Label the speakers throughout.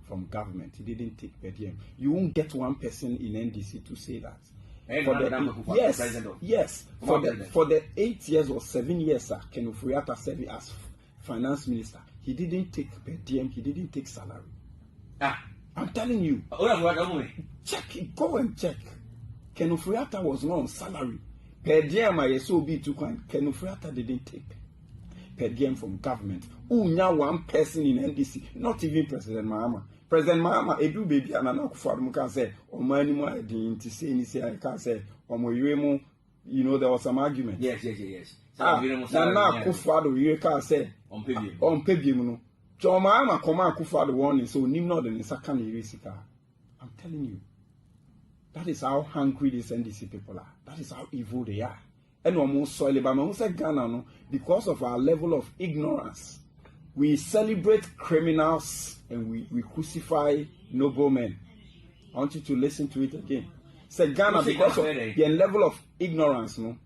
Speaker 1: from government. He didn't take per diem. You won't get one person in NDC to say that. Yes. For the 8 years or 7 years, sir, Ken Ofori-Atta served as finance minister. He didn't take per diem. He didn't take salary. I'm telling you. Check it. Go and check. Ken Ofori-Atta was not on salary. Per diem, I so be too kind. Ken Ofori-Atta didn't take per diem from government. Unya one person in NDC, not even President Mahama. President Mahama, Edu baby, and Nana Akufo-Addo can say, "Oh my, I didn't say anything. I can't say, oh my, you know, there was some argument."
Speaker 2: Yes.
Speaker 1: Nana Akufo-Addo, you can say, on Pebium. John Mahama, come Akufo-Addo warning, so Nimno the Nisaka Nirisika. I'm telling you, that is how hungry these NDC people are. That is how evil they are. And almost soil, but I say Ghana, no, because of our level of ignorance, we celebrate criminals and we crucify noblemen. I want you to listen to it again. Say Ghana, because of the level of ignorance, no,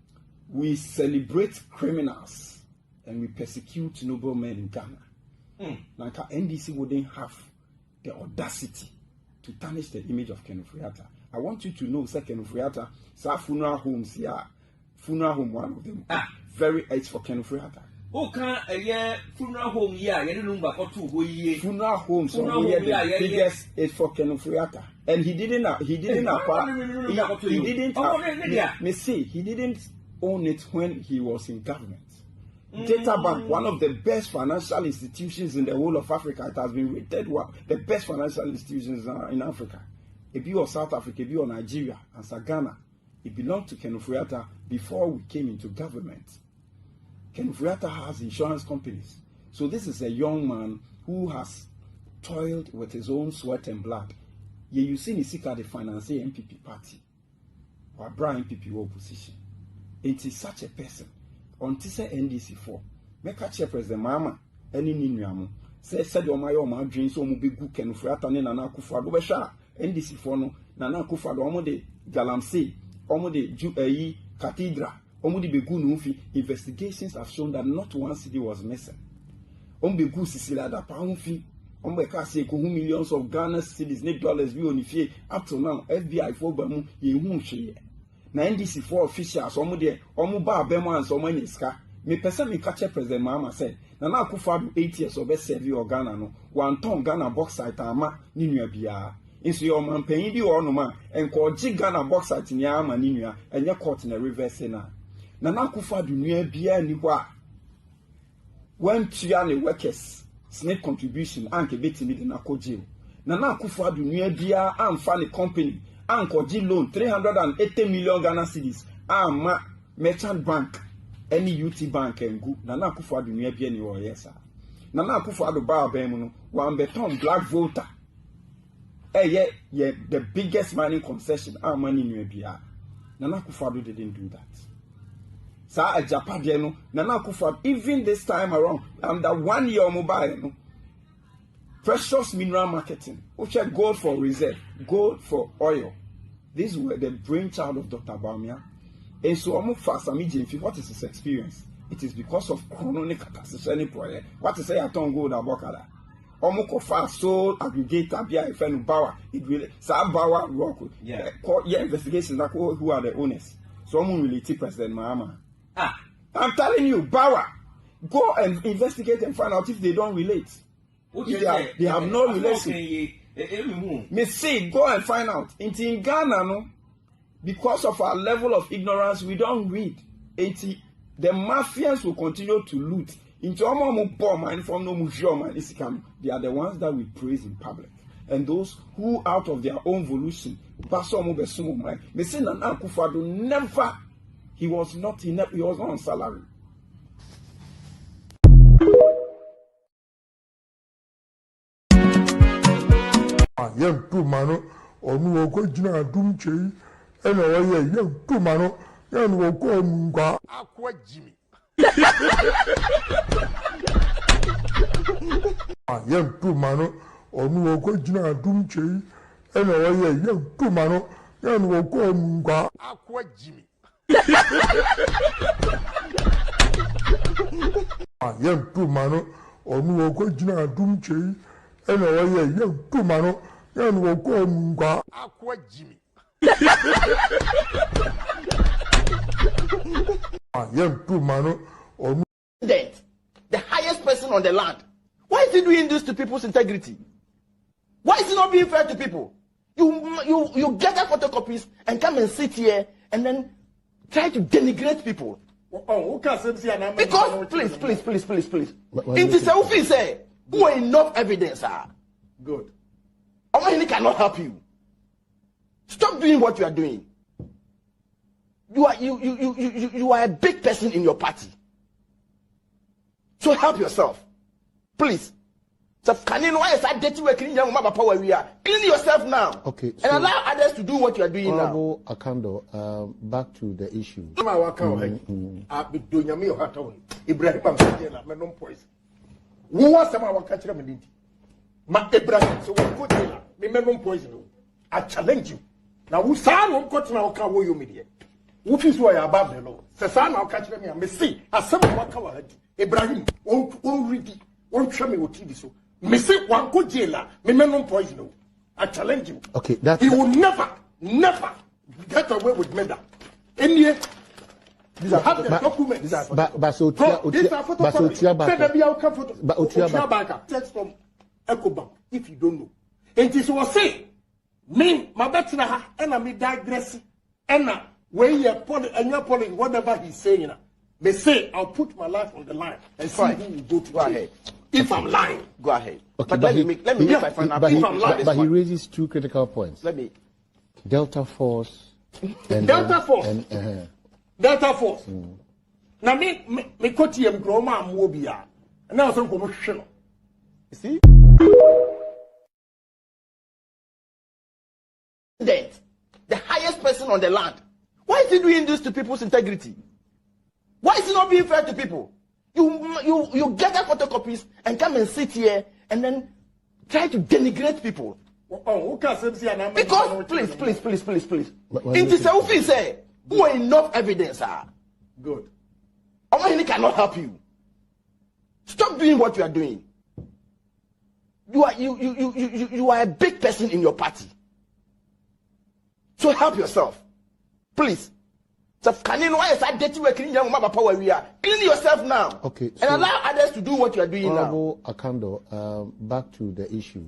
Speaker 1: we celebrate criminals and we persecute noblemen in Ghana. Like NDC wouldn't have the audacity to tarnish the image of Ken Ofori-Atta. I want you to know, say Ken Ofori-Atta, sa funeral homes here. Funeral home, one of them. Very it's for Ken Ofori-Atta.
Speaker 2: Oh, can a funeral home? Yeah, you don't know about 2 years.
Speaker 1: Funeral homes, the biggest is for Ken Ofori-Atta, and he didn't own it when he was in government. Data Bank, one of the best financial institutions in the whole of Africa, it has been rated the best financial institutions in Africa. If you are South Africa, if you are Nigeria, and Ghana. It belonged to Ken Ofori-Atta before we came into government. Ken Ofori-Atta has insurance companies. So this is a young man who has toiled with his own sweat and blood. You see Nisika the finance MPP party. Or Brian MPP opposition. It is such a person. Until say NDC4. Make a chair President Mama. Any Ninyamo. Said my dreams so be good Ken Ofori-Atta and Nana Akufo-Addo. NDC4 no. Nana Akufo-Addo de Galamsey. The cathedral, investigations have shown that not one city was missing. Millions of Ghana cedis, dollars, up to now, FBI for Bamu, na NDC4 officials, Omuba Bema and Somaniska, me person me catch President Mahama said, Nana Akufo-Addo 8 years of best serve your Ghana no, 1 ton Ghana bauxite ama, Ninya Bia. Inso your man paying the or no man and call Ghana bauxite in Yama Ninia and you're caught in a reverse sena. Nana Akufo-Addo near Bia Niwa. When Chiani workers snake contribution and Kebeti made in Akoji. Nana Akufo-Addo near Bia and funny company and Koji loan 380 million Ghana cedis and merchant bank any UT bank and go. Nana Akufo-Addo near Bia ni or yes. Nana Akufo-Addo bar bemuno one beton black voter. Yeah, the biggest mining concession, our money in Ubia. Nana Akufo-Addo didn't do that. Sa Japadiano, Nana Akufo-Addo, even this time around, under 1 year mobile, precious mineral marketing, which are gold for reserve, gold for oil. These were the brainchild of Dr. Bawumia. And so I'm fast, what is his experience? It is because of chronic catastrophe project. What to say I don't go to Abokada. Omoko fast soul aggregator bia ifenu Bawa it really sa Bawa rock investigations like who are the owners so someone really tip President Mahama. I'm telling you Bawa go and investigate and find out if they don't relate. They have no relation. Me say go and find out. In Ghana no, because of our level of ignorance we don't read. The mafians will continue to loot. Into they are the ones that we praise in public. And those who out of their own volition, they say Nana Akufo-Addo never, he was not on salary.
Speaker 3: Young two mano or no original doom chey, and a young two mano, young will call Munga Aqua Jimmy. Young two mano or no original doom chey, and a young two mano, young will call Munga Aqua Jimmy. Young two mano or no original doom chey, and a young two mano, and will call Munga Aqua Jimmy. Young two mano or
Speaker 4: President, the highest person on the land. Why is he doing this to people's integrity? Why is he not being fair to people? You gather photocopies and come and sit here and then try to denigrate people. Because please. It is a say who are enough evidence are good. Omahini cannot help you. Stop doing what you are doing. You are a big person in your party. So help yourself. Please. So can you know why is that dirty work clean young power we are? Clean yourself now.
Speaker 5: Okay.
Speaker 4: And allow others to do what you are doing now.
Speaker 5: Akando, back to the issue.
Speaker 3: I challenge you. Now, who say no got now can wo you media? Who feels why above the law? Say now catch me and me see as some waka wa Ibrahim on ready on show me what TV so. Me say one go jail me no poison. I challenge you.
Speaker 5: Okay, that
Speaker 3: he will never get away with murder. Any these are have the documents. Text from EcoBank if you don't know. And this was say me, my better ha, and I me digress, and when you're polling and you're polling whatever he's saying, they say I'll put my life on the line and see who will go to
Speaker 4: go ahead.
Speaker 3: If I'm lying,
Speaker 4: go ahead.
Speaker 5: Okay,
Speaker 4: but let me make my final.
Speaker 5: But he raises two critical points.
Speaker 4: Let me.
Speaker 5: Delta Force. And
Speaker 3: Delta Force. Delta Force. Now me koti em groma amobia. Na so ko mo hwe no.
Speaker 4: See? President, the highest person on the land. Why is he doing this to people's integrity? Why is he not being fair to people? You gather photocopies and come and sit here and then try to denigrate people. Because please. It is a say who are enough evidence are good. Omahini cannot help you. Stop doing what you are doing. You are a big person in your party. So help yourself. Please. So can you know why is that dirty work clean young power we are? Clean yourself now.
Speaker 5: Okay.
Speaker 4: And allow others to do what you are doing now.
Speaker 5: Akando, back to the issue.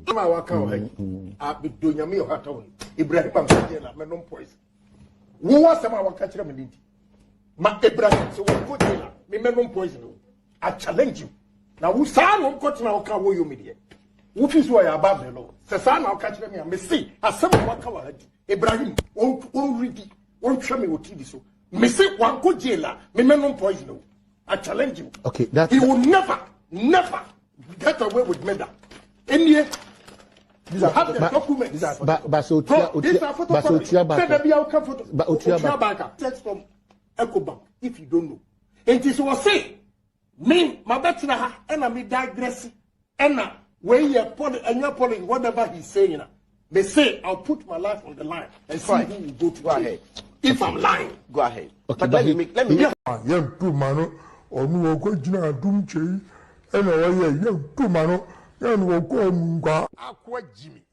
Speaker 3: I challenge you. Now who say no got now can wo you media? Who feels why above the law? Say now catch me and me see as some waka wa Ibrahim on ready on show me what TV so. Me say one go jail me no poison. I challenge you.
Speaker 5: Okay, that
Speaker 3: he will never get away with murder. Any these are have the documents. Text from EcoBank if you don't know. And this was say me, my better ha, and I me digress, and when you're polling whatever he's saying, they say I'll put my life on the line and see who will go to
Speaker 4: go ahead.
Speaker 3: If I'm lying,
Speaker 4: go ahead.
Speaker 5: Okay,
Speaker 4: but let me make
Speaker 3: young two mano or no go jina doom che, and a young two mano, and will call Munga Aqua Jimmy.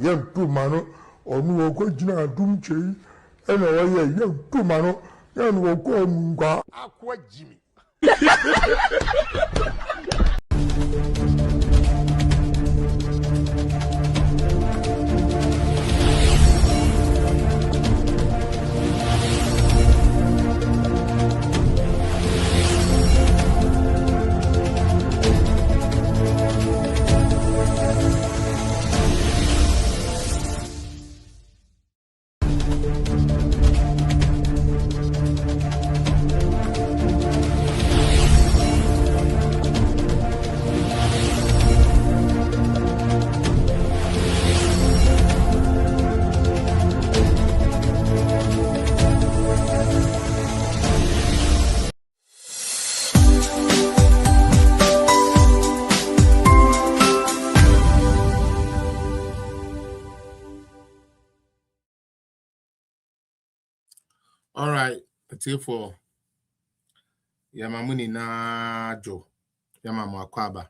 Speaker 3: Young two mano or no go jina doom che, and a young two mano, and will call Munga Aqua Jimmy.
Speaker 6: All right, therefore, Yamamuni na jo. Yamamu akwaba.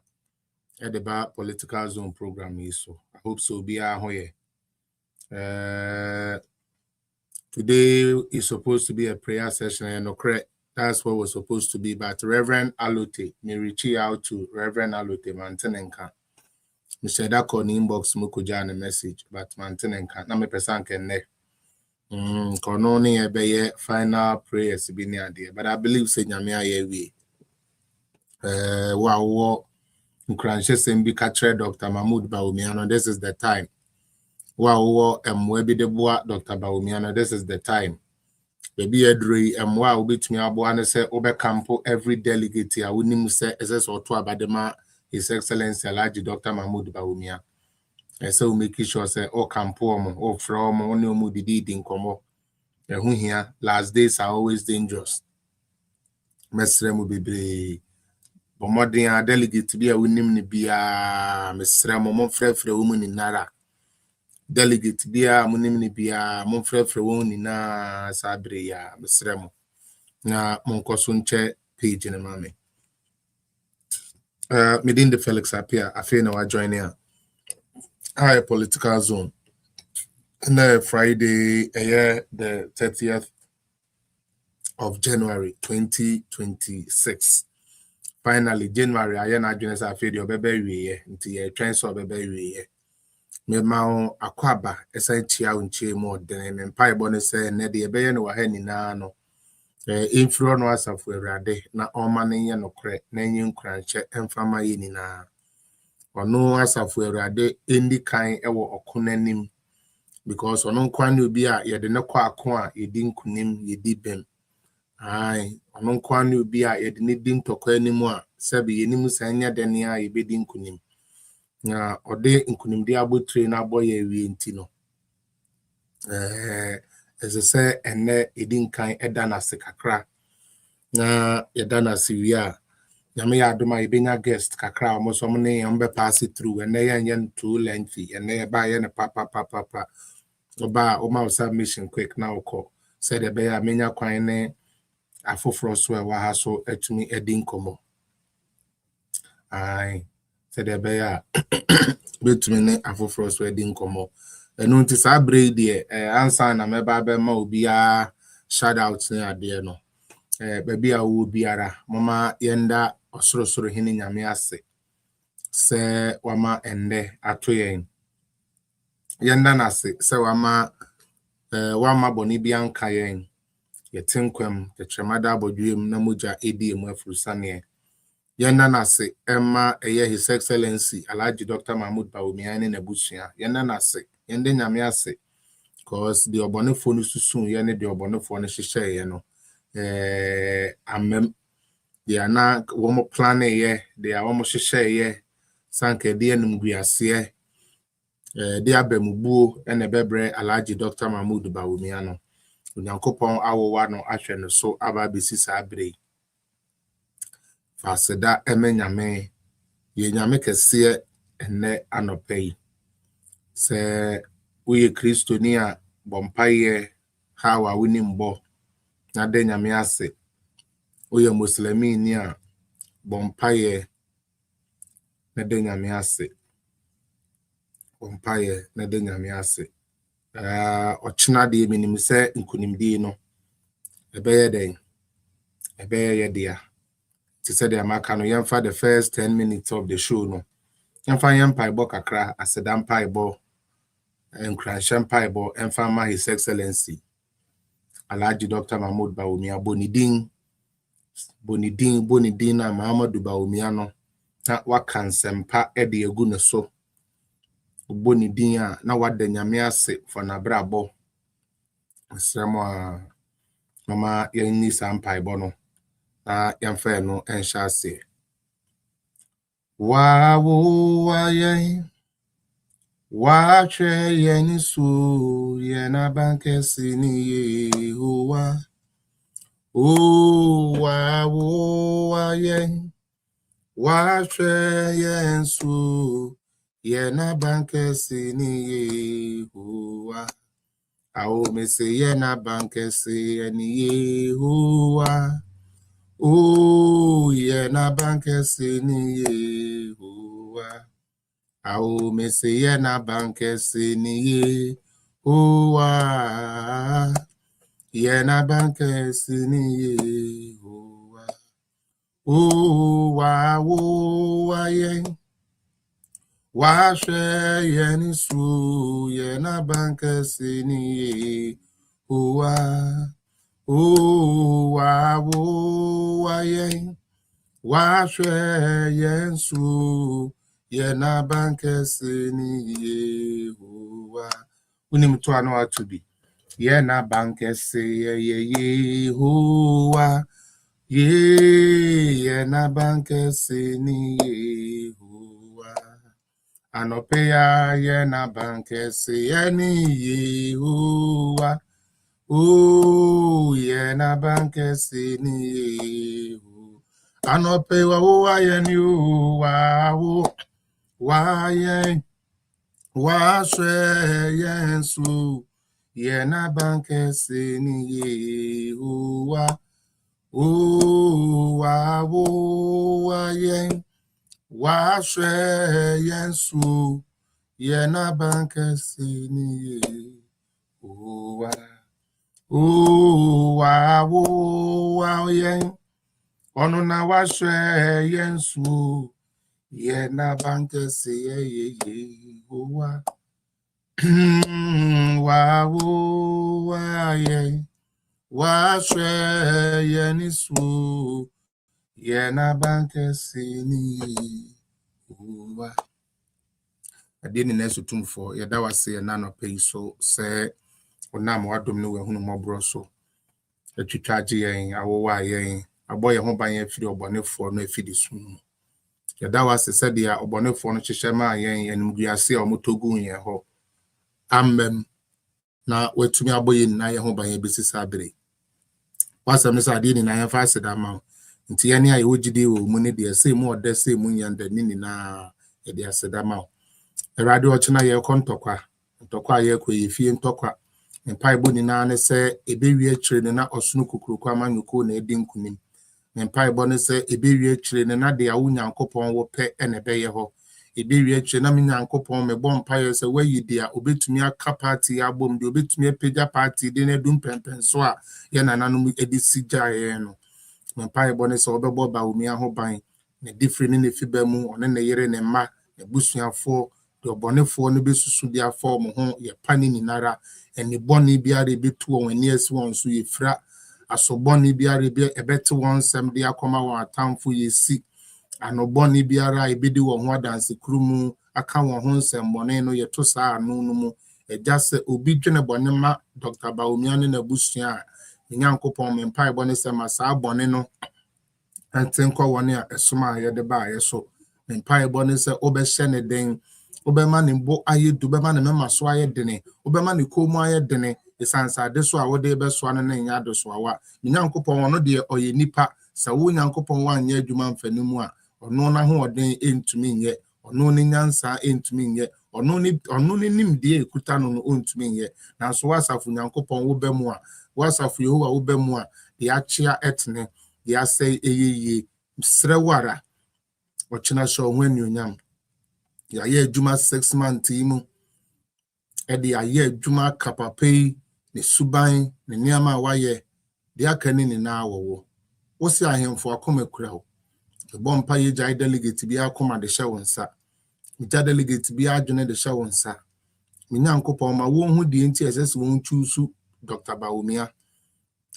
Speaker 6: Edeba political zone program is so. I hope so be a hoye. Today is supposed to be a prayer session and okay, that's what was supposed to be. But Reverend Alote, me reach out to Reverend Alote Mantenenka. Me said that on inbox mukuja a message, but Mantenenka na me person can ne. Kononi ebeye final prayers be near there. But I believe say nyame ayewe. Wow, Nkranche sembi katre Dr. Mahmoud Bawumia. This is the time. Wow, webi de boa Dr. Bawumia. This is the time. Baby Edri, wow, bit me abo and say obe campo every delegate. I wouldn't say SS or two abadema His Excellency Alhaji Dr. Mahmoud Bawumia. I say we make sure say o campo mo o from only mu didi din komo. Here last days are always dangerous. Mesre mu bebre. Bomodin delegate be a winim ni bia mesre mo frefre woman in nara. Delegate bia munim ni bia mo frefre won ni na sabre ya mesre mo. Na mon koso nche page ni mame. Medin de Felix appear afi na wa join here. High political zone. And Friday, the 30th of January 2026. Finally, January, I am not doing a video baby into a transfer baby. Me mao akwaba esantia unche more than empire bonus and the abayan or henny nano. Influence was of Rade, na omani no cre, name crunch, and fama yinina. Or no as of Rade, any kind ever okunenim. Because on kwanu bia ye de no kwa kwa ye din kunim ye di bem ai on kwanu bia ye de ne din tokwa animu a sabi ye nimu sanya de ne a ye be din kunim na ode nkunim de abotre na aboye wi enti no as I say ene edin kan eda na sekakra na ye da na siwia nyame ya adoma ye benya guest kakra mo so mo ne yam be pass through ene yan too lengthy ene ba ye ne papa Oba Oma submission quick now call. Said the bear menya quine afofro so wa so etumi edin komo. Aye. Said the bear betumi ne afofro so edin komo. Enu nti sa brade answer na meba be ma obi a shout out ne ade no. Baby a wo biara mama yenda osoro hini nyame ase. Se wama ende atoyen. Yenda nase se wama boni bianka yen yetinkwem the tremada bodwem na moja edm afrusane yenda nase emma His Excellency Alhaji Dr. Mahmoud Bawumia ne nabusua yenda nase yende nyame ase cause the obonefo no susun ye ne the obonefo no hihye ye no amem they are na wo plan ye they are wo hihye ye sanke de enum guase de abemubuo ene bebre Alhaji Dr. Mahmoud Bawumia no onyankopon awowa no ahwe no so aba besi sabre faseda emenyame ye nyame kese ene anopai se uye kristoni a bompaye hawa winimbo na de nyame ase uye muslimi ni a bompaye na de nyame ase Umpaye na de nyame ase ochina de minim se nkunimdi no ebeye den ebeye dia ti se de amaka no yemfa the first 10 minutes of the show no yemfa yempa ibo kakra asedam pa ibo enkransham pa ibo emfa ma His Excellency Alhaji Dr. Mahmoud Bawumia bonidin na Muhammadu Bawumia no na wakansempa e de egu ne so Boni din na wada nyame ase for na brabo asemo a mama yenni sampai bono na yemfa no ensha ase wa ye wa che yeni su ye na bankesi ni Yehowa o wa ye wa che yensu ye na bankesi ni Yehowa awo me se ye na bankesi ni Yehowa Oh, yeah, na banke sini Yehowa. Ao me se yeah na banke sini Yehowa. Yeah, na banke sini Yehowa. Oh, wa yeah. Wa she yeah ni su yeah na banke sini Yehowa. Oh, wa yeah. Washwe yensu yena bankesi ni Yehowa. Unim to ano to be. Yena bankesi Yehowa. Yena bankesi ni Yehowa. Anopeya yena bankesi ni Yehowa. Oh, yena bankesi ni Yehowa. Anope wa yeni wa yen wa shwe yensu yena banke sini Yehowa. Wa yen wa shwe yensu yena banke sini Yehowa. Wa yen Ono na washwe yensu ye na banke se Yehowa. Wa ye washwe yenisu ye na banke se ni Yehowa. Adini nesu tumfo ye da wase ye na no pay so se onam wadom ne wehunu mobro so atwitwaje yen awowa yen aboye ho ban afiri obonefo no afidi sum yada wase said ya obonefo no hyehye ma yen animguase a omotogu yen ho ammem na watumi aboye na ye ho ban ebesisa abere wasam ne sade ni na ye fa aseda ma nti ye ne aye wogide wo mu ne de se mu oda se mu nyanda ni na ye de aseda ma erade ochina ye kontokwa ntokwa ye ko ye fie ntokwa mpa ni na ne se ebewie akire ne na osunu kukuruku amanyuko na edi nkunim mpa ne se ebewie akire ne na de awu nyankopon wo pe ene beye ho ebewie akire na nyankopon me bom pa ye se wayi de a obetumi aka party abom de obetumi apega party de na dum pempen so a ye nananum edi sigya ye no mpa ne se obebo Bawumia ho ban ne different ne fiba mu one ne yere ne ma ne busuafo de obonefo ne besusu dia form ho ye pani ni nara eni boni biare betu won ani asi won so ye fra asoboni biare be ebete won sem de akoma won atamfo ye si anoboni biara ebedi won ho adanse krumu aka won ho nsem bone no ye to saa anu no mu eja se obi dwene bone ma Dr. Bawumia ne na busua nyankopon me mpa bone se ma saa bone no antenkwa won a esoma ye de ba ye so me mpa bone se obehye ne den obema ne bo aye du bema ne mema so aye dene obema ne komu aye dene esansa de so a wode be so an na nya do so awa nyankopon wono de oye nipa sa wo nyankopon wan nya adwuma mfanimu a ono na ho oden entumi nye ono ne nyansa entumi nye ono ne nimde ekuta no ontumi nye na so wasafu nyankopon wo be mu a wasafu Yehowa wo be mu a de achia etne de asai eyeye srewara ochina so ho anuonyam ya ye adwuma 6 months mu edi aye adwuma kapapei ne suban ne niama waye de aka ni na awowo wo si ahemfo akoma kura ho ebo mpa ye jai delegate bi akoma de hye wonsa mita delegate bi adwene de hye wonsa minyankopon ma wo hu de enti esese won chusu Dr. Bawumia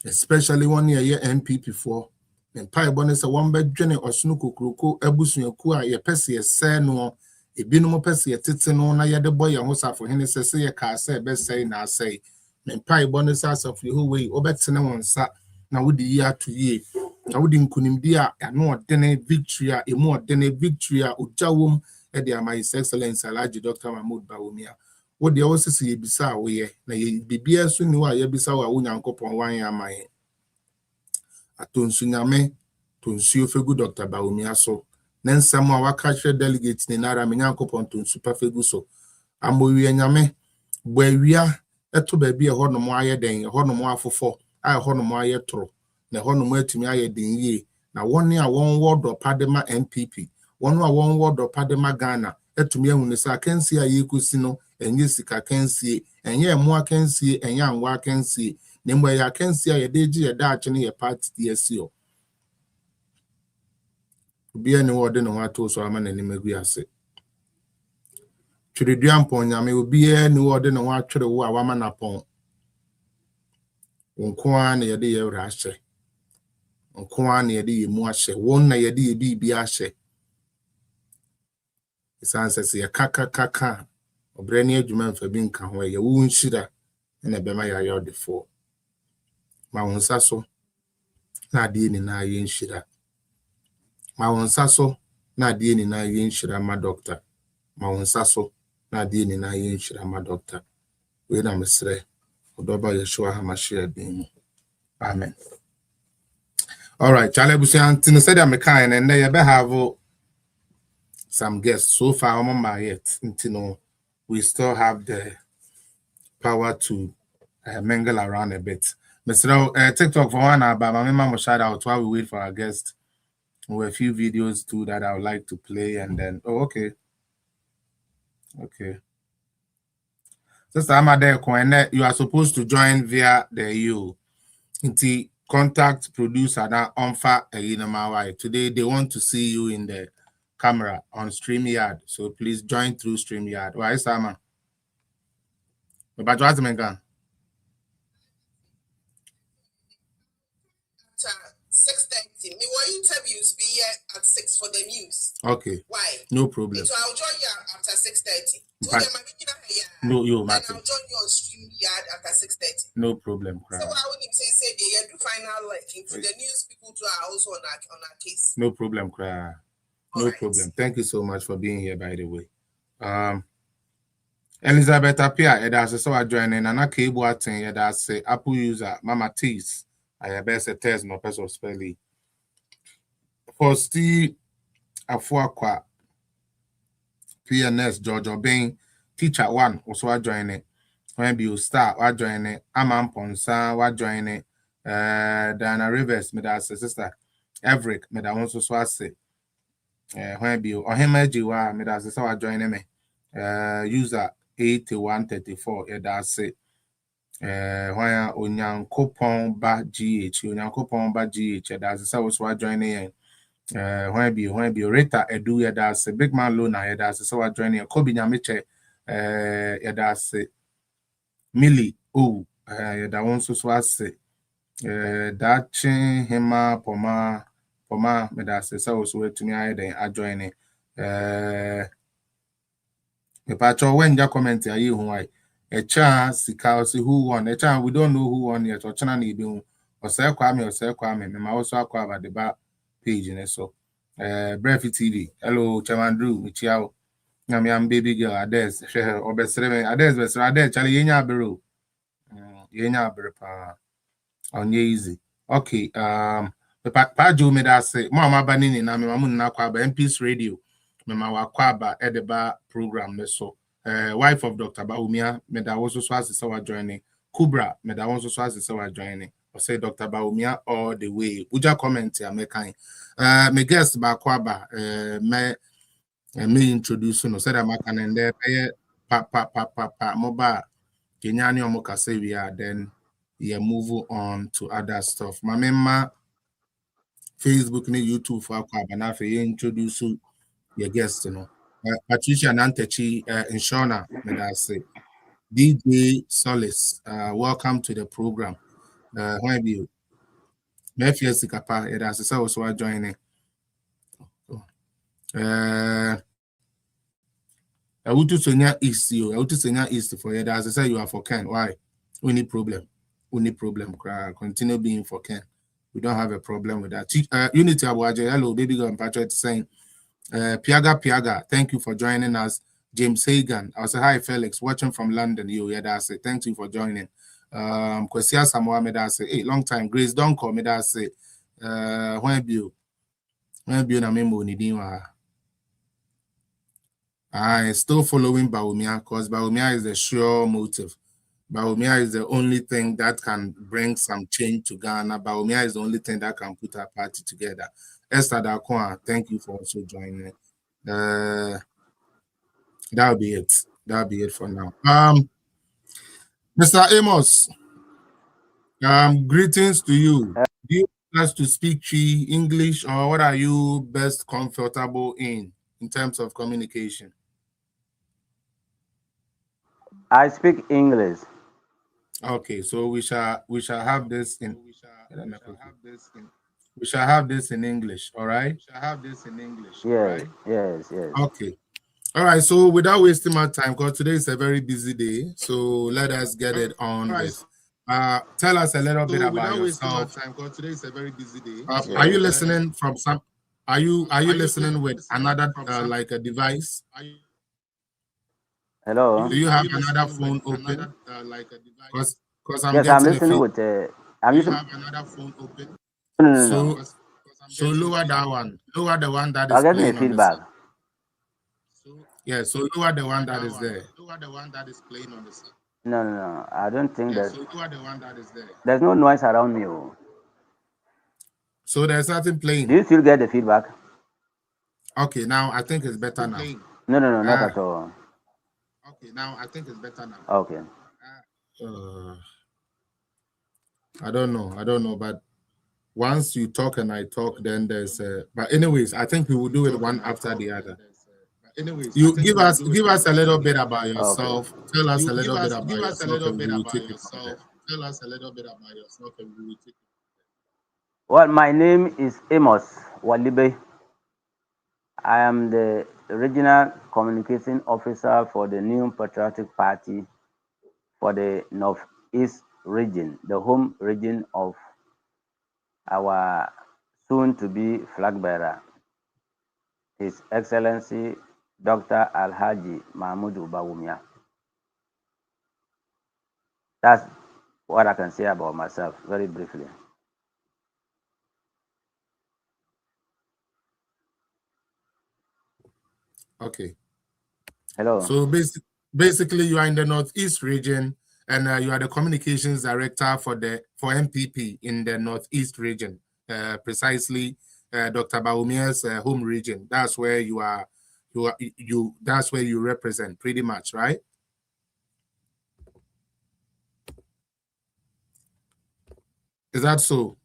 Speaker 6: especially one year MPP for mpa ebo ne se won ba dwene osunu kokroko abusuaku a ye pese ye se no ebinum pese yetete no na yede boy ho safo hene sese ye ka se be sei na sei me pai bonus asafo Yehowa obetene wonsa na wodi yi ato yi na wodi nkunimdi a no odene victory a emu odene victory a ojawom e de ama His Excellency Alhaji Dr. Mahmoud Bawumia wodi o sese ye bisa wo ye na ye bibia so ni wa ye bisa wa Onyankopon wan ya amaye atonsu nyame tonsu ofegu Dr. Bawumia so nensam a waka hwe delegate ni nara menyankopon tonsu pafegu so amowie nyame boawia eto ba bi ehonom aye den ehonom afofo a ehonom aye toro na ehonom atumi aye den yi na one a one word or padema MPP one word or padema Ghana etumi ehun ne sa kensi a yekusi no enye sika kensi enye emu kensi enye anwa kensi ne mbo ya kensi a yedeji yeda ache ne ye party DSO obi ene wode no ato so ama na nimegu ase twedua mpon nyame obi ene wode no atwere wo a wama na pon nkoa na yede ye wra ahye nkoa na yede ye mu ahye won na yede ye bibi ahye isanse ya kaka obrani adwuma mfa bi nka ho ye wo nhyira na bema ya yodefo ma wonsa so na ade ni na ye nhyira ma wonsa so na ade ni na ye nhyira ma doctor ma wonsa so na ade ni na ye nhyira ma doctor we na mesre odoba yeshua ha mashia bin amen. All right, Charlie Busian tin said I'm kind and they have some guests so far on my yet until we still have the power to mingle around a bit. Mr. TikTok for one hour, but my mom will shout out while we wait for our guest. We have a few videos too that I would like to play and then okay. Sister Amade, you are supposed to join via the EU. Contact producer now Onfa today they want to see you in the camera on StreamYard, so please join through StreamYard. Why Sama? But what's the
Speaker 7: 6:30. Me want interviews be here at 6 for the news.
Speaker 6: Okay.
Speaker 7: Why?
Speaker 6: No problem.
Speaker 7: So I'll join you after 6:30.
Speaker 6: No, you
Speaker 7: and I'll join you on StreamYard after 6:30.
Speaker 6: No problem.
Speaker 7: So I wouldn't say they do final for the news people too are also on our case.
Speaker 6: No problem, cry. No
Speaker 7: right.
Speaker 6: problem. Thank you so much for being here, by the way. Elizabeth Apia, that's so I join in and I cable attend, that's Apple user, Mama Tees. I have best a test, no person spelling. For Steve Afuaqua, PNS, George Obeng, teacher one, also I join it. When you start, I join it. Amam Ponsa, I join it. Diana Rivers, me that's sister. Everick, me that also so I say. When you or him ejiwa, me that's so I join me. User 8134, that's it. When Onyankopon ba GH, Onyankopon ba GH, that's so I join in. When be Rita Edu, that's a big man Luna, that's so I join in. Kobe Nyamiche, that's it. Millie, that one so I say. That chin hima poma me that says so to me I join it. The patcho when you comment are you who a chance who won a chance we don't know who won yet or channel need or say Kwame me also acquire the back page in so Breathy TV. Hello Chairman Drew Michiao. I'm baby girl Ades or best Ades Charlie Yenya Bureau. Yenya Bureau on easy. Okay, the Pajo made us say, Mama Banini, na Mamun Nakwaba, MP's radio, Mama Wakwaba, Edeba program, so wife of Dr. Bawumia, made I also swaz is our joining. Kubra, made I also swaz is our joining. Or say Dr. Bawumia all the way. Uja comment here, me kind. Me guest Bakwaba, me introduce no said I'm and there, pa mobile, Kenyani Omokase we are then. Yeah, move on to other stuff. My member Facebook and YouTube for Aquabana for introduce your guests, you know. Patricia Nantechi in Shona, may I say. DJ Solis, welcome to the program. How are you? Mefia Sikapa, it has also joining. I would to Sonia East, you. I would to Sonia East for you. As I say, you are for Ken. Why? Only problem. Continue being for Ken. We don't have a problem with that. Unity Abuaje, hello, baby girl and Patrick saying, Piaga, thank you for joining us. James Hagan, I say hi, Felix, watching from London. That's it. Thank you for joining. Kwesia Samoa, me that say, hey, long time. Grace don't call me that say, when you na membo nidinwa. I still following Bawumia because Bawumia is the sure motive. Bawumia is the only thing that can bring some change to Ghana. Bawumia is the only thing that can put our party together. Esther Dakoa, thank you for also joining. That'll be it. That'll be it for now. Mr. Amos, greetings to you. Do you want us to speak Chi English, or what are you best comfortable in terms of communication?
Speaker 8: I speak English.
Speaker 6: Okay, so we shall have this in we shall have this in English, all right?
Speaker 8: Yes, yes.
Speaker 6: Okay. All right, so without wasting my time, because today is a very busy day, so let us get it on with. Tell us a little bit about yourself. Are you listening from some? Are you listening with another like a device?
Speaker 8: Hello.
Speaker 6: Do you have another phone open? Because I'm
Speaker 8: Yes,
Speaker 6: getting
Speaker 8: I'm
Speaker 6: a
Speaker 8: listening
Speaker 6: feed.
Speaker 8: with. I'm using. No.
Speaker 6: So lower that one. Lower the one that
Speaker 8: I'm
Speaker 6: is
Speaker 8: getting a
Speaker 6: playing on the
Speaker 8: feedback.
Speaker 6: side. Yeah, so lower the one that is there.
Speaker 8: No. I don't think that.
Speaker 6: Lower the one that is there.
Speaker 8: There's no noise around me. Oh.
Speaker 6: So there's nothing playing.
Speaker 8: Do you still get the feedback?
Speaker 6: Okay, now I think it's better now.
Speaker 8: No, not at all.
Speaker 6: Okay, now I think it's better now.
Speaker 8: Okay.
Speaker 6: I don't know, but once you talk and I talk, then there's but anyways, I think we will do it one after the other. You give us a little bit about yourself.
Speaker 8: Okay.
Speaker 6: Tell us a little bit about yourself, and we will take it from there.
Speaker 8: Well, my name is Amos Walibe. I am the regional communication officer for the New Patriotic Party for the Northeast region, the home region of our soon-to-be flag bearer, His Excellency Dr. Alhaji Mahmoud Bawumia. That's what I can say about myself, very briefly.
Speaker 6: Okay.
Speaker 8: Hello.
Speaker 6: So basically, you are in the Northeast region, and you are the communications director for MPP in the Northeast region, precisely Dr. Bawumia's home region. That's where you are. That's where you represent, pretty much, right? Is that so?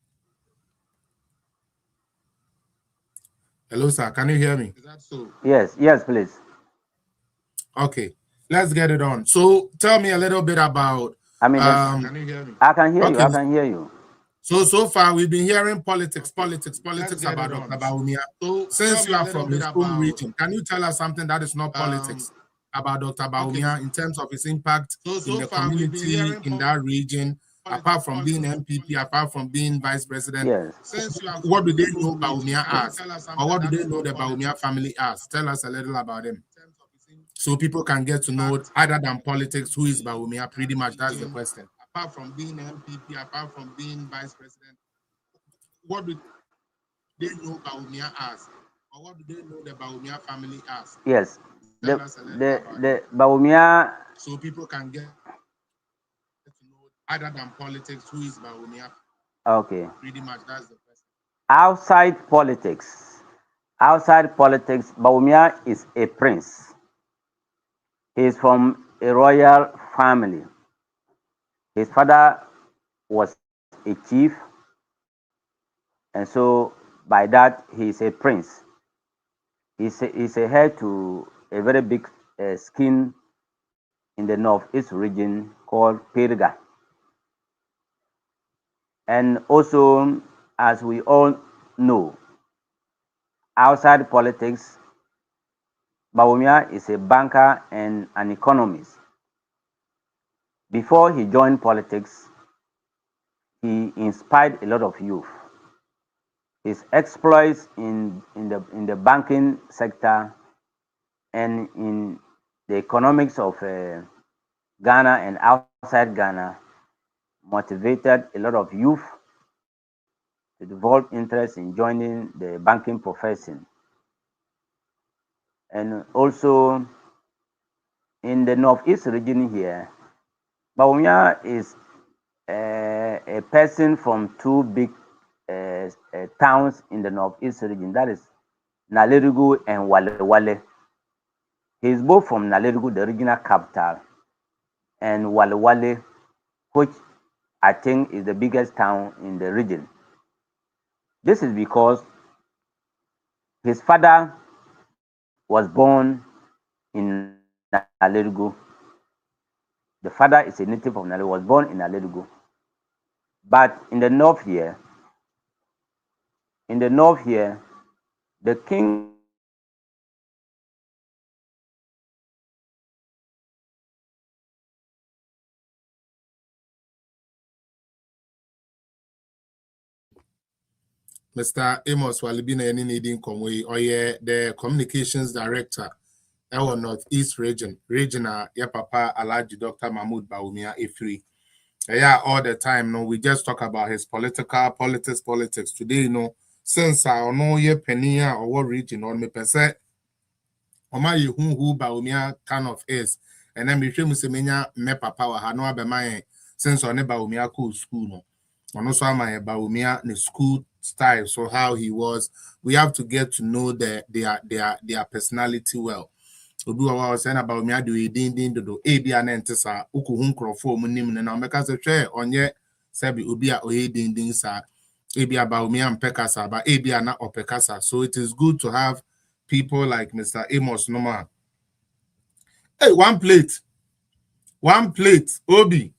Speaker 6: Hello, sir. Can you hear me? Is that so?
Speaker 8: Yes, please.
Speaker 6: Okay, let's get it on. So tell me a little bit about.
Speaker 8: I mean,
Speaker 6: can you hear me?
Speaker 8: I can hear
Speaker 6: Okay.
Speaker 8: you. I can hear you.
Speaker 6: So far we've been hearing politics about Dr. Bawumia. So since you are from his home region, can you tell us something that is not politics about Dr. Bawumia in terms of his impact in the community in that region, apart from being MPP, apart from being vice president?
Speaker 8: Yes.
Speaker 6: What do they know Bawumia as, or what do they know the Bawumia family as? Tell us a little about him, so people can get to know, other than politics, who is Bawumia. Pretty much that's the question. Apart from being MPP, apart from being vice president, what do they know Bawumia as, or what do they know the Bawumia family as?
Speaker 8: Yes, the Bawumia.
Speaker 6: So people can get to know, other than politics, who is Bawumia.
Speaker 8: Okay.
Speaker 6: Pretty much that's the question.
Speaker 8: Outside politics, Bawumia is a prince. He is from a royal family. His father was a chief, and so by that he is a prince. He's a heir to a very big skin in the northeast region called Pirga. And also, as we all know, outside politics, Bawumia is a banker and an economist. Before he joined politics, he inspired a lot of youth. His exploits in the banking sector and in the economics of Ghana and outside Ghana motivated a lot of youth to develop interest in joining the banking profession. And also in the Northeast region here, Bawumia is a person from two big towns in the northeast region, that is Nalerigu and Walewale. He is both from Nalerigu, the regional capital, and Walewale, which I think is the biggest town in the region. This is because his father was born in Nalerigu. The father is a native of Nalerigu, was born in Nalerigu. But in the north here, the king
Speaker 6: Mr. Amos Walibina any needing Conway or the communications director our northeast regional yeah papa Alaji Dr. Mahmoud Bawumia Ifri. Yeah, all the time no we just talk about his politics today, you know, since I know ye penia or what region or me per se or my who Bawumia kind of is, and then we should menya me papa wa no abema since on Bawumia cool school no. And also my Bawumia the school style, so how he was. We have to get to know their personality well. Obi wa was saying about me do do ebia na ntesa ukuhu nkrofo mu nim na meka se hwe onye sabi obi a oyedin sa ebia about me mpekasa ba ebia na opekasa. So it is good to have people like Mr. Amos Noma. Hey, one plate Obi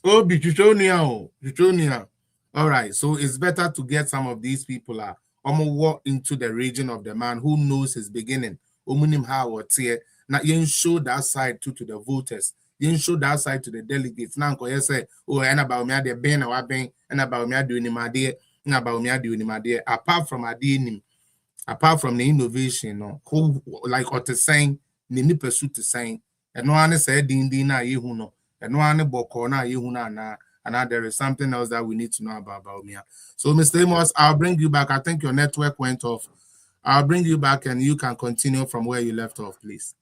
Speaker 6: Chuchonia. All right, so it's better to get some of these people walk into the region of the man who knows his beginning. Omunim how or tear. Now you show that side to the voters. You show that side to the delegates. Now you say, oh, and about me the ben or ben, and about me doing my dear, and about me doing my dear. Apart from the innovation, no, who like what to saying, ni pursuit to saying, and no one said din na you know, and no one boko na you na. And there is something else that we need to know about Bawumia. So, Mr. Amos, I'll bring you back. I think your network went off. I'll bring you back and you can continue from where you left off, please.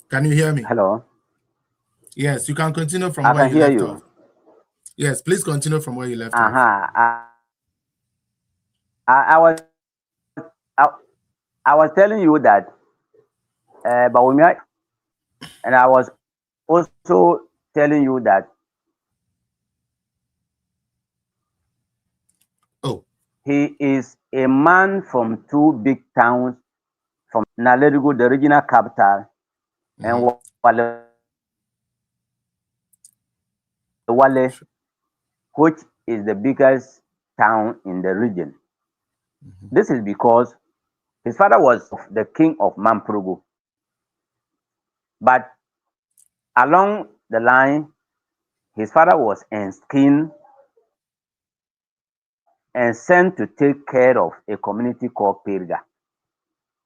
Speaker 6: Can you hear me?
Speaker 8: Hello.
Speaker 6: Yes, you can continue from where you left off. Yes, please continue from where you left off.
Speaker 8: I was telling you that Bawumia, and I was also telling you that he is a man from two big towns, from Nalerigu, the regional capital, and Wale, which is the biggest town in the region. This is because his father was the king of Mamprogo. But along the line, his father was enskined and sent to take care of a community called Perga,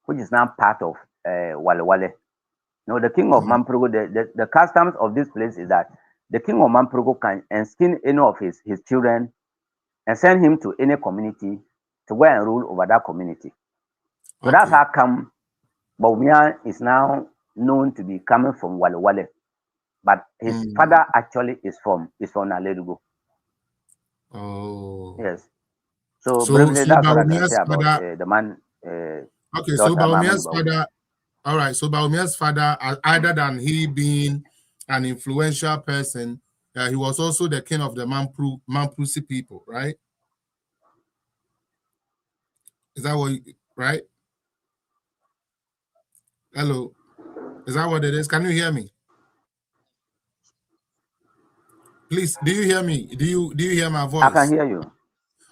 Speaker 8: which is now part of Walewale. Now, the king of Mamprogo, the customs of this place is that the king of Mamprogo can enskin any of his children and send him to any community to go and rule over that community. So that's how come Bawumia is now known to be coming from Walewale, but his father actually is from Nalerigu.
Speaker 6: Oh,
Speaker 8: yes. So briefly, that's what I can say about the man.
Speaker 6: Okay, so Bawumia's father. All right, so Bawumia's father, other than he being an influential person, he was also the king of the Mamprusi people, right? Is that what? Right? Hello. Is that what it is? Can you hear me? Please, do you hear me? Do you hear my voice?
Speaker 8: I can hear you.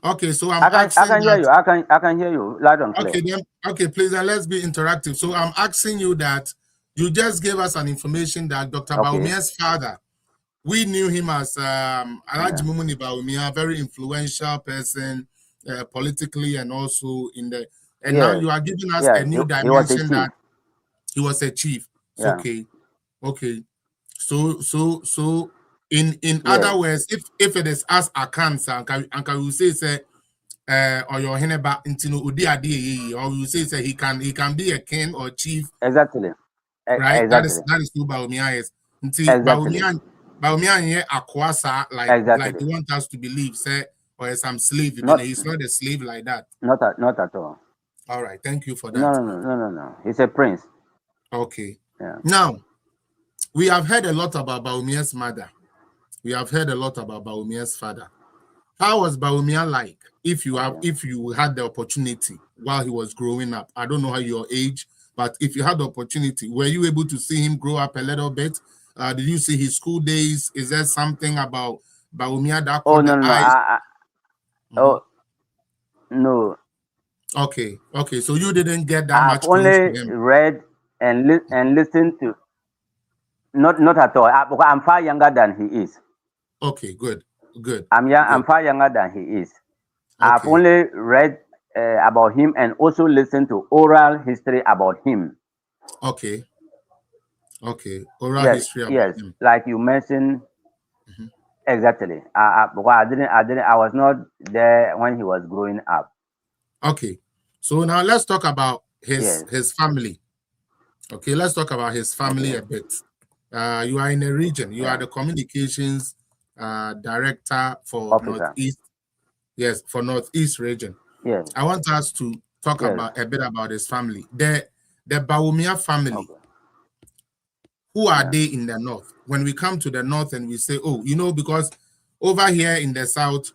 Speaker 6: Okay, so
Speaker 8: I can hear you. I can hear you loud and clear.
Speaker 6: Okay, then, okay, please, then let's be interactive. So I'm asking you that you just gave us an information that Dr. Bawumia's father, we knew him as Alaji Mumuni Bawumia, very influential person politically and also in the. And now you are giving us a new dimension that he was a chief. Yeah. Okay. So in other words, if it is as a cancer, and can you say or your heneba intino udi adi, or you say he can be a king or chief.
Speaker 8: Exactly.
Speaker 6: right?
Speaker 8: Exactly.
Speaker 6: That is who Bawumia is. Until
Speaker 8: Exactly.
Speaker 6: Bawumia here akwasa like
Speaker 8: Exactly.
Speaker 6: they want us to believe, say, or some slave.
Speaker 8: Not
Speaker 6: He's not a slave like that.
Speaker 8: not at all.
Speaker 6: All right, thank you for
Speaker 8: No,
Speaker 6: that.
Speaker 8: no. He's a prince.
Speaker 6: Okay.
Speaker 8: Yeah.
Speaker 6: Now, we have heard a lot about Bawumia's mother. We have heard a lot about Bawumia's father. How was Bawumia like? If you had the opportunity while he was growing up, I don't know how your age, but if you had the opportunity, were you able to see him grow up a little bit? Did you see his school days? Is there something about Bawumia that
Speaker 8: Oh
Speaker 6: caught
Speaker 8: no,
Speaker 6: the
Speaker 8: no, no.
Speaker 6: eyes?
Speaker 8: Oh no.
Speaker 6: Okay. So you didn't get that
Speaker 8: I've
Speaker 6: much close to
Speaker 8: only
Speaker 6: him.
Speaker 8: read and listened to. Not at all. Because I'm far younger than he is.
Speaker 6: Okay, good.
Speaker 8: I'm far younger than he is.
Speaker 6: Okay.
Speaker 8: I've only read about him and also listened to oral history about him.
Speaker 6: Okay. Oral history about him.
Speaker 8: Like you mentioned. Exactly. Because I was not there when he was growing up.
Speaker 6: Okay. So now let's talk about his family. Okay, let's talk about his family a bit. You are in a region. You are the communications director for Northeast. Yes, for Northeast region.
Speaker 8: Yes.
Speaker 6: I want us to talk about a bit about his family. The Bawumia family.
Speaker 8: Okay.
Speaker 6: Who are they in the north? When we come to the north and we say, oh, because over here in the south,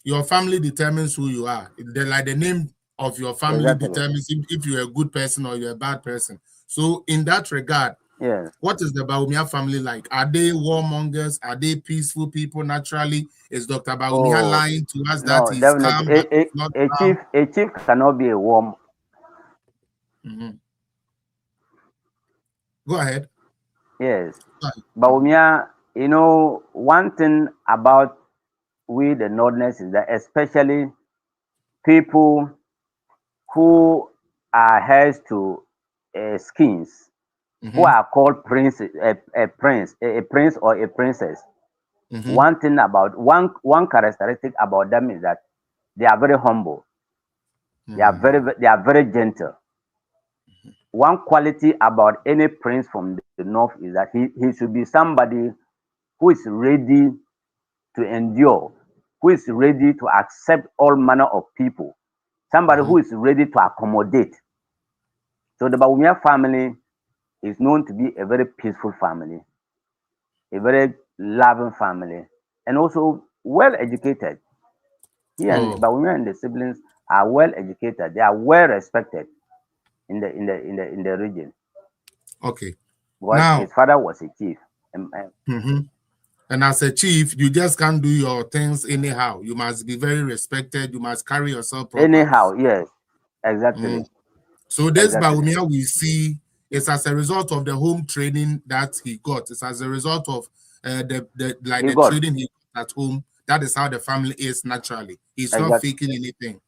Speaker 6: your family determines who you are. The name of your family determines if you're a good person or you're a bad person. So in that regard, what is the Bawumia family like? Are they warmongers? Are they peaceful people naturally? Is Dr. Bawumia lying to us that he's calm?
Speaker 8: A chief cannot be a warm.
Speaker 6: Go ahead.
Speaker 8: Yes. Bawumia, one thing about we the Northerners is that especially people who are heirs to skins, who are called prince or a princess. One thing about one characteristic about them is that they are very humble. They are very gentle. One quality about any prince from the north is that he should be somebody who is ready to endure, who is ready to accept all manner of people, somebody who is ready to accommodate. So the Bawumia family is known to be a very peaceful family, a very loving family, and also well educated. He and Bawumia and the siblings are well educated. They are well respected in the region.
Speaker 6: Okay.
Speaker 8: Because now, his father was a chief.
Speaker 6: And as a chief, you just can't do your things anyhow. You must be very respected. You must carry yourself properly.
Speaker 8: Anyhow, yes. Exactly.
Speaker 6: So this Bawumia we see is as a result of the home training that he got. It's as a result of the training he got at home. That is how the family is naturally. He's not faking anything.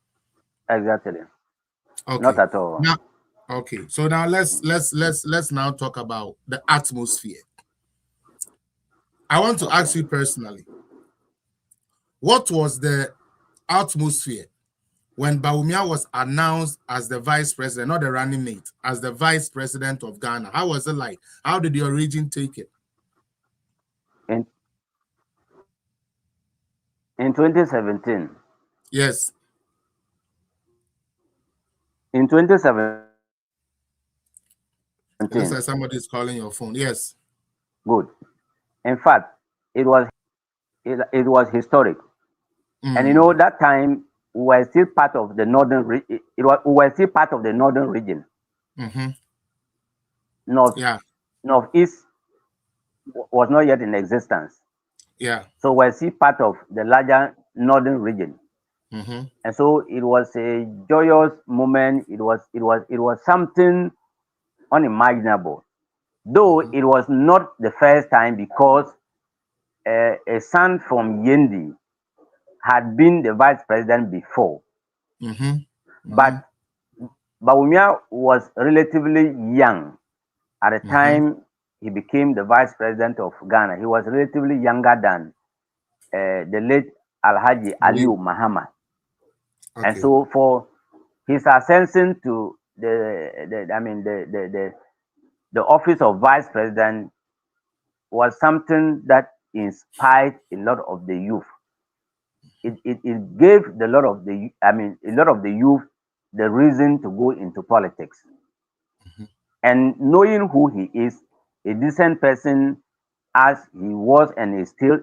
Speaker 8: Exactly.
Speaker 6: Okay.
Speaker 8: Not at all.
Speaker 6: Now, okay. So now let's now talk about the atmosphere. I want to ask you personally, what was the atmosphere when Bawumia was announced as the vice president, not the running mate, as the vice president of Ghana? How was it like? How did your region take it?
Speaker 8: In 2017.
Speaker 6: Yes.
Speaker 8: In 2017.
Speaker 6: It looks like somebody is calling your phone. Yes.
Speaker 8: Good. In fact, it was historic. And that time we were still part of the northern region. We were still part of the northern region. Northeast was not yet in existence.
Speaker 6: Yeah.
Speaker 8: So we're still part of the larger northern region. And so it was a joyous moment. It was something unimaginable. Though it was not the first time, because a son from Yendi had been the vice president before. But Bawumia was relatively young at the time he became the vice president of Ghana. He was relatively younger than the late Alhaji Aliu Mahama. And so for his ascension to the the office of vice president was something that inspired a lot of the youth. It gave a lot of the youth the reason to go into politics. And knowing who he is, a decent person as he was and he still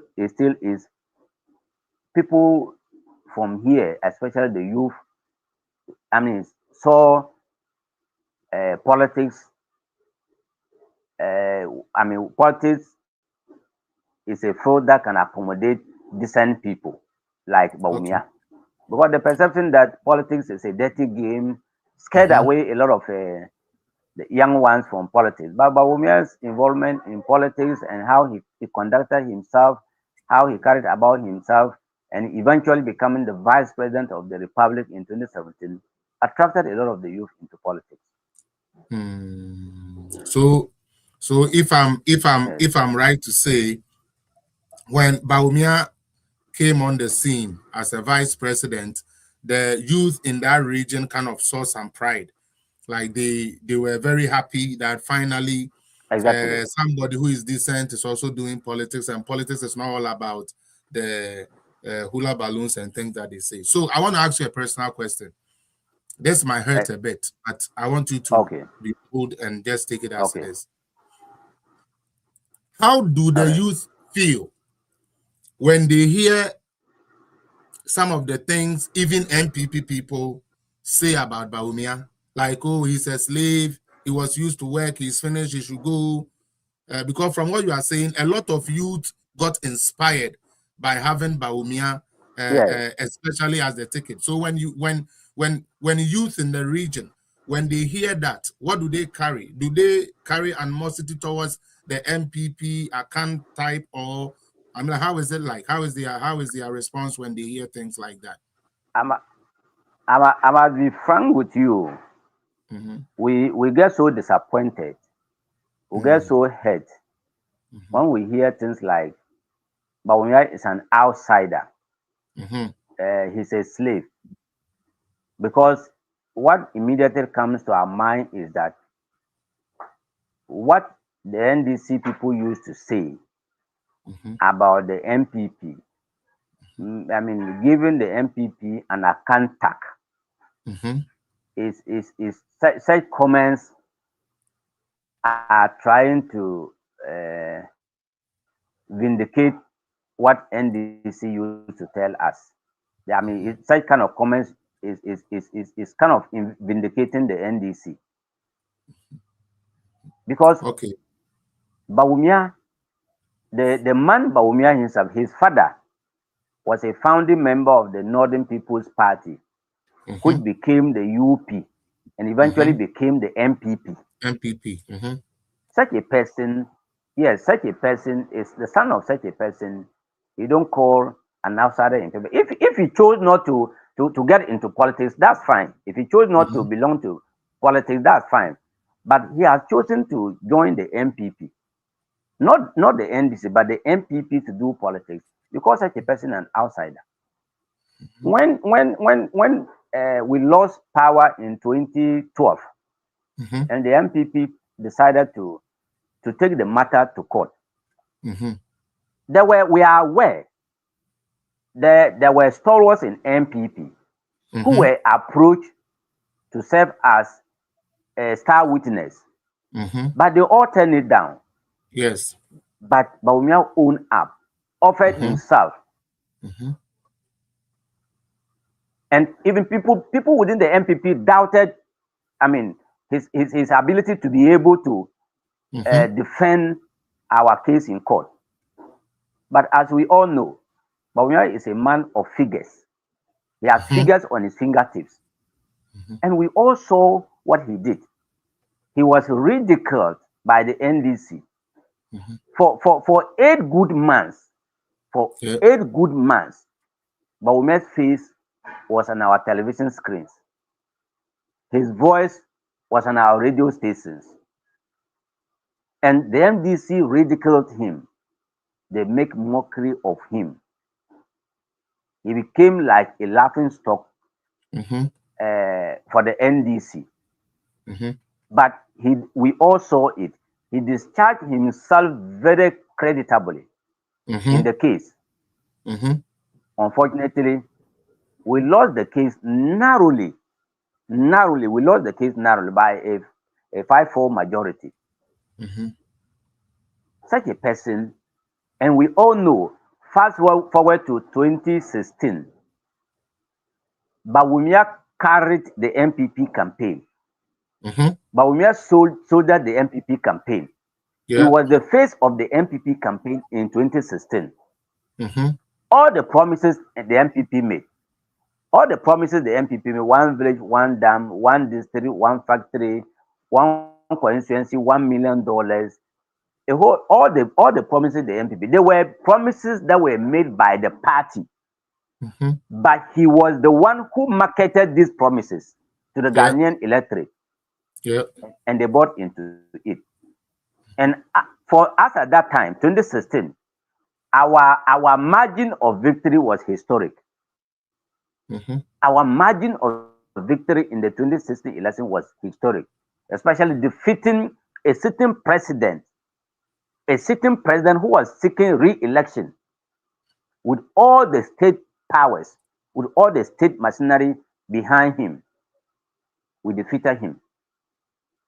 Speaker 8: is, people from here, especially the youth, saw politics. Politics is a field that can accommodate decent people like Bawumia. Because the perception that politics is a dirty game scared away a lot of the young ones from politics. But Bawumia's involvement in politics and how he conducted himself, how he carried about himself, and eventually becoming the vice president of the republic in 2017 attracted a lot of the youth into politics.
Speaker 6: So if I'm right to say, when Bawumia came on the scene as a vice president, the youth in that region kind of saw some pride. Like they were very happy that finally somebody who is decent is also doing politics, and politics is not all about the hula balloons and things that they say. So I want to ask you a personal question. This might hurt a bit, but I want you to be bold and just take it as it is. How do the youth feel when they hear some of the things even MPP people say about Bawumia? Like, oh, he's a slave, he was used to work, he's finished, he should go. Because from what you are saying, a lot of youth got inspired by having Bawumia, especially as the ticket. So when youth in the region, when they hear that, what do they carry? Do they carry animosity towards the MPP account type, or how is it like? How is their response when they hear things like that?
Speaker 8: I must be frank with you. We get so disappointed, we get so hurt when we hear things like Bawumia is an outsider, he's a slave, because what immediately comes to our mind is that what the NDC people used to say about the MPP, giving the MPP an account tag, is such comments are trying to vindicate what NDC used to tell us. Such kind of comments is kind of vindicating the NDC, because Bawumia, the man Bawumia himself, his father was a founding member of the Northern People's Party, which became the UP and eventually became the MPP. Such a person, such a person is the son of such a person. You don't call an outsider into it. If he chose not to get into politics, that's fine. If he chose not to belong to politics, that's fine. But he has chosen to join the MPP, not the NDC, but the MPP to do politics, because such a person is an outsider. When we lost power in 2012, and the MPP decided to take the matter to court, we are aware that there were stalwarts in MPP who were approached to serve as a star witness, but they all turned it down.
Speaker 6: Yes.
Speaker 8: But Bawumia owned up, offered himself. And even people within the MPP doubted, his ability to be able to defend our case in court. But as we all know, Bawumia is a man of figures. He has figures on his fingertips. And we all saw what he did. He was ridiculed by the NDC for 8 good months. For 8 good months, Bawumia's face was on our television screens. His voice was on our radio stations. And the MDC ridiculed him. They make mockery of him. He became like a laughing stock for the NDC. but we all saw it. He discharged himself very creditably in the case. Unfortunately, we lost the case narrowly. We lost the case narrowly by a 5-4 majority. Such a person, and we all know, fast forward to 2016, Bawumia carried the MPP campaign. Bawumia soldiered the MPP campaign. He was the face of the MPP campaign in 2016. All the promises the MPP made, one village, one dam, one district, one factory, one constituency, $1 million, all the promises the MPP, they were promises that were made by the party. But he was the one who marketed these promises to the Ghanaian electorate. And they bought into it. And for us at that time, 2016, our margin of victory was historic. Our margin of victory in the 2016 election was historic, especially defeating a sitting president who was seeking re-election with all the state powers, with all the state machinery behind him. We defeated him.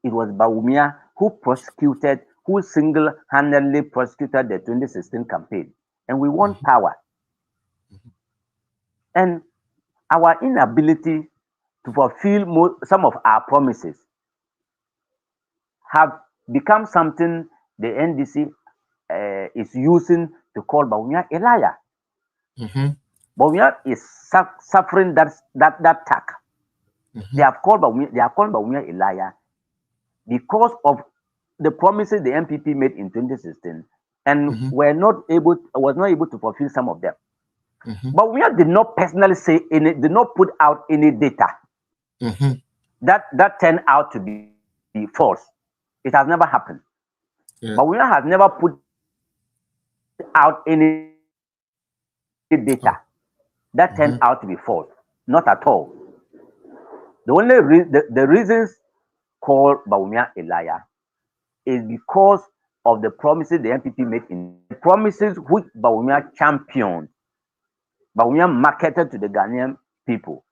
Speaker 8: It was Bawumia who single-handedly prosecuted the 2016 campaign, and we won power. And our inability to fulfill some of our promises have become something the NDC is using to call Bawumia a liar. Bawumia is suffering that attack. They have called Bawumia a liar because of the promises the MPP made in 2016 and was not able to fulfill some of them. But we did not personally did not put out any data that turned out to be false. It has never happened. But we has never put out any data that turned out to be false. Not at all. The only the reasons called Bawumia a liar is because of the promises the MPP made in the promises which Bawumia championed. Bawumia marketed to the Ghanaian people.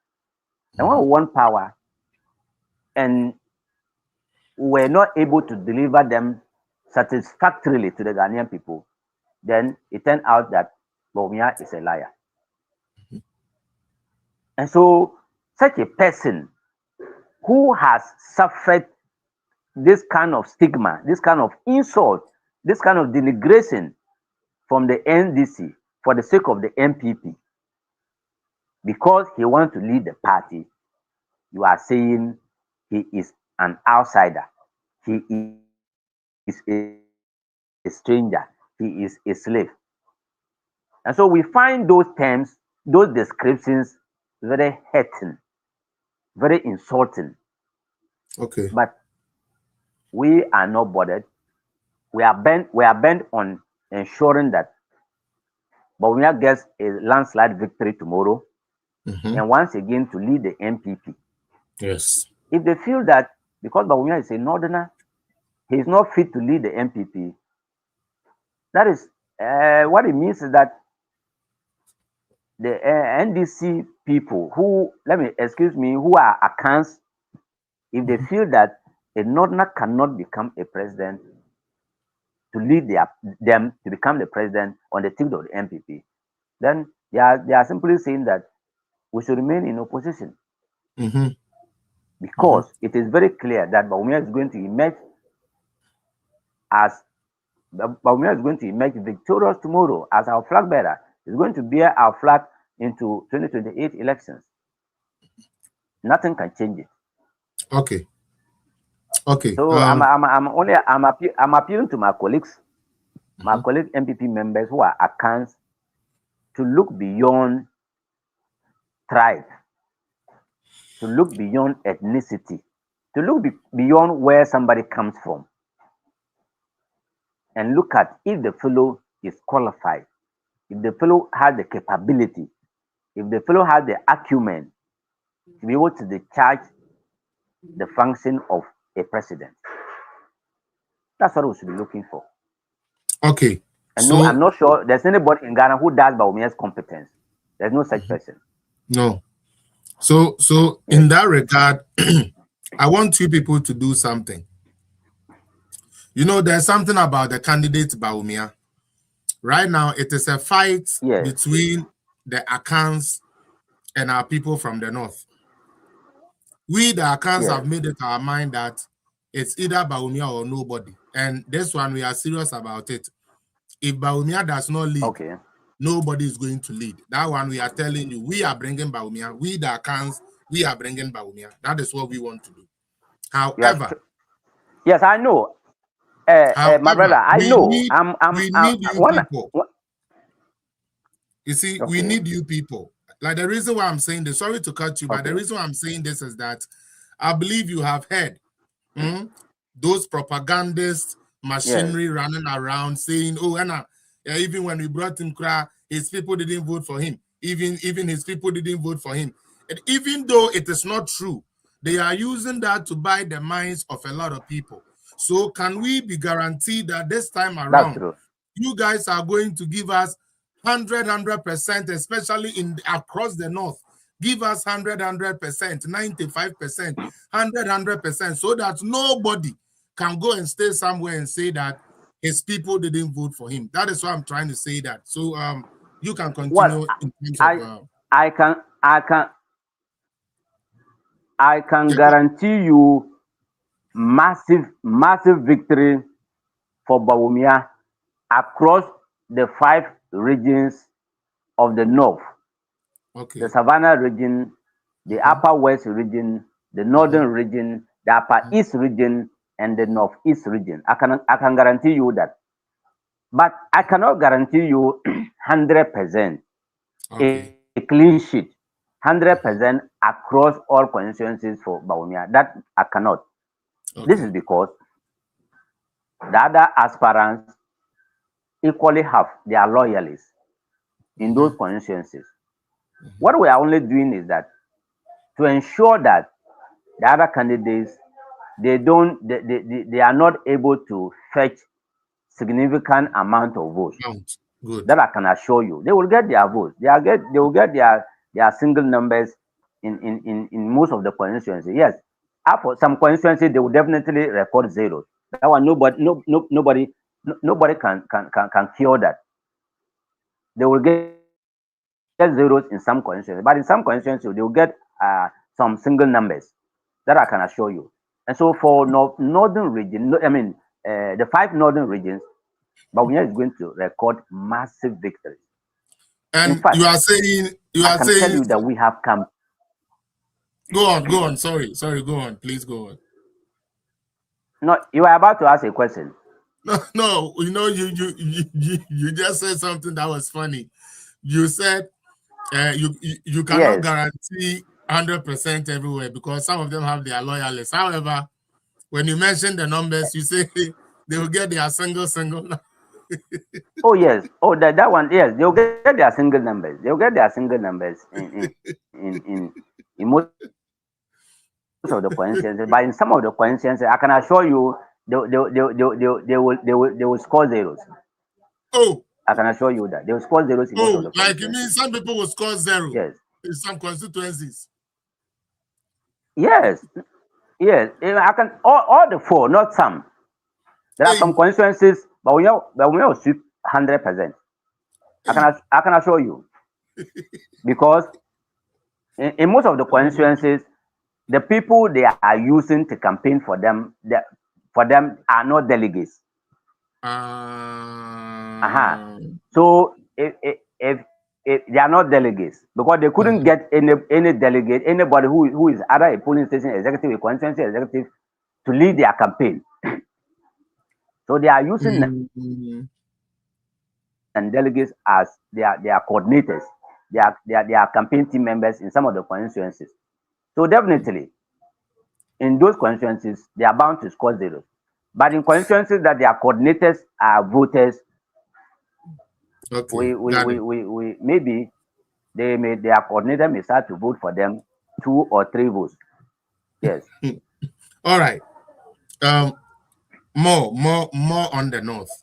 Speaker 8: And when we won power and were not able to deliver them satisfactorily to the Ghanaian people, then it turned out that Bawumia is a liar. And so such a person who has suffered this kind of stigma, this kind of insult, this kind of denigration from the NDC for the sake of the MPP, because he wants to lead the party, you are saying he is an outsider. He is a stranger. He is a slave. And so we find those terms, those descriptions very hurting, very insulting.
Speaker 6: Okay.
Speaker 8: But we are not bothered. We are bent on ensuring that Bawumia gets a landslide victory tomorrow, and once again to lead the MPP.
Speaker 6: Yes.
Speaker 8: If they feel that because Bawumia is a northerner, he is not fit to lead the MPP, that is what it means is that the NDC people who are accounts, if they feel that a northerner cannot become a president, to lead them to become the president on the ticket of the MPP, then they are simply saying that we should remain in opposition. Because it is very clear that Bawumia is going to emerge victorious tomorrow as our flag bearer. He's going to bear our flag into 2028 elections. Nothing can change it.
Speaker 6: Okay. Okay.
Speaker 8: So I'm appealing to my colleagues, my colleague MPP members who are accounts, to look beyond tribe, to look beyond ethnicity, to look beyond where somebody comes from, and look at if the fellow is qualified, if the fellow has the capability, if the fellow has the acumen to be able to discharge the function of a president. That's what we should be looking for.
Speaker 6: Okay.
Speaker 8: And
Speaker 6: so,
Speaker 8: no, I'm not sure there's anybody in Ghana who does Bawumia's competence. There's no such person.
Speaker 6: No. So in that regard, I want you people to do something. You know, there's something about the candidate Bawumia. Right now, it is a fight between the Akans and our people from the north. We, the Akans, have made it our mind that it's either Bawumia or nobody. And this one, we are serious about it. If Bawumia does not lead, nobody is going to lead. That one, we are telling you, we are bringing Bawumia. We, the Akans, we are bringing Bawumia. That is what we want to do. However,
Speaker 8: yes, I know. My brother, I know.
Speaker 6: We need you people. You see, we need you people. Like, the reason why I'm saying this, sorry to cut you, but the reason why I'm saying this is that I believe you have heard those propagandist machinery running around saying, oh, Anna, even when we brought him, his people didn't vote for him. Even his people didn't vote for him. And even though it is not true, they are using that to buy the minds of a lot of people. So can we be guaranteed that this time around, you guys are going to give us 100%, especially across the north? Give us 100%, 95%, 100%, so that nobody can go and stay somewhere and say that his people didn't vote for him. That is why I'm trying to say that. So you can continue.
Speaker 8: Well,
Speaker 6: in terms of,
Speaker 8: I can guarantee you massive victory for Bawumia across the 5 regions of the north. The Savannah region, the Upper West region, the Northern region, the Upper East region, and the Northeast region. I can guarantee you that. But I cannot guarantee you 100% a clean sheet, 100% across all constituencies for Bawumia. That I cannot. This is because the other aspirants equally have their loyalists in those constituencies. What we are only doing is that to ensure that the other candidates, they are not able to fetch significant amount of votes. That I can assure you. They will get their votes. They will get their single numbers in most of the constituencies. Yes, for some constituencies they will definitely record zeros. That one nobody can cure that. They will get zeros in some constituencies, but in some constituencies they will get some single numbers. That I can assure you. And so for northern region, the 5 northern regions, Bawumia is going to record massive victories.
Speaker 6: And in fact, I can
Speaker 8: tell you that we have come.
Speaker 6: Go on. Sorry, go on. Please go on.
Speaker 8: No, you are about to ask a question.
Speaker 6: No, you know, you just said something that was funny. You said you cannot guarantee 100% everywhere because some of them have their loyalists. However, when you mention the numbers, you say they will get their single.
Speaker 8: Oh yes. Oh that one. Yes, they'll get their single numbers. They'll get their single numbers in most of the constituencies. But in some of the constituencies, I can assure you, they will score zeros.
Speaker 6: Oh,
Speaker 8: I can assure you that they will score zeros in most of the constituencies.
Speaker 6: Like you mean some people will score zero?
Speaker 8: Yes.
Speaker 6: In some constituencies.
Speaker 8: Yes. I can all the 4, not some. There are some constituencies, but we will sweep 100%. I can assure you, because in most of the constituencies, the people they are using to campaign for them are not delegates. So if they are not delegates, because they couldn't get any delegate, anybody who is either a polling station executive, a constituency executive, to lead their campaign. So they are using and delegates as their coordinators, their campaign team members in some of the constituencies. So definitely, in those constituencies, they are bound to score zeros. But in constituencies that their coordinators are voters, we maybe their coordinator may start to vote for them 2 or 3 votes. Yes.
Speaker 6: All right. More on the north.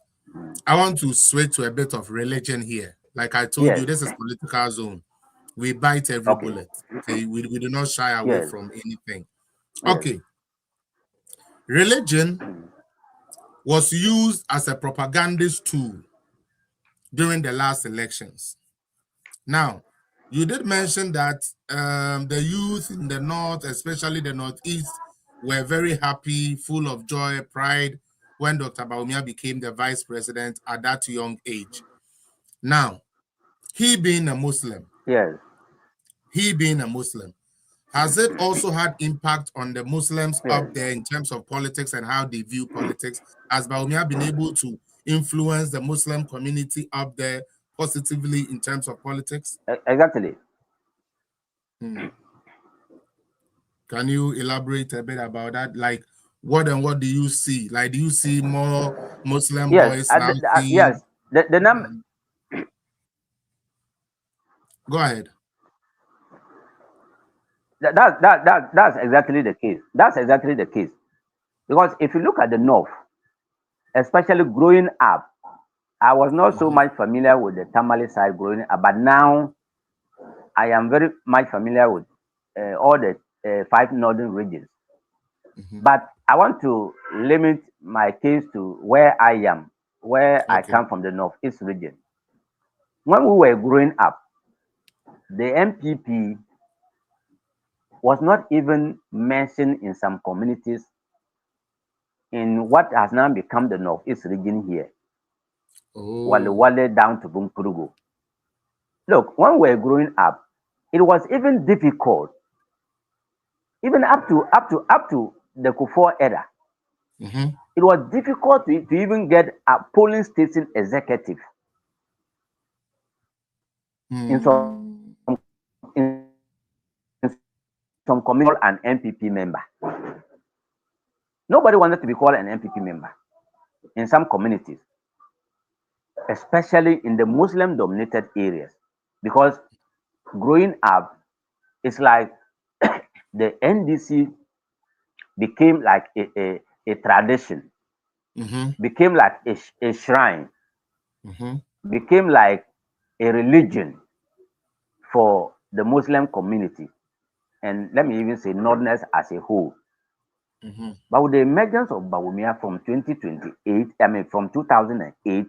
Speaker 6: I want to switch to a bit of religion here. Like I told you,
Speaker 8: Yes.
Speaker 6: this is political zone. We bite every
Speaker 8: Okay.
Speaker 6: bullet. Okay, we do not shy away
Speaker 8: Yes.
Speaker 6: from anything.
Speaker 8: Yes.
Speaker 6: Okay, religion was used as a propagandist tool during the last elections. Now, you did mention that the youth in the north, especially the northeast, were very happy, full of joy, pride when Dr. Bawumia became the vice president at that young age. Now, he being a Muslim,
Speaker 8: Yes.
Speaker 6: has it also had impact on the Muslims
Speaker 8: Yes.
Speaker 6: up there in terms of politics and how they view politics? Has Bawumia been able to influence the Muslim community up there positively in terms of politics?
Speaker 8: Exactly.
Speaker 6: Can you elaborate a bit about that? Like, what do you see? Like, do you see more Muslim
Speaker 8: Yes.
Speaker 6: boys now
Speaker 8: Yes.
Speaker 6: seeing?
Speaker 8: The number.
Speaker 6: Go ahead.
Speaker 8: That's exactly the case. That's exactly the case. Because if you look at the north, especially growing up, I was not so much familiar with the Tamale side growing up, but now I am very much familiar with all the 5 northern regions. But I want to limit my case to where I am, where I
Speaker 6: Okay.
Speaker 8: come from, the northeast region. When we were growing up, the MPP was not even mentioned in some communities in what has now become the northeast region here. Wale
Speaker 6: Oh.
Speaker 8: Wale down to Bumpurugu. Look, when we were growing up, it was even difficult, even up to the Kufuor era. It was difficult to even get a polling station executive in some community an MPP member. Nobody wanted to be called an MPP member in some communities, especially in the Muslim-dominated areas, because growing up, it's like the NDC became like a tradition, became like a shrine, became like a religion for the Muslim community, and let me even say Northerners as a whole. But with the emergence of Bawumia from 2008,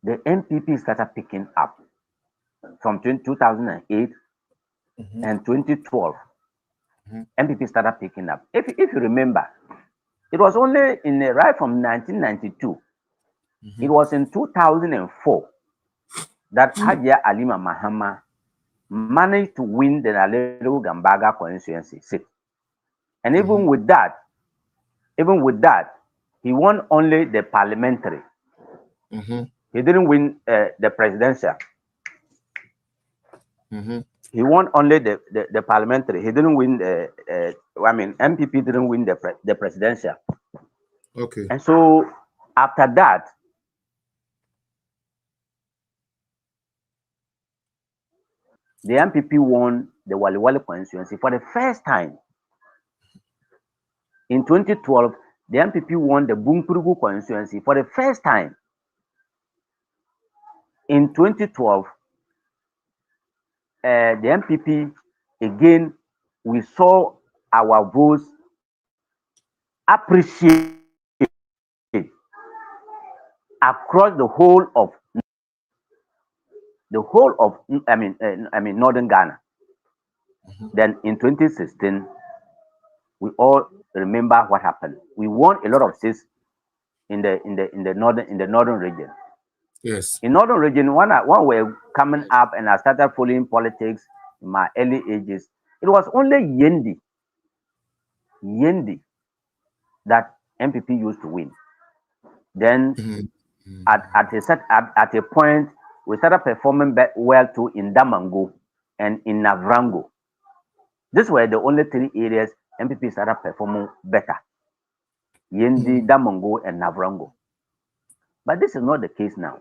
Speaker 8: the MPP started picking up from 2008 and 2012. MPP started picking up. If you remember, it was only right from 1992. It was in 2004 that Hajia Alima Mahama managed to win the Naleru Gambaga constituency seat. And even with that, he won only the parliamentary. He didn't win the presidential. He won only the parliamentary. He didn't win MPP didn't win the presidential.
Speaker 6: Okay.
Speaker 8: And so after that, the MPP won the Wale Wale constituency for the first time. In 2012, the MPP won the Bumpurugu constituency for the first time. In 2012, the MPP, again, we saw our votes appreciate across the whole of northern Ghana. Then in 2016, we all remember what happened. We won a lot of seats in the northern region.
Speaker 6: Yes.
Speaker 8: In northern region, when we were coming up and I started following politics in my early ages, it was only Yendi that MPP used to win. Then at a point, we started performing well too in Damango and in Navrango. These were the only 3 areas MPP started performing better. Yendi, Damango, and Navrango. But this is not the case now.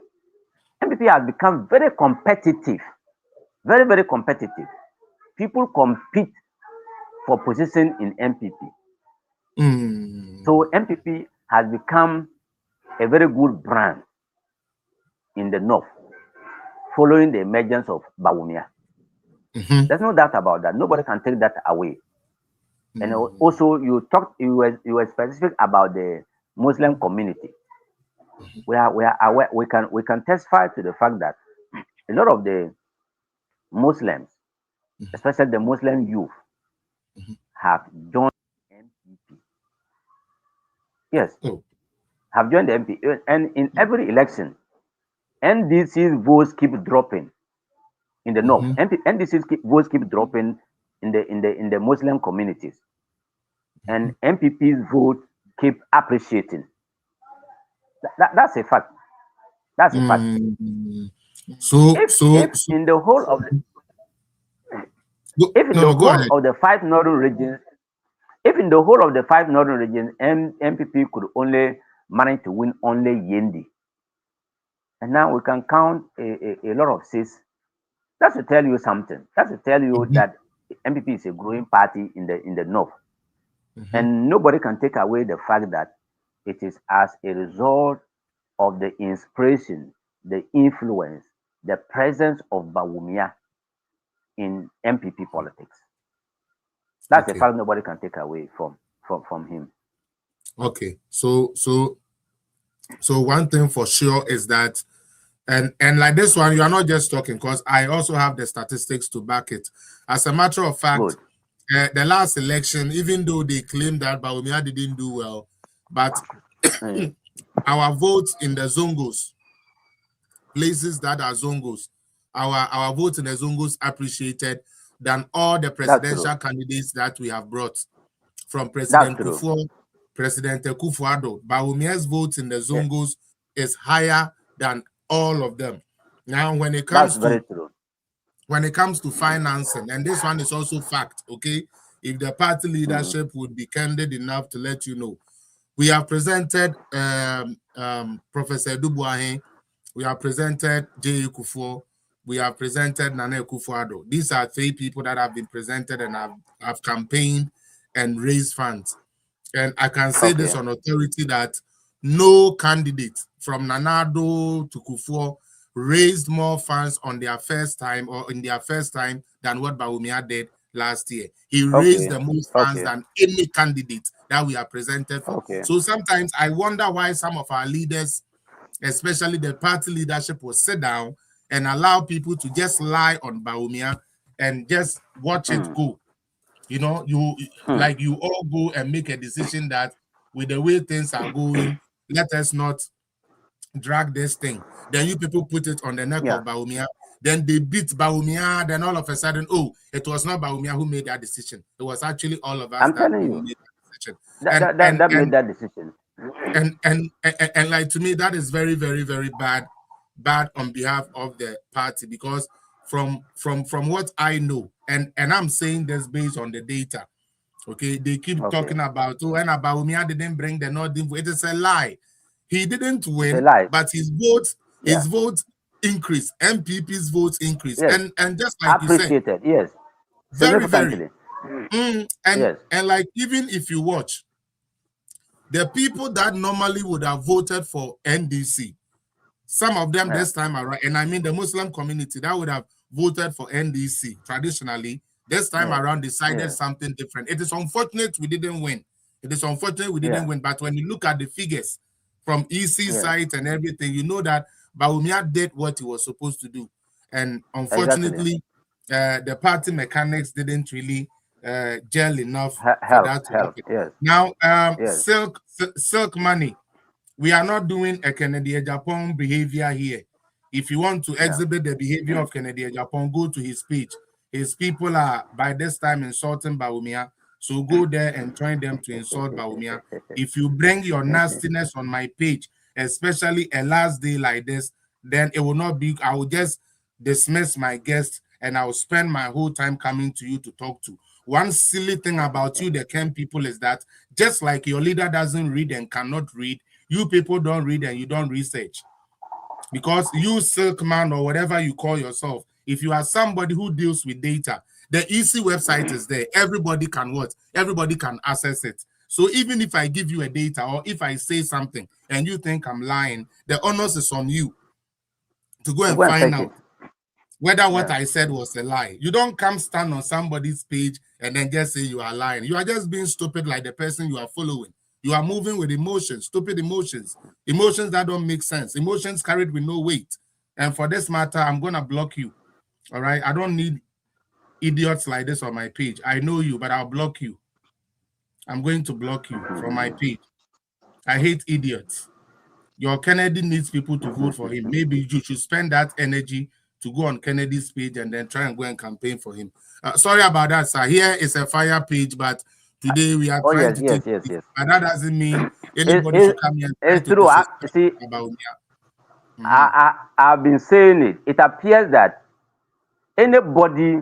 Speaker 8: MPP has become very competitive. Very, very competitive. People compete for position in MPP. So MPP has become a very good brand in the north, following the emergence of Bawumia. There's no doubt about that. Nobody can take that away. And also, you were specific about the Muslim community. We are aware. We can testify to the fact that a lot of the Muslims, especially the Muslim youth, have joined MPP. Yes, have joined the MPP, and in every election, NDC's votes keep dropping in the north. NDC's votes keep dropping in the Muslim communities, and MPP's vote keep appreciating. That's a fact. That's a fact.
Speaker 6: So,
Speaker 8: if in the whole of the 5 northern regions, if in the whole of the 5 northern regions, MPP could only manage to win only Yendi, and now we can count a lot of seats. That's to tell you something. That's to tell you that MPP is a growing party in the north, and nobody can take away the fact that it is as a result of the inspiration, the influence, the presence of Bawumia in MPP politics. That's a fact nobody can take away from him.
Speaker 6: Okay, so one thing for sure is that, and like this one, you are not just talking, because I also have the statistics to back it. As a matter of fact, the last election, even though they claimed that Bawumia didn't do well, but our votes in the Zongos, places that are Zongos, our votes in the Zongos appreciated than all the presidential candidates that we have brought, from President Kufuor, President Akufo-Addo. Bawumia's votes in the Zongos is higher than all of them. Now, when it comes to financing, and this one is also fact, okay? If the party leadership would be candid enough to let you know, we have presented Professor Dubuahin, we have presented J. Kufuor, we have presented Nana Akufo-Addo. These are 3 people that have been presented and have campaigned and raised funds. And I can say this on authority that no candidate from Nanado to Kufuor raised more funds on their first time or in their first time than what Bawumia did last year. He raised the most funds than any candidate that we are presented for. So sometimes I wonder why some of our leaders, especially the party leadership, will sit down and allow people to just lie on Bawumia and just watch it go. You know, like you all go and make a decision that with the way things are going, let us not drag this thing. Then you people put it on the neck of Bawumia. Then they beat Bawumia. Then all of a sudden, oh, it was not Bawumia who made that decision. It was actually all of us
Speaker 8: I'm telling you,
Speaker 6: made that decision.
Speaker 8: That made that decision.
Speaker 6: And like, to me, that is very, very, very bad on behalf of the party, because from what I know, and I'm saying this based on the data, okay, they keep talking about, oh, and Bawumia didn't bring the Northern vote. It is a lie. He didn't win, but his vote increased. MPP's votes increased, and just like
Speaker 8: appreciated,
Speaker 6: you said, very, very. And like, even if you watch, the people that normally would have voted for NDC, some of them this time around, and I mean the Muslim community that would have voted for NDC traditionally, this time around decided something different. It is unfortunate we didn't win. It is unfortunate we didn't win. But when you look at the figures from EC site and everything, you know that Bawumia did what he was supposed to do. And unfortunately, the party mechanics didn't really gel enough for that to happen. Now, silk money. We are not doing a Kennedy Japan behavior here. If you want to exhibit the behavior of Kennedy Japan, go to his page. His people are by this time insulting Bawumia, so go there and join them to insult Bawumia. If you bring your nastiness on my page, especially a last day like this, then it will not be. I will just dismiss my guests and I will spend my whole time coming to you to talk to. One silly thing about you, the Ken people, is that just like your leader doesn't read and cannot read, you people don't read and you don't research. Because you, Silkman, or whatever you call yourself, if you are somebody who deals with data, the EC website is there. Everybody can watch. Everybody can access it. So even if I give you a data or if I say something and you think I'm lying, the onus is on you to go and find out whether what I said was a lie. You don't come stand on somebody's page and then just say you are lying. You are just being stupid like the person you are following. You are moving with emotions, stupid emotions, emotions that don't make sense, emotions carried with no weight. And for this matter, I'm going to block you. All right? I don't need idiots like this on my page. I know you, but I'll block you. I'm going to block you from my page. I hate idiots. Your Kennedy needs people to vote for him. Maybe you should spend that energy to go on Kennedy's page and then try and go and campaign for him. Sorry about that, sir. Here is a fire page, but today we are trying to take it. But that doesn't mean anybody should come here and try to disrespect Bawumia.
Speaker 8: I've been saying it. It appears that anybody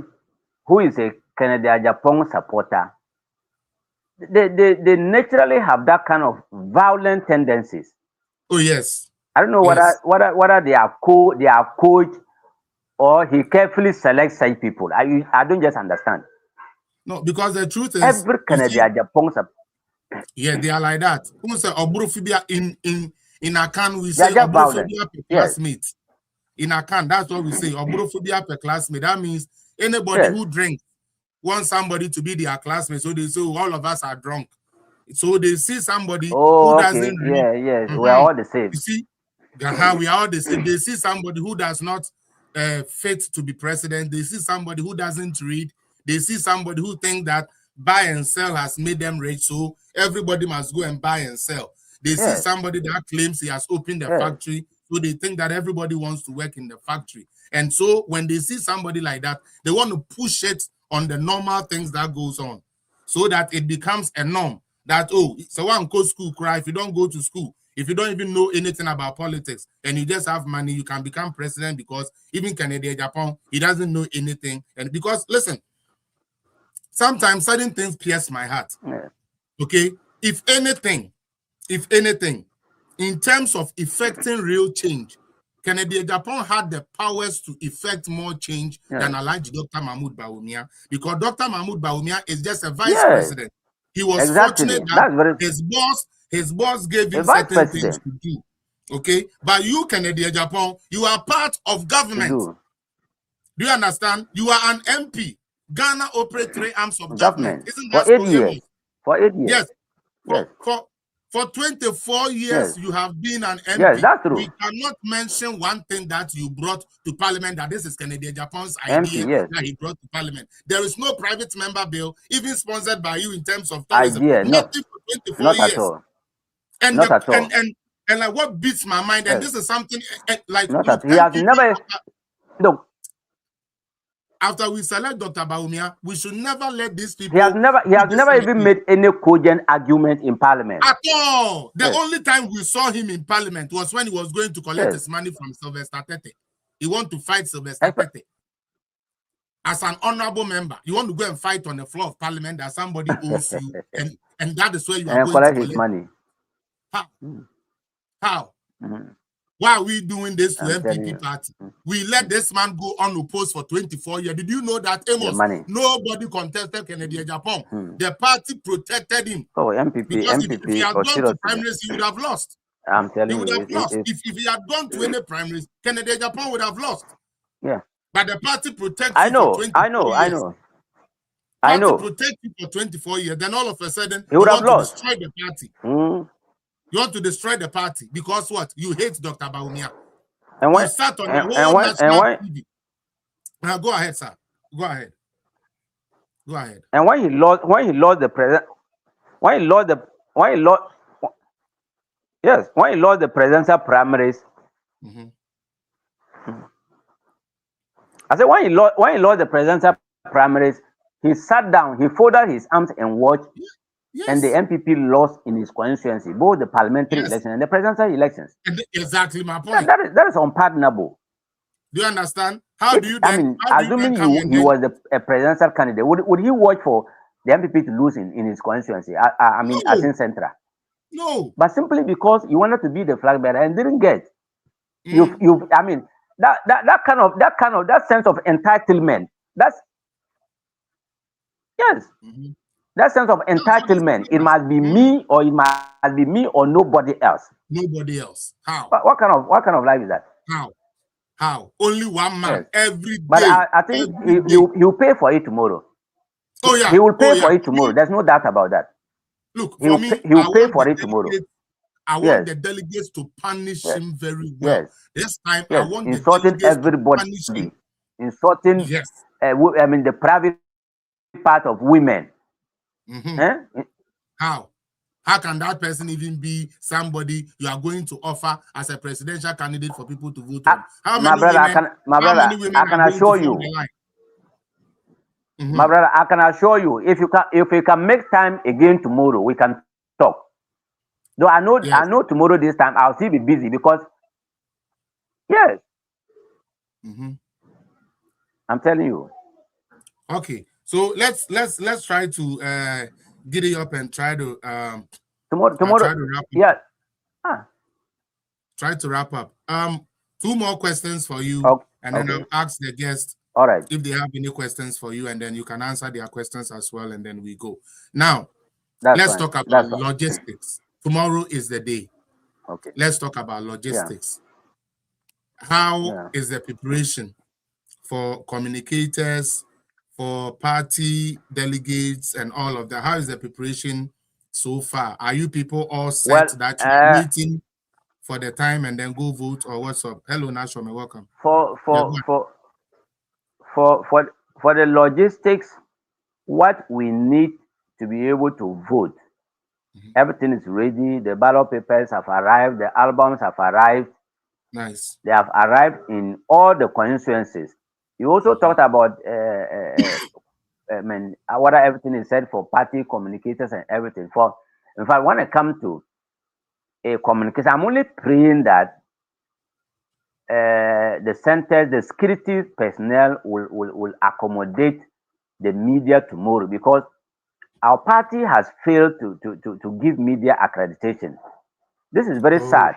Speaker 8: who is a Kennedy Japan supporter, they naturally have that kind of violent tendencies.
Speaker 6: Oh yes.
Speaker 8: I don't know whether they are coached or he carefully selects such people. I don't just understand.
Speaker 6: No, because the truth is
Speaker 8: every Kennedy Japan.
Speaker 6: Yeah, they are like that. Who say obrophobia in Akan we say obrophobia per classmate. In Akan, that's what we say. Obrophobia per classmate. That means anybody who drinks wants somebody to be their classmate. So they say all of us are drunk. So they see somebody who doesn't read.
Speaker 8: We are all the same.
Speaker 6: You see, we are all the same. They see somebody who does not fit to be president. They see somebody who doesn't read. They see somebody who thinks that buy and sell has made them rich, so everybody must go and buy and sell. They see somebody that claims he has opened a factory, so they think that everybody wants to work in the factory. And so when they see somebody like that, they want to push it on the normal things that goes on, so that it becomes a norm. That, oh, so one go school, cry. If you don't go to school, if you don't even know anything about politics and you just have money, you can become president, because even Kennedy Japan, he doesn't know anything. And because, listen, sometimes certain things pierce my heart. Okay? If anything, in terms of effecting real change, Kennedy Japan had the powers to effect more change than Alhaji Dr. Mahmoud Bawumia, because Dr. Mahmoud Bawumia is just a vice president. He was fortunate that his boss gave him certain things to do. Okay, but you, Kennedy Japan, you are part of government. Do you understand? You are an MP. Ghana operates 3 arms of government. Isn't that
Speaker 8: for 8 years? For 8 years.
Speaker 6: Yes. For 24 years, you have been an MP.
Speaker 8: Yes, that's true.
Speaker 6: We cannot mention one thing that you brought to Parliament, that this is Kennedy Japan's idea that he brought to Parliament. There is no private member bill, even sponsored by you in terms of tourism. Nothing for 24 years.
Speaker 8: At all.
Speaker 6: And like what beats my mind, and this is something like
Speaker 8: he has never. Look.
Speaker 6: After we select Dr. Bawumia, we should never let these people.
Speaker 8: He has never even made any cogent argument in Parliament.
Speaker 6: At all. The only time we saw him in Parliament was when he was going to collect his money from Sylvester Tete. He want to fight Sylvester Tete. As an honorable member, you want to go and fight on the floor of Parliament that somebody owes you, and that is where you are going to collect
Speaker 8: his money.
Speaker 6: How? Why are we doing this to MPP party? We let this man go unopposed for 24 years. Did you know that, Amos? Nobody contested Kennedy Japan. The party protected him.
Speaker 8: Oh, MPP.
Speaker 6: Because
Speaker 8: MPP,
Speaker 6: if he had gone to primaries, he would have lost.
Speaker 8: I'm telling you.
Speaker 6: He would have lost. If he had gone to any primaries, Kennedy Japan would have lost.
Speaker 8: Yeah.
Speaker 6: But the party protected him for 24 years.
Speaker 8: I know.
Speaker 6: Protect him for 24 years. Then all of a sudden,
Speaker 8: he would have lost.
Speaker 6: To destroy the party. You want to destroy the party because what? You hate Dr. Bawumia.
Speaker 8: And
Speaker 6: you sat on the whole national TV. Now go ahead, sir. Go ahead.
Speaker 8: And when he lost the presidential primaries. I said when he lost the presidential primaries, he sat down, he folded his arms and watched. And the MPP lost in his constituency, both the parliamentary elections and the presidential elections.
Speaker 6: Exactly my point.
Speaker 8: That is unpardonable.
Speaker 6: Do you understand? How do you then?
Speaker 8: Assuming he was a presidential candidate, would he watch for the MPP to lose in his constituency? As in Central.
Speaker 6: No.
Speaker 8: But simply because you wanted to be the flag bearer and didn't get. That sense of entitlement. That's That sense of entitlement, it must be me or it must be me or nobody else.
Speaker 6: Nobody else. How?
Speaker 8: What kind of life is that?
Speaker 6: How? Only one man every day.
Speaker 8: But I think he'll pay for it tomorrow.
Speaker 6: Oh yeah.
Speaker 8: He will pay for it tomorrow. There's no doubt about that.
Speaker 6: Look, for me,
Speaker 8: he will pay for it tomorrow.
Speaker 6: I want the delegates to punish him very well. This time, I want
Speaker 8: insulting
Speaker 6: the delegates
Speaker 8: everybody,
Speaker 6: to punish him.
Speaker 8: Insulting. I mean, the private part of women.
Speaker 6: How? How can that person even be somebody you are going to offer as a presidential candidate for people to vote on?
Speaker 8: My brother, I can assure you. My brother, I can assure you, if you can make time again tomorrow, we can talk. Though I know tomorrow this time I'll still be busy because I'm telling you.
Speaker 6: Okay, so let's try to get it up and try to
Speaker 8: tomorrow
Speaker 6: try to wrap up. Try to wrap up. 2 more questions for you, and then I'll ask the guests if they have any questions for you, and then you can answer their questions as well, and then we go. Now, let's talk about logistics. Tomorrow is the day.
Speaker 8: Okay.
Speaker 6: Let's talk about logistics. How is the preparation for communicators, for party delegates, and all of that? How is the preparation so far? Are you people all set that you're meeting for the time and then go vote, or what's up? Hello, Nashome, welcome.
Speaker 8: For the logistics, what we need to be able to vote, everything is ready. The ballot papers have arrived. The albums have arrived.
Speaker 6: Nice.
Speaker 8: They have arrived in all the constituencies. You also talked about what everything is said for party communicators and everything. In fact, when it comes to a communication, I'm only praying that the center, the security personnel will accommodate the media tomorrow, because our party has failed to give media accreditation. This is very sad.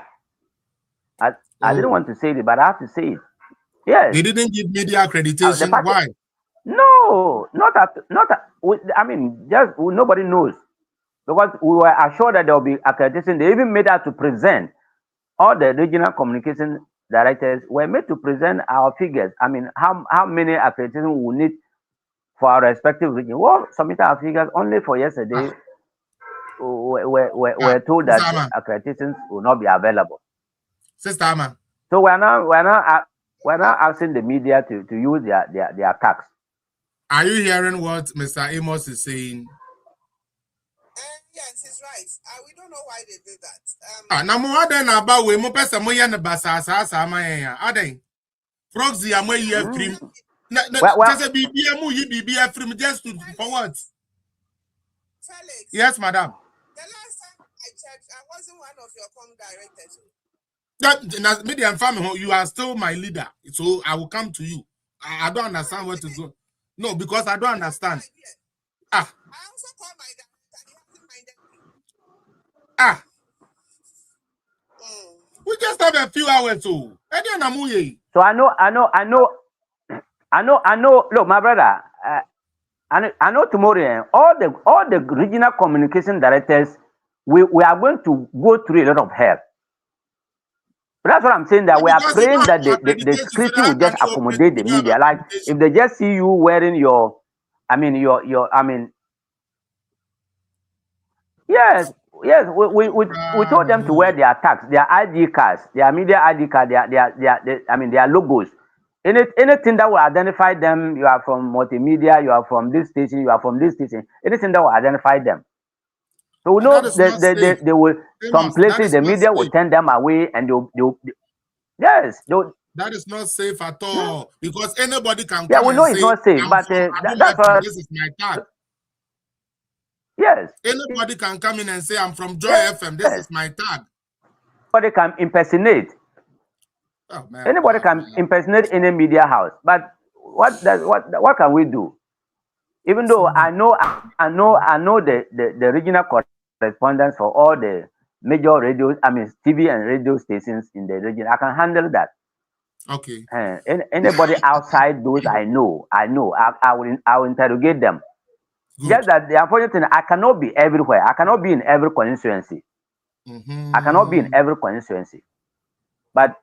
Speaker 8: I didn't want to say it, but I have to say it. Yes.
Speaker 6: They didn't give media accreditation. Why?
Speaker 8: No, I mean, just nobody knows, because we were assured that there will be accreditation. They even made us to present. All the regional communication directors were made to present our figures. I mean, how many accreditation we need for our respective region. Well, submit our figures only for yesterday. We're told that accreditations will not be available.
Speaker 6: Sister Ama.
Speaker 8: So we're now asking the media to use their tax.
Speaker 6: Are you hearing what Mr. Amos is saying?
Speaker 7: Yes, he's right. We don't know why they did that.
Speaker 6: Proxy, I'm where you have three. Just for what?
Speaker 7: Felix,
Speaker 6: yes, madam.
Speaker 7: The last time I checked, I wasn't one of your com directors.
Speaker 6: You are still my leader, so I will come to you. I don't understand what to do. No, because I don't understand.
Speaker 7: I also called my director.
Speaker 6: We just have a few hours too.
Speaker 8: So I know. Look, my brother, I know tomorrow all the regional communication directors, we are going to go through a lot of hell. But that's what I'm saying, that we are praying that the security will just accommodate the media. Like if they just see you wearing your yes, we told them to wear their tags, their ID cards, their media ID card, their logos. Anything that will identify them, you are from multimedia, you are from this station, you are from this station, anything that will identify them. So we know they will, some places the media will turn them away, and they'll
Speaker 6: that is not safe at all, because anybody can come.
Speaker 8: Yeah, we know it's not safe, but that's why
Speaker 6: this is my tag.
Speaker 8: Yes.
Speaker 6: Anybody can come in and say, I'm from Joy FM. This is my tag.
Speaker 8: Anybody can impersonate.
Speaker 6: Oh, man.
Speaker 8: Anybody can impersonate any media house. But what can we do? Even though I know the regional correspondents for all the major radios, TV and radio stations in the region, I can handle that.
Speaker 6: Okay.
Speaker 8: Anybody outside those, I will interrogate them.
Speaker 6: Good.
Speaker 8: Just that the unfortunate thing, I cannot be everywhere. I cannot be in every constituency. I cannot be in every constituency. But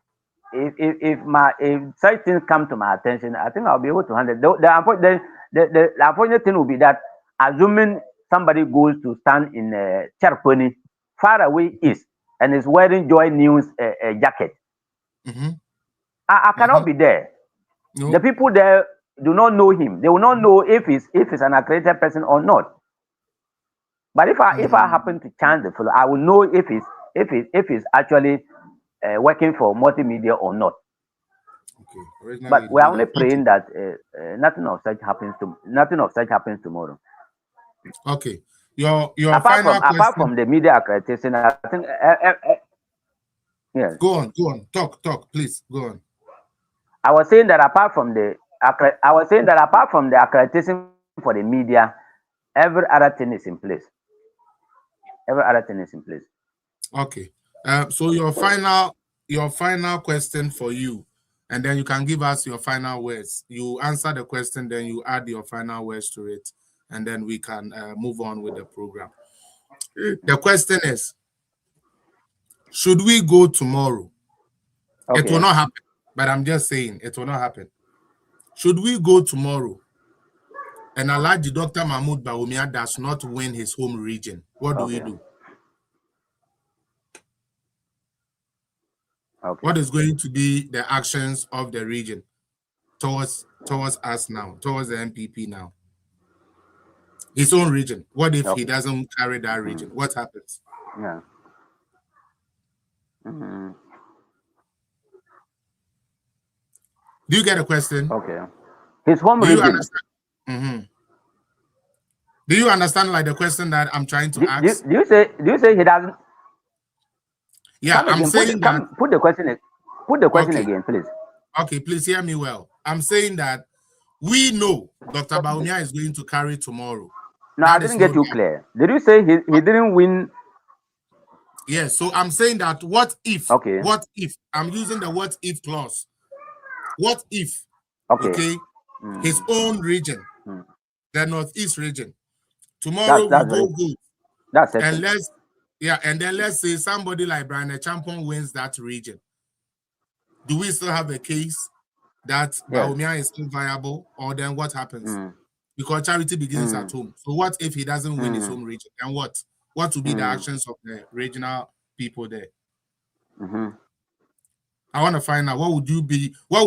Speaker 8: if such things come to my attention, I think I'll be able to handle it. The unfortunate thing will be that assuming somebody goes to stand in Cherponi, far away east, and is wearing Joy News jacket, I cannot be there.
Speaker 6: No.
Speaker 8: The people there do not know him. They will not know if he's an accredited person or not. But if I happen to chance the fellow, I will know if he's actually working for multimedia or not.
Speaker 6: Okay.
Speaker 8: But we are only praying that nothing of such happens tomorrow.
Speaker 6: Okay. Your final question.
Speaker 8: Apart from the media accreditation, I think yes.
Speaker 6: Go on. Talk, please. Go on.
Speaker 8: I was saying that apart from the accreditation for the media, every other thing is in place.
Speaker 6: Okay. So your final question for you, and then you can give us your final words. You answer the question, then you add your final words to it, and then we can move on with the program. The question is, should we go tomorrow?
Speaker 8: Okay.
Speaker 6: It will not happen, but I'm just saying it will not happen. Should we go tomorrow and Alhaji Dr. Mahmoud Bawumia does not win his home region? What do we do?
Speaker 8: Okay.
Speaker 6: What is going to be the actions of the region towards us now, towards the MPP now? His own region. What if he doesn't carry that region? What happens?
Speaker 8: Yeah.
Speaker 6: Do you get a question?
Speaker 8: Okay. His home region.
Speaker 6: You understand? Do you understand like the question that I'm trying to ask?
Speaker 8: Do you say he doesn't?
Speaker 6: Yeah, I'm saying that.
Speaker 8: Put the question. Put the question again, please.
Speaker 6: Okay, please hear me well. I'm saying that we know Dr. Bawumia is going to carry tomorrow.
Speaker 8: No, I didn't get you clear. Did you say he didn't win?
Speaker 6: Yes, so I'm saying that what if?
Speaker 8: Okay.
Speaker 6: What if? I'm using the what if clause. What if?
Speaker 8: Okay.
Speaker 6: His own region, the Northeast region. Tomorrow we go good.
Speaker 8: That's it.
Speaker 6: And then let's say somebody like Brian Champon wins that region. Do we still have a case that Bawumia is still viable, or then what happens? Because charity begins at home. So what if he doesn't win his home region? And what will be the actions of the regional people there? I want to find out what would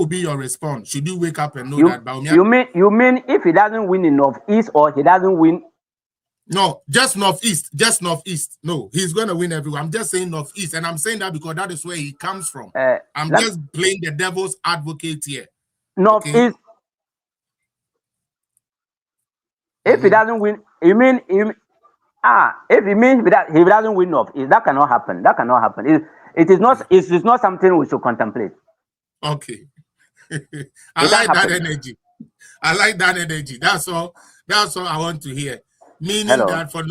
Speaker 6: be your response? Should you wake up and know that Bawumia?
Speaker 8: You mean if he doesn't win in Northeast, or he doesn't win?
Speaker 6: No, just Northeast. No, he's going to win everywhere. I'm just saying Northeast, and I'm saying that because that is where he comes from. I'm just playing the devil's advocate here.
Speaker 8: Northeast. Okay? If he doesn't win, if he means that he doesn't win Northeast, that cannot happen. It is not something we should contemplate.
Speaker 6: Okay. I like that energy. That's all I want to hear. Meaning that for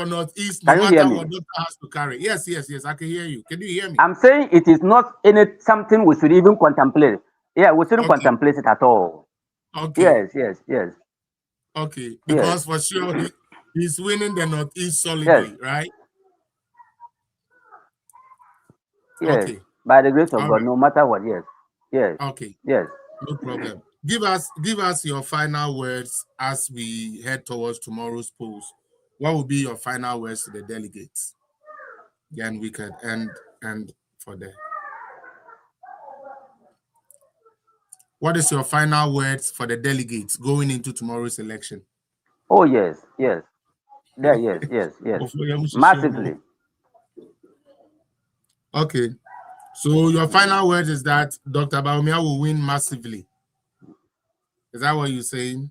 Speaker 6: Northeast, no matter what doctor has to carry. Yes, I can hear you. Can you hear me?
Speaker 8: I'm saying it is not something we should even contemplate. Yeah, we shouldn't contemplate it at all.
Speaker 6: Okay.
Speaker 8: Yes.
Speaker 6: Okay, because for sure he's winning the Northeast solidly, right?
Speaker 8: Yes.
Speaker 6: Okay.
Speaker 8: By the grace of God, no matter what. Yes.
Speaker 6: Okay.
Speaker 8: Yes.
Speaker 6: No problem. Give us your final words as we head towards tomorrow's polls. What will be your final words to the delegates? Then we can end for there. What is your final words for the delegates going into tomorrow's election?
Speaker 8: Oh yes. Yes. Massively.
Speaker 6: Okay. So your final words is that Dr. Bawumia will win massively. Is that what you're saying?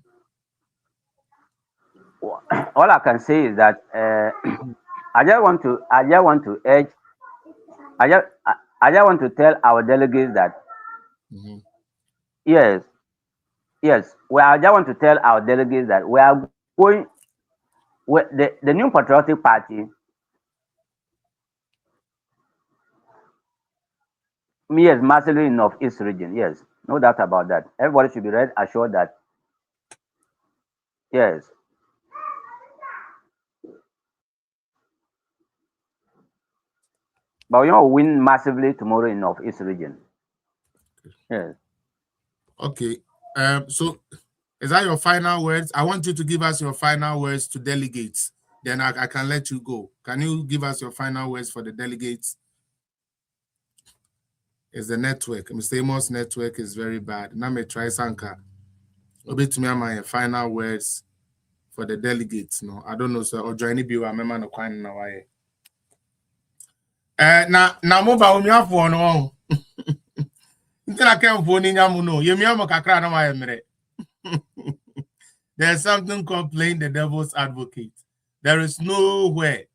Speaker 8: All I can say is that I just want to tell our delegates that yes. Well, I just want to tell our delegates that we are going with the New Patriotic Party. Yes, massively in Northeast region. Yes, no doubt about that. Everybody should be assured that Yes. But will win massively tomorrow in North East region. Yes.
Speaker 6: Okay. So is that your final words? I want you to give us your final words to delegates. Then I can let you go. Can you give us your final words for the delegates? Is the network. Mr. Amos' network is very bad. Now me try Sanka. Obi to me my final words for the delegates. No, I don't know, sir. Or join it. I remember no quite now. Na mo Bawumia for no. Intela kem for ni nyamu no. Yemiamo kakra na wa emre. There's something called playing the devil's advocate. There is nowhere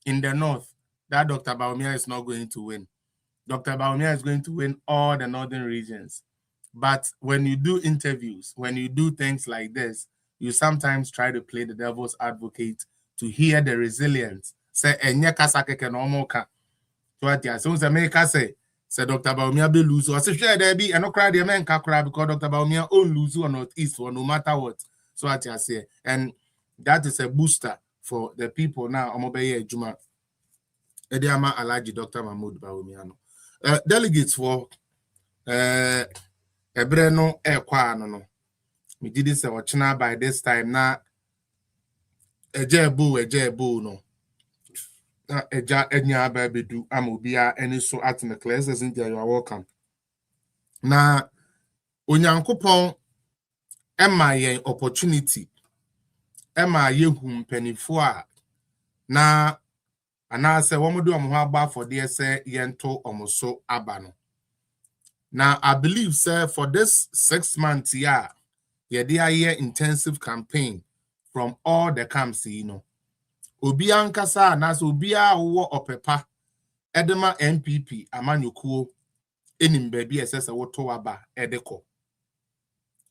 Speaker 6: in the north that Dr. Bawumia is not going to win. Dr. Bawumia is going to win all the northern regions. But when you do interviews, when you do things like this, you sometimes try to play the devil's advocate to hear the resilience. Say, enye kasa keke no mo ka. So what ya so say Dr. Bawumia be lose or say share there be and no cry the men ka cry because Dr. Bawumia own lose or not east or no matter what. So what you say, and that is a booster for the people now. Omobeye Juma Ediama Alaji Dr. Mahmoud Bawumia. Delegates for Ebreno no. We did this watching by this time now. Ejebu no. Eja enya baby do amobia any so at the classes in there. You are welcome. Na Onyankopon Emma yen opportunity. Emma yehum penifo a na anase womodu omo aba for there say yento omoso aba no. Now I believe sir for this 6 months yeah year intensive campaign from all the camps Obi ankasa anase obi a wo opepa edema MPP amanyokuo enim baby esese woto aba edeko.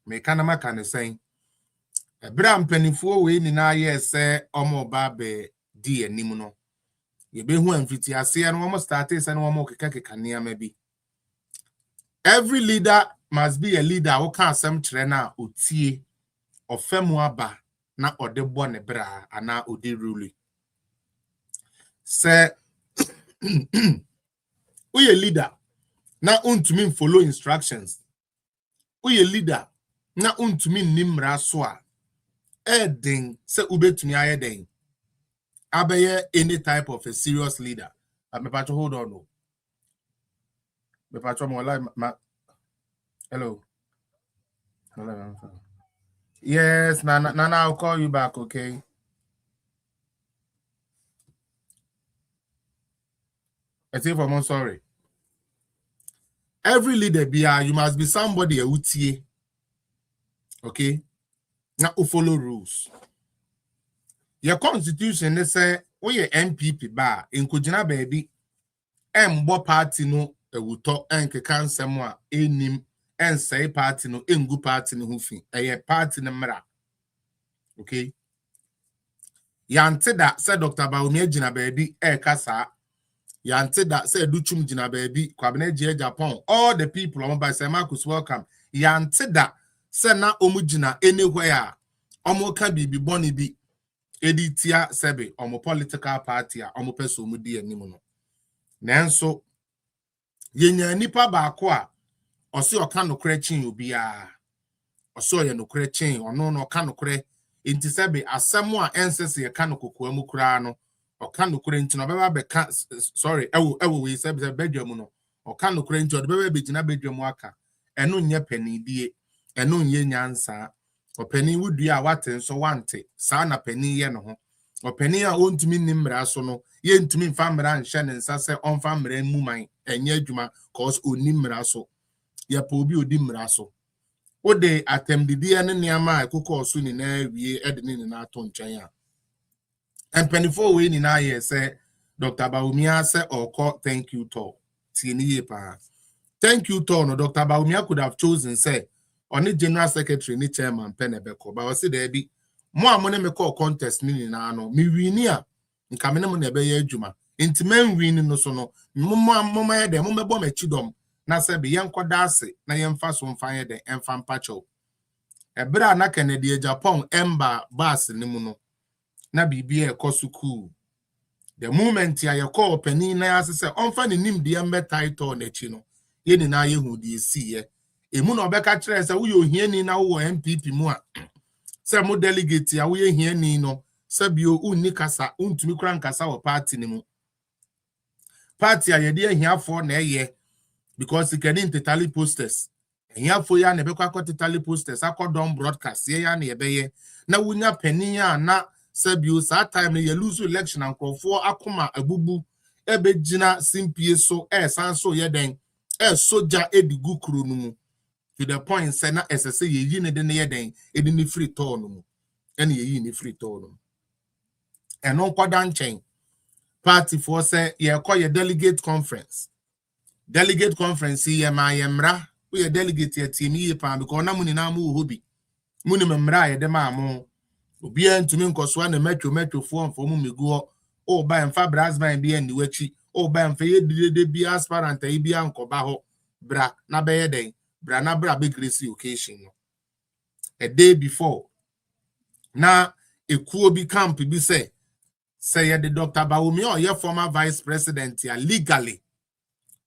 Speaker 6: Me kana maka ne sen ebra mpanifo we ni na ye se omo ba be di anim no ye be hu amfiti ase no omo start se no omo keka niam bi. Every leader must be a leader who can asem kire na otie ofemu aba na odebo ne bra ana odi rule se we a leader na untumi follow instructions. We a leader na untumi nimra so a edin se ubetumi ayeden abeye any type of a serious leader. Me patch hold on no. Me patch mo live hello. Yes, Nana, I'll call you back, okay? I say for more sorry. Every leader you must be somebody a utie. Okay? Now follow rules. Your constitution they say we MPP bar in Kujina baby mbo party no ewuto enke kansemo enim ensay party no engu party no hufi eye party no mra. Okay? Yante that said Dr. Bawumia jina baby kasa. Yante that said Duchum jina baby kwabene Japan. All the people on by say Marcus welcome. Yante that said na omujina anywhere. Omo can be boni bi editia sebe omo political party omo peso omudi animu no. Nanso yenya nipa baako a ose oka nokre chin obi a ose oye nokre chin ono no oka nokre enti sebe asemu a ensese ye ka nokoko amu kura no oka nokre enti no beba beka sorry ewo we sebe bedwam no oka nokre enti odebeba begina bedwam aka eno nye panidie eno nye nyansa opani wudua waten so wante saa na pani ye no ho opani a ontumi nimra so no ye ntumi mfa mra nhye ne nsa se onfa mra mu man enye adwuma cause onimra so ye pa obi odi mra so ode atemdidi ne niama ekoko so ni na wie edene ni na ato nchen a empanifo we ni na ye se Dr. Bawumia se oko thank you to tieni ye pa thank you to no Dr. Bawumia could have chosen say on general secretary ni chairman penebeko ba wasi there be mo amone me call contest ni na no mi wini a nka me ne mo na be ye adwuma enti man wini no so no mo ye de mo mebo ma chidom na se be yen koda ase na yen fa so mfa ye de emfa mpacho Ebra na Kennedy Japan emba bus ni mu no. Na bibia ekosuku. The moment ya call penny na asese onfa ne nim de embe title na chi no. Ye ni na ye hu de si ye. Emu na obeka kire se wo ye ohiani na wo MPP mu a. Se mo delegate ya wo ye hiani no. Se bio unni kasa untumi kura nkasa wo party ni mu. Party a ye de ahiafo na eye because it can totally posters. Ahiafo ya na be kwa totally posters akodon broadcast ye ya na ye be ye. Na wunya penny ya na sebio sa time ye lose election and crofo akoma abubu ebe gina simpie so sanso ye den soja edigu kru no mu to the point say na ss ye yi ne de ne ye den edi ni free tour no mu ene ye yi ni free tour no eno kwada nchen party for say ye call ye delegate conference ye ma ye mra we ye delegate ye team ye pa because na muni na mu hobi muni memra ye de ma mo obi antumi nkoswa na metro fo mu meguo o ba emfa brasman bi ani wachi o ba emfa ye dide bi aspirant yi bi ankoba ho bra na be ye den bra na bra be grace occasion no a day before na ekuo bi camp bi say ye the Dr. Bawumia or your former vice president ya legally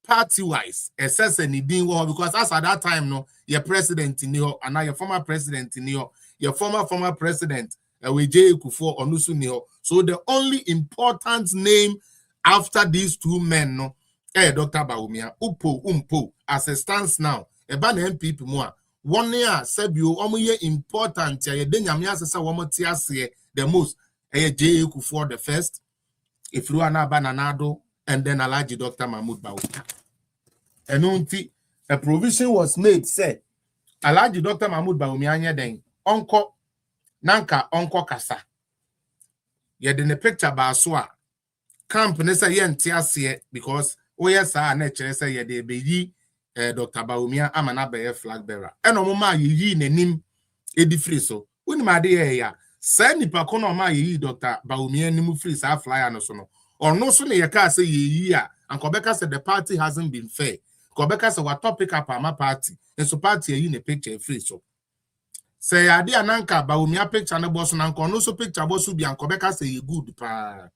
Speaker 6: party wise assess any din wo because as at that time no your president in your and now your former president in your former president J. Kufo Onusu Niho. So the only important name after these two men no Dr. Bawumia umpo as it stands now eba na MPP mu a one year sebio omoye important ya de nyame asese wo moti ase the most J. Kufo the first Ifruana Bananado and then Alhaji Dr. Mahmoud Bawumia. And unti a provision was made say Alhaji Dr. Mahmoud Bawumia anya den onko nanka onko kasa ye de ne picture ba so a camp ne say ye nte ase because oye sa na kire say ye de be yi Dr. Bawumia amana be flag bearer eno mo ma yi nanim edi free so woni ma de ye ya sa nipa ko no ma yi Dr. Bawumia nim free sa flyer no so no ono so ne ye ka say ye yi a ankobeka say the party hasn't been fair kobeka say what topic up ama party and so party yi ne picture free so say ade ananka Bawumia picture na boss na nko no so picture boss bi ankobeka say ye good pa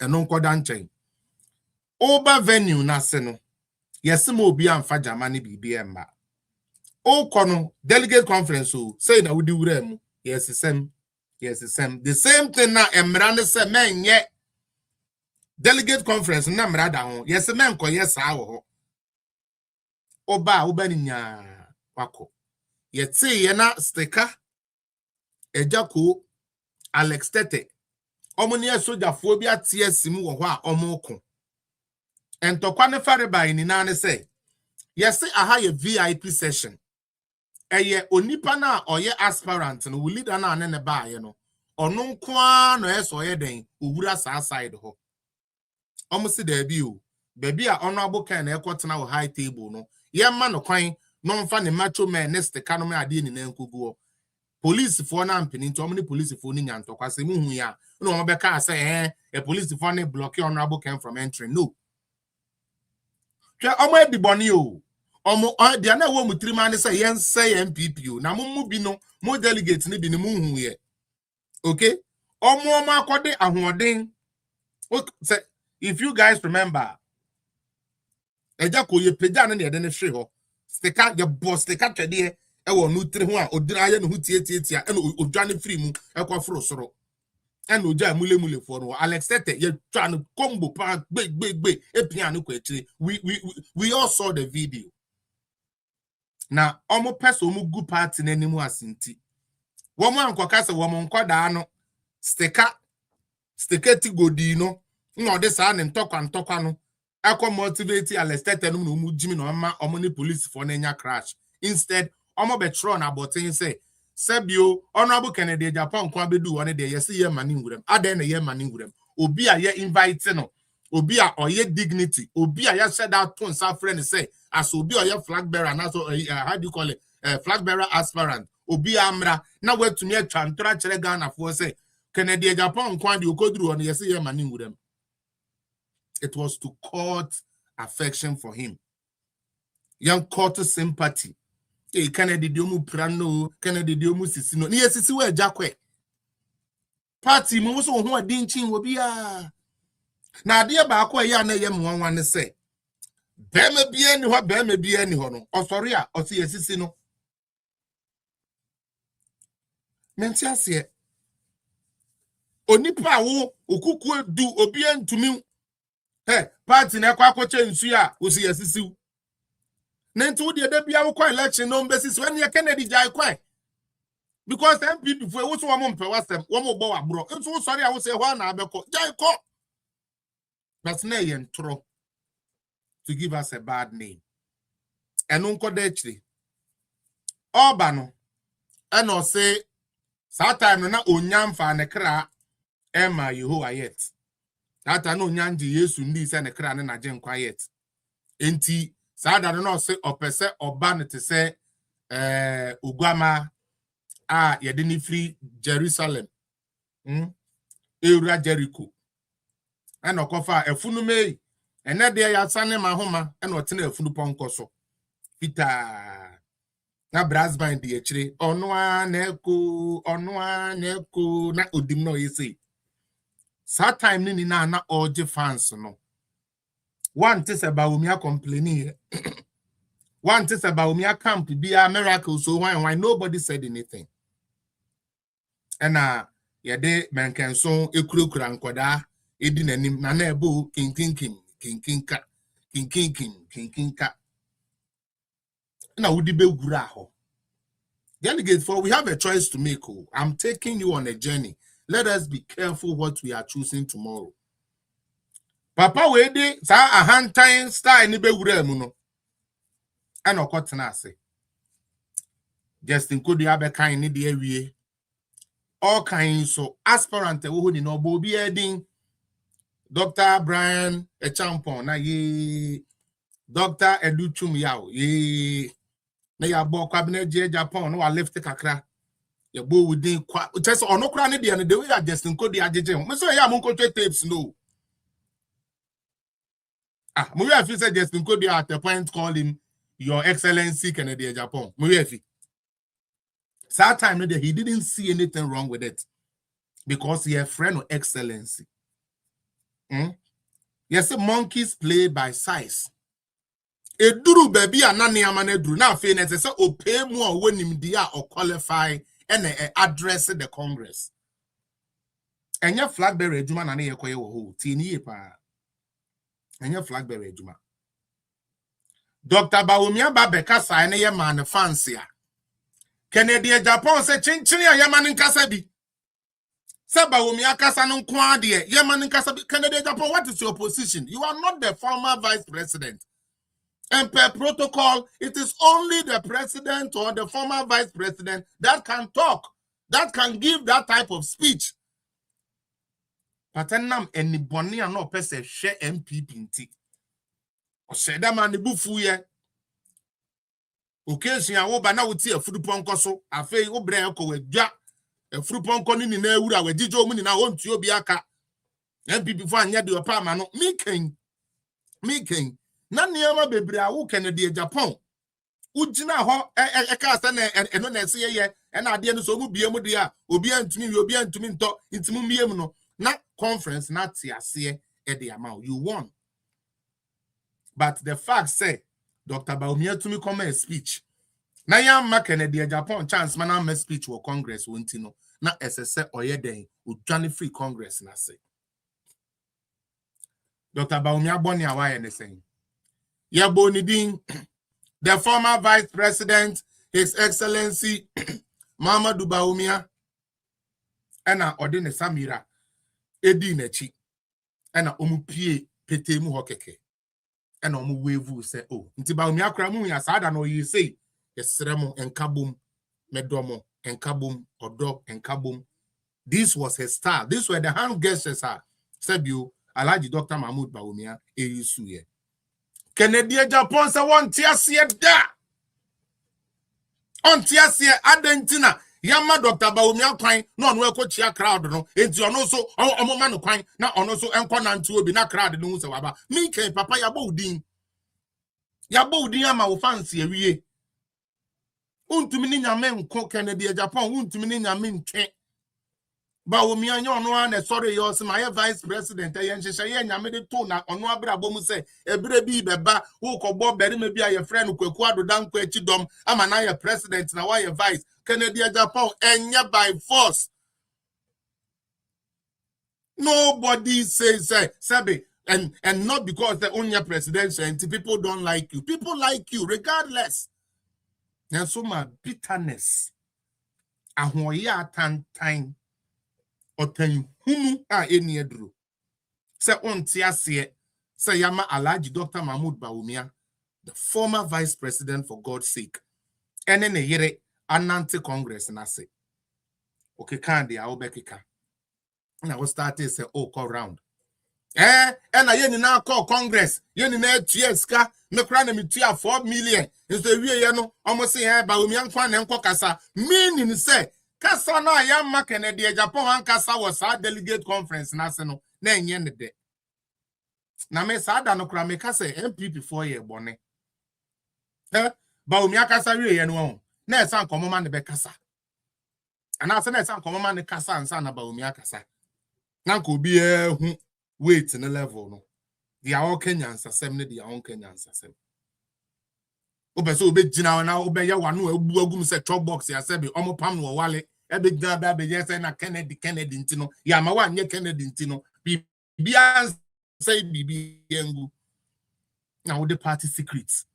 Speaker 6: eno nkoda nchen over venue na se no yes mo obi amfa Germany bibi emba o kono delegate conference o say na wudi wura mu yes the same thing na emra ne se menye delegate conference na mra da ho yes men ko yes a wo ho oba ni nya wako yeti ye na sticker ejako Alex Tete omoni sojafuo bi atie simu wo ho a omoko entokwa ne fareba ni na ne say yes aha ye VIP session eye onipa na oye aspirant no leader na ne ba ye no ono nkoa no eso ye den owura sa side ho omusi da bi o baby a ono abokan na ekotena wo high table no ye ma no kwan no mfa ne macho man next kanu me ade ni na nkoguo police for na mpini nto omni police for ni nyantokwa se mu hu ya no mo be ka say a police for ne block honorable can from entering no twa omo ediboni o omo dia na wo mutrima ne say yen say MPP o na mu bi no mo delegate ni bi ni mu hu ye okay omo akode ahoden say if you guys remember eja ko ye pega na de ne hwe ho sticker ye boss sticker twede e wo no tiri ho a odira ye no hu tietietia e no odwane free mu e kwa foro soro e no ja mule for no Alex Tete ye twa no combo pa gbe e pia no kwa chire we all saw the video na omo person omo gu party na nimu asinti wo mo ankoka se wo mo nkoda no sticker ti godi no no de sa ne ntokwa no akọ motivate Alex Tete no mu jimi no ma omo ni police for na nya crash instead omo betro na abotin say sebio honorable Kennedy Japan kwa bedu one de yes ye mani ngurem ade na ye mani ngurem obi a ye invite no obi a oye dignity obi a ye said that to nsa friend say as obi oye flag bearer na so how do you call it flag bearer aspirant obi amra na wetumi atwa ntora kire Ghana for say Kennedy Japan kwa de okoduru one yes ye mani ngurem. It was to court affection for him. Young court sympathy. Kennedy diomu prano, Kennedy diomu sisino. Ni sisi we jakwe. Party mo so ho adinchin wo bia. Na ade ba akwa ya na yem wanwan ne se. Bema bia ni ho bema bia ni ho no. Osori a osi yesisi no. Menti ase. Onipa wo okuku du obi antumi. Party na kwa akwache nsu a osi yesisi. Nentu de bia wo kwa election no basis when you Kennedy jai kwa. Because MPP for wo so wo mpe wasem wo mo bo wabro. Nso sorry a wo say ho na abeko. Jai ko. But na yen tro to give us a bad name. Eno nko da chiri. Oba no. Eno say that time na onyam fa ne kra ema Yehowa yet. That time no nyanji Yesu ndi se ne kra ne na je nkwa yet. Enti Sada no say opese oba ne te say Ugwama yedini free Jerusalem. Ewura Jericho. And okofa efunu mei ene de ya sane mahoma ene otena efunu ponko so. Pita na brass band de chire ono a na eko na odim no yesi. Sa time ni na oje fans no. One thing about Bawumia complaining. One thing about Bawumia camp be a miracle. So why nobody said anything? And yede menkenson ekurukura nkoda edi nanim na na ebo kinkinka. Na wudi be gura ho. Delegate for we have a choice to make. I'm taking you on a journey. Let us be careful what we are choosing tomorrow. Papa we de sa ahantan style ni be wura mu no. And okotena ase. Justin Kodu abekan ni de awie. All kinds so aspirant wo ni no bo bi edin. Dr. Brian Echampon na ye. Dr. Educhum Yao ye. Na ya bo cabinet je Japan no wa left kakra. Ya bo within kwa. Just ono kra ni de no the way Justin Kodu ajeje. Me so ya mo nkoche tapes no. Muyafi said Justin Kodu at the point call him Your Excellency Kennedy Japan. Muyafi. That time he didn't see anything wrong with it because he a friend of excellency. Yes, monkeys play by size. A duru baby anani amane duru na fe na say o pay more when him dia or qualify and address the Congress. And your flag bearer juma na ye koye wo ho tini ye pa. And your flag bearer juma. Dr. Bawumia Babeka sa na ye man fancy. Kennedy Japan say chinchini ya man nkasa bi. Say Bawumia kasa no kwa de ye man nkasa bi. Kennedy Japan, what is your position? You are not the former vice president. And per protocol, it is only the president or the former vice president that can talk, that can give that type of speech. Patenam anybody and no person share MPP nti. O say that man bufu ye. Occasion ya wo ba na wuti afuru ponko so afei wo bre ko wadwa afuru ponko ni na ewura wajijo mu ni na wontu obi aka MPP fo anya de opa ma no miken na niama bebre a wo Kennedy Japan ugina ho ka asa na eno na ese ye na ade no so mu bie mu de a obi antumi nto ntimu miem no na conference na tiase e de ama you won. But the fact say Dr. Bawumia to me come a speech. Na ya Kennedy Japan chance man a speech wo Congress wonti no na SSS oyeden udwane free Congress na say. Dr. Bawumia boni awaye ne say. Ya boni din the former vice president His Excellency Mamadou Bawumia ena odine Samira edi nachi ena omupie pete mu hokeke. And on wevu say, oh, nti Bawumia kramu ya sada no yi say, yesremo enkabum, medomo, enkabum, odo, enkabum. This was his style. These were the hand gestures, said you, Alhaji Dr. Mahmoud Bawumia, Eyisuye. Kennedy Japan say one tiasie da. On tiasie adentina. Yama Dr. Bawumia kwan no onwe ko chia crowd no enti ono so omoma no kwan na ono so enko nantu obi na crowd no se waba mi kan papa ya bo udin ama wo fancy awie Untumini nyame nko Kennedy Japan, untumini nyame ntwe. Bawumia nyo no sorry yo se my vice president yen hyehyɛ nyame de to na ono abrabɔ mu sɛ ebire bi beba wo kɔbɔ bere me bi aye friend kwaku adodan kwa achi dom ama na ye president na wa ye vice Kennedy Japan enye by force. Nobody says Sabi and not because the only presidential and people don't like you. People like you regardless. And so my bitterness ahoya tantan otan hunu a eni edru se onti ase se yama Alhaji Dr. Mahmoud Bawumia, the former vice president for God's sake, ene ne yere ananti congress na se okay kan dia obekeka na we started say oh call round and I yeni na call congress yeni na tieska me kra na me tua 4 million so wie ye no almost say Bawumia nkwa na enko kasa meaning say kasa na ya ma Kennedy Japan an kasa was a delegate conference na se no na enye ne de na me sa da no kra me kasa MPP 4 year bone Bawumia kasa wie ye no na esa nkomoma ne be kasa ana se na esa nkomoma ne kasa ansa na Bawumia kasa na ko bi hu wait in a level no they are all Kenyans asem ne they are all Kenyans asem obeso obe gina na obe ya wanu ebu agum se chop box ya se be omo pam no wale e be gina ba be je se na Kennedy ntino ya ma wa nye Kennedy ntino bibia say bibi engu na wo the party secrets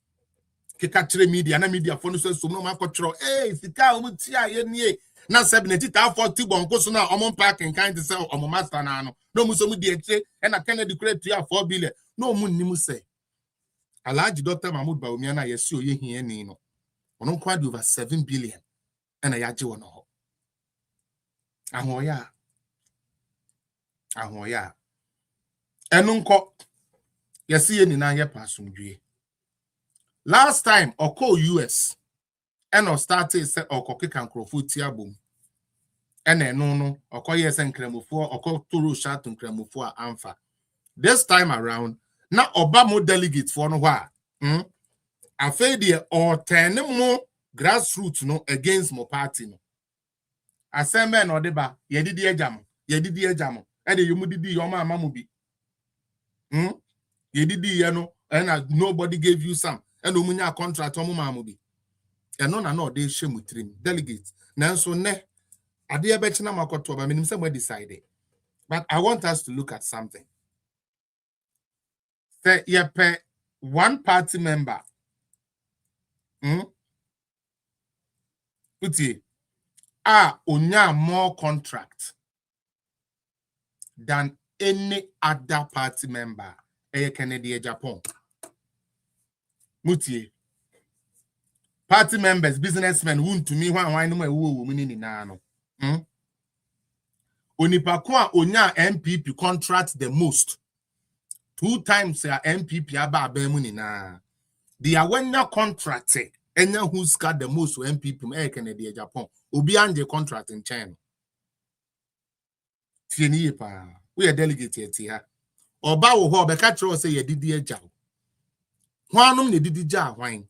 Speaker 6: keka kire media na media fo no so no ma ko kiro sika o muti aye nie na 70,000 bonko so na omo parking kind to say omo master na no no mu so mu di eche e na Kennedy create 4 billion no mu nnim say Alhaji Dr. Mahmoud Bawumia na yesi oye hie ni no ono kwa di over 7 billion e na yaje wono ho ahoya enu nko yesi ye ni na ye pasumdwe last time oko US and or started say okoke kan krofo tiabom ene no okoye se nkremofo okotoro shat nkremofo a amfa this time around na obamo delegate for no wa afede or 10 more grassroots no against mo party no asembe no deba yedidi ejamo e de yomudidi yoma amamu bi yedidi ye no and nobody gave you some and omunya contract omu mamu bi and no they shame with trim delegates now so ne ade ebe na makoto ba minim say we decided but I want us to look at something say ye one party member uti onya more contract than any other party member Kennedy Japan mutie party members, businessmen, who to me why no my woo meaning na no. Onipakwa onya MPP contract the most. 2 times ya MPP aba abemuni na. The awenya contract enya who's got the most MPP Kennedy Japan. Obi anje contract in China. Tieni pa. We are delegate here. Oba wo ho be ka tro say ye didi eja. Hwanum ne didi ja hwan.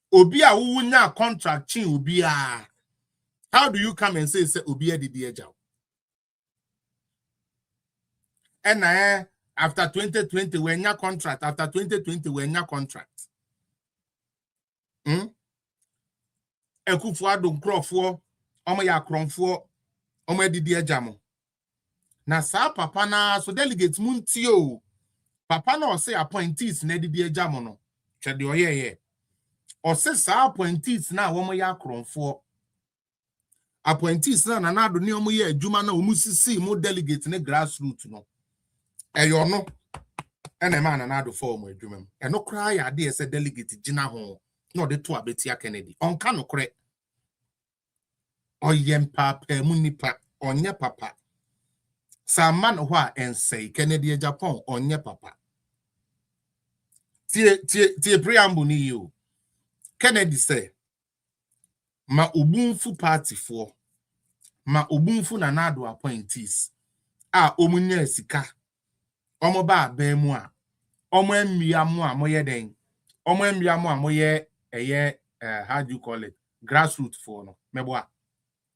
Speaker 6: Obi a wunya contract chin obi a. How do you come and say obi a didi eja? And after 2020 when your contract, after 2020 when your contract. Ekufu adon krofo omo ya kronfo omo didi eja mo. Na sa papa na so delegate muntio. Papa na o say appointees na didi eja mo no. Chede oyeye. Or says appointees na womo ya kronfo appointees na nanado ne omo ya adwuma na omusisi mo delegate ne grassroots no eyo no ene ma nanado for mo adwuma eno kra ya de ese delegate gina ho na ode to abetia Kennedy onka no kre oyem papa munipa onye papa saman ho a ensei Kennedy Japan onye papa tie preamble ni you Kennedy say, ma obunfu party for, ma obunfu na nado appointees. Omunya sika. Omo ba abemu a. Omo emmia mo a moye den. Omo emmia mo a moye how do you call it? grassroots for no meboa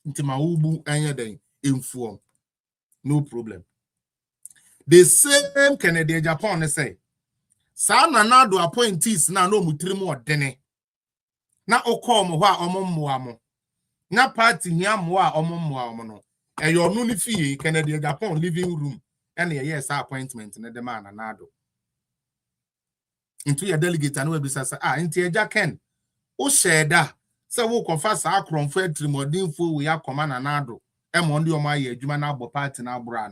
Speaker 6: nti ma ubu anya den inform no problem. The same Kennedy Japan say sa na do appointees na no mutiri mu odene na okom ho a omommoa mo na party hia mo a omommoa mo no eyo no ni fie Kennedy Japan living room and yes appointment na de man na do into your delegate and we be say into eja ken o sheda say wo konfa sa akronfo atrimodinfo we akoma na do e mo ndi o ma ye adwuma na agbo party na agboro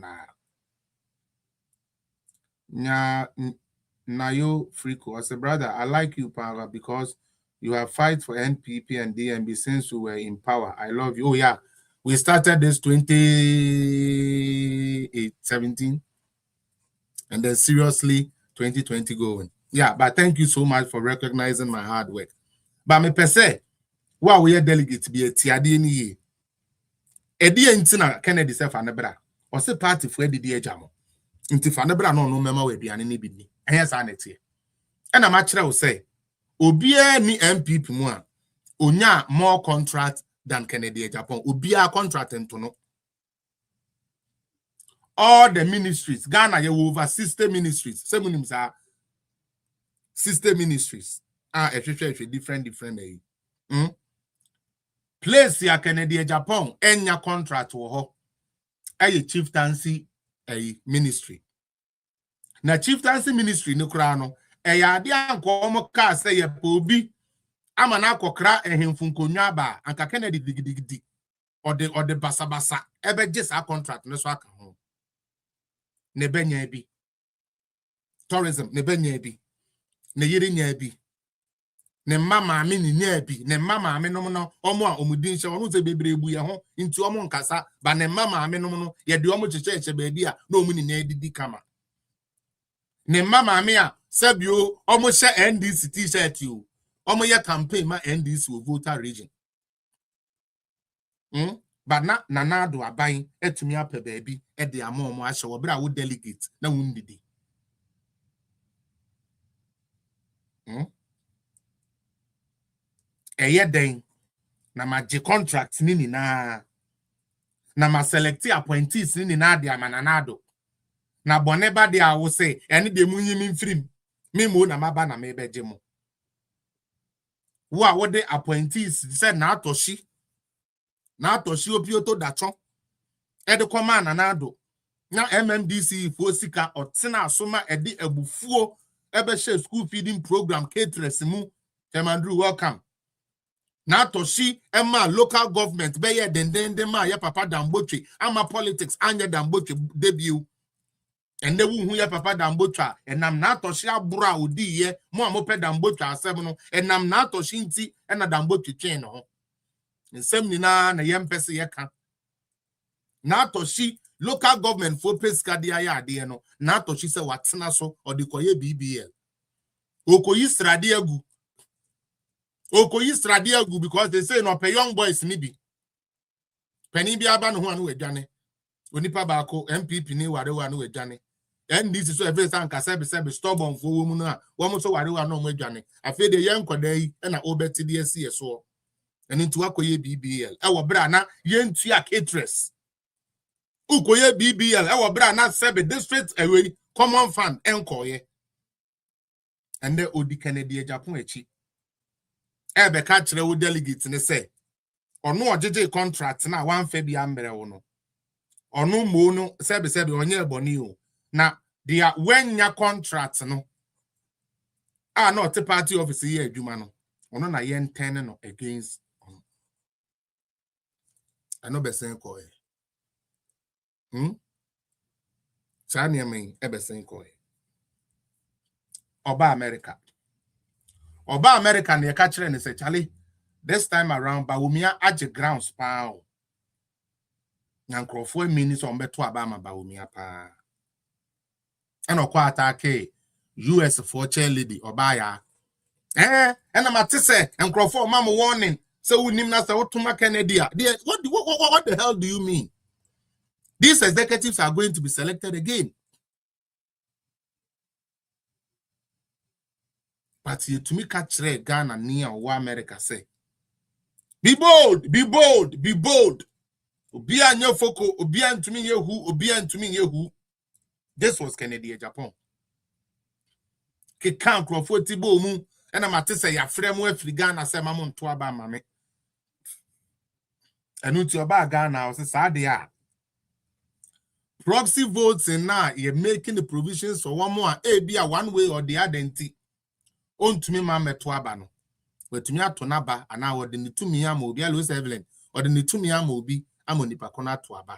Speaker 6: na Nayo Frico, I said, brother, I like you, Power, because you have fight for NPP and DMB since we were in power. I love you. Oh, yeah. We started this 2017 and then seriously 2020 going. Yeah, but thank you so much for recognizing my hard work. But me per se, what we are delegates be a tiadi ni ye. Edi entina Kennedy self anebra. Or say party for the jamo. Inti fa nebra no mema we biane ni bi ni ehia sa na tie e na ma kire wo say obia ni MPP mu a onya more contract than Kennedy Japan obia contract into no all the ministries Ghana ye over 60 ministries semunim sa 60 ministries different place ya Kennedy Japan enya contract wo ho aye chieftaincy ministry na chieftaincy ministry no kra no eyade anko omo ka say ye obi ama na akokra ehemfu nkonwa ba anka Kennedy digidi ode basabasa ebeje sa contract no so aka ho ne benya bi tourism ne benya bi ne yiri nya bi ne mama ame ni nya bi ne mama ame no no omo a omudin hye onu ze bebre ebu ye ho nti omo nkasa ba ne mama ame no no ye de omo cheche ba bi a na omu ni na didi kama ne mama ame a sabio omo hye NDC t-shirt you omo ye campaign ma NDC wo voter region but na do aban etumi apɛ baabi e de ama omo ahye wo bra wo delegate na wo ndidi eye den na ma contract ni na ma select appointees ni na de amananado na boneba de a wo say ene de munyi mi mfirim me mo na maba na me beje mo wo a wo de appointees say na atoshi opioto dachon e de koma nanado na MMDC fo sika otena asoma e de abufuo e be share school feeding program caterers mu Temandru welcome na atoshi ema local government be ye dendende ma ya papa Damboche ama politics anya Damboche debut ende wu hu ya papa Dambocha enam na atoshi abura odi ye mo amope Dambocha asem no enam na atoshi nti ena Damboche twen no nsem ni na yempese ye ka na atoshi local government for pesca dia ya ade no na atoshi se watena so odi koye BBL okoyi strade agu because they say no pay young boys ni bi pani bi aba no ho anu adwane onipa baako MPP ni warewa anu adwane NDC so every time ka sebe stubborn for wo mu no a wo mo so warewa no mo adwane afi de yen koda yi na obeti de esi so eni ntu akoye BBL e wo bra na yen tua caterers ukoye BBL e wo bra na sebe district away common fund enkoye ende odi Kennedy Japan echi ebe ka kire wo delegate ne say ono ojeje contract na wan fa bia mbere wo no ono mo no sebe onye eboni o na dia wenya contract no a no te party office ye adwuma no ono na ye ntene no against ano besen ko Sani amen ebesen ko Oba America na ka kire ne say Charlie this time around Bawumia age grounds pa o nyankrofo minutes on beto aba ma Bawumia pa eno kwa attack US for chair lady Oba ya ena matise nkrofo ma mo warning say unim na say otuma Kennedy what the hell do you mean these executives are going to be selected again but you to me catch Ghana near or America say Be bold, be bold, be bold. Obia nyo foko, obia ntumi yehu, obia ntumi yehu. This was Kennedy, Japan. Ke kan krofo tibo mu, ena mate se ya fremu afri Ghana se mamo nto aba mame. Enu ti oba Ghana o se sa de a. Proxy votes in now, you're making the provisions for one more, be a one way or the other. On to me, mamma to abano. But to me, at Tonaba, and now the Nitumia mobi, Louis Evelyn, or the Nitumia mobi, Amoni Pacona to Aba.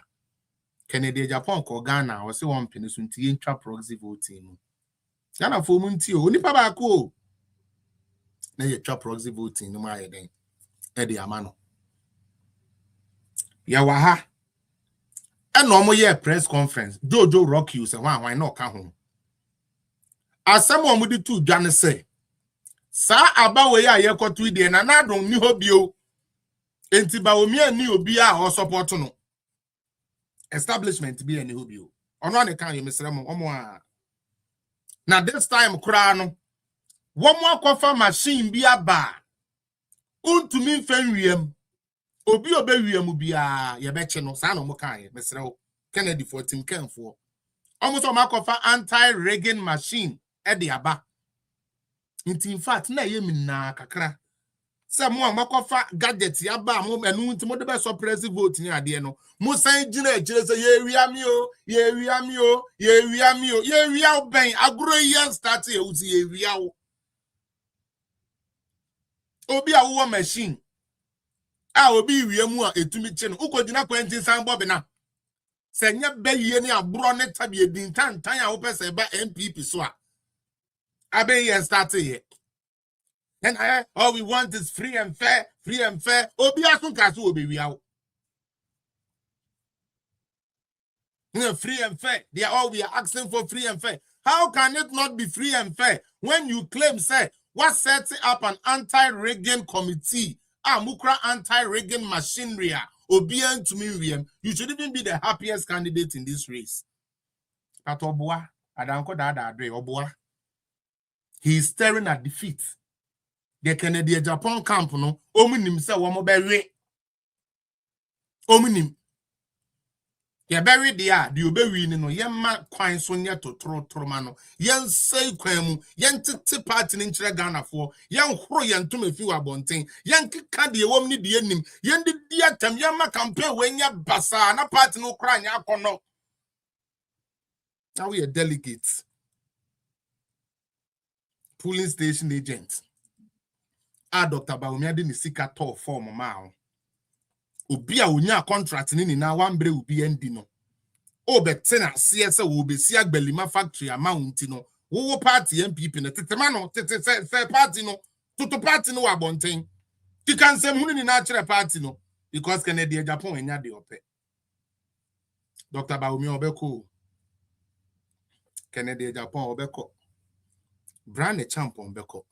Speaker 6: Kennedy Japan call Ghana, or say one penisum intra proxy voting. Yana for Muntio, Nipabako. Now you trap proxy voting, no my then. Eddie Amano. Yawaha. A normal year press conference, Jojo Rock you say, why not come home? As someone with the two Janice say, Sa abawe ya ye kotu ide na na don ni hobio. Enti Bawumia ni obi a o support no. Establishment bi ani hobio. Ono ane kan ye mesere mo omo a. Na this time kura no. Wo mo akofa machine bi aba. Untumi fan wiem. Obi obe wiem bia ye beche no sa no mo kan ye mesere wo. Kennedy 14 kanfo. Omo so makofa anti-rigging machine e de aba. In fact, na ye mina kakra. Se mo amakofa gadget ya ba mo enu nti mo de be surprise vote ni ade no. Mo san gina ejire se ye wia mi o, ye wia mi o, ye wia mi o, ye wia ben agro ye start ye uti ye wia o. Obi a wo machine. Obi wia mu a etumi che no. Ukodina kwantin san bob na. Se nya be ye ni abro ne tabe edin tan a wo pese ba MPP so a. Abe ye start here. And all we want is free and fair, free and fair. Obi asun kasu obi wiao. Free and fair. They are all we are asking for free and fair. How can it not be free and fair when you claim, say, what sets up an anti-rigging committee? Mukra anti-rigging machinery. Obian to me, you should even be the happiest candidate in this race. But Obua, Adanko Dada Adre Obua. He is staring at defeat. The Kennedy Japan camp no omunim se wo mo bewe omunim ye bewe dia de obewi ni no ye ma kwan so nye totoro ma no yen sei kwan mu yen tete party ni nkire Ghana fo yen horo yen to mafi wa bonten yen keka de wom ni de anim yen de dia tam yen ma campaign we nya basa na party no kra nya akono. Now we are delegates, polling station agents. Dr. Bawumia de ni sika to form ma o. Obi a onya contract ni na wambre obi endi no. O betena se wo besi agbelima factory amount no. Wo party MPP na tetema no tete se party no. Toto party no abonten. You can say hunu ni na chere party no because Kennedy Japan enya de ope. Dr. Bawumia obeko. Kennedy Japan obeko. Brand champion beko.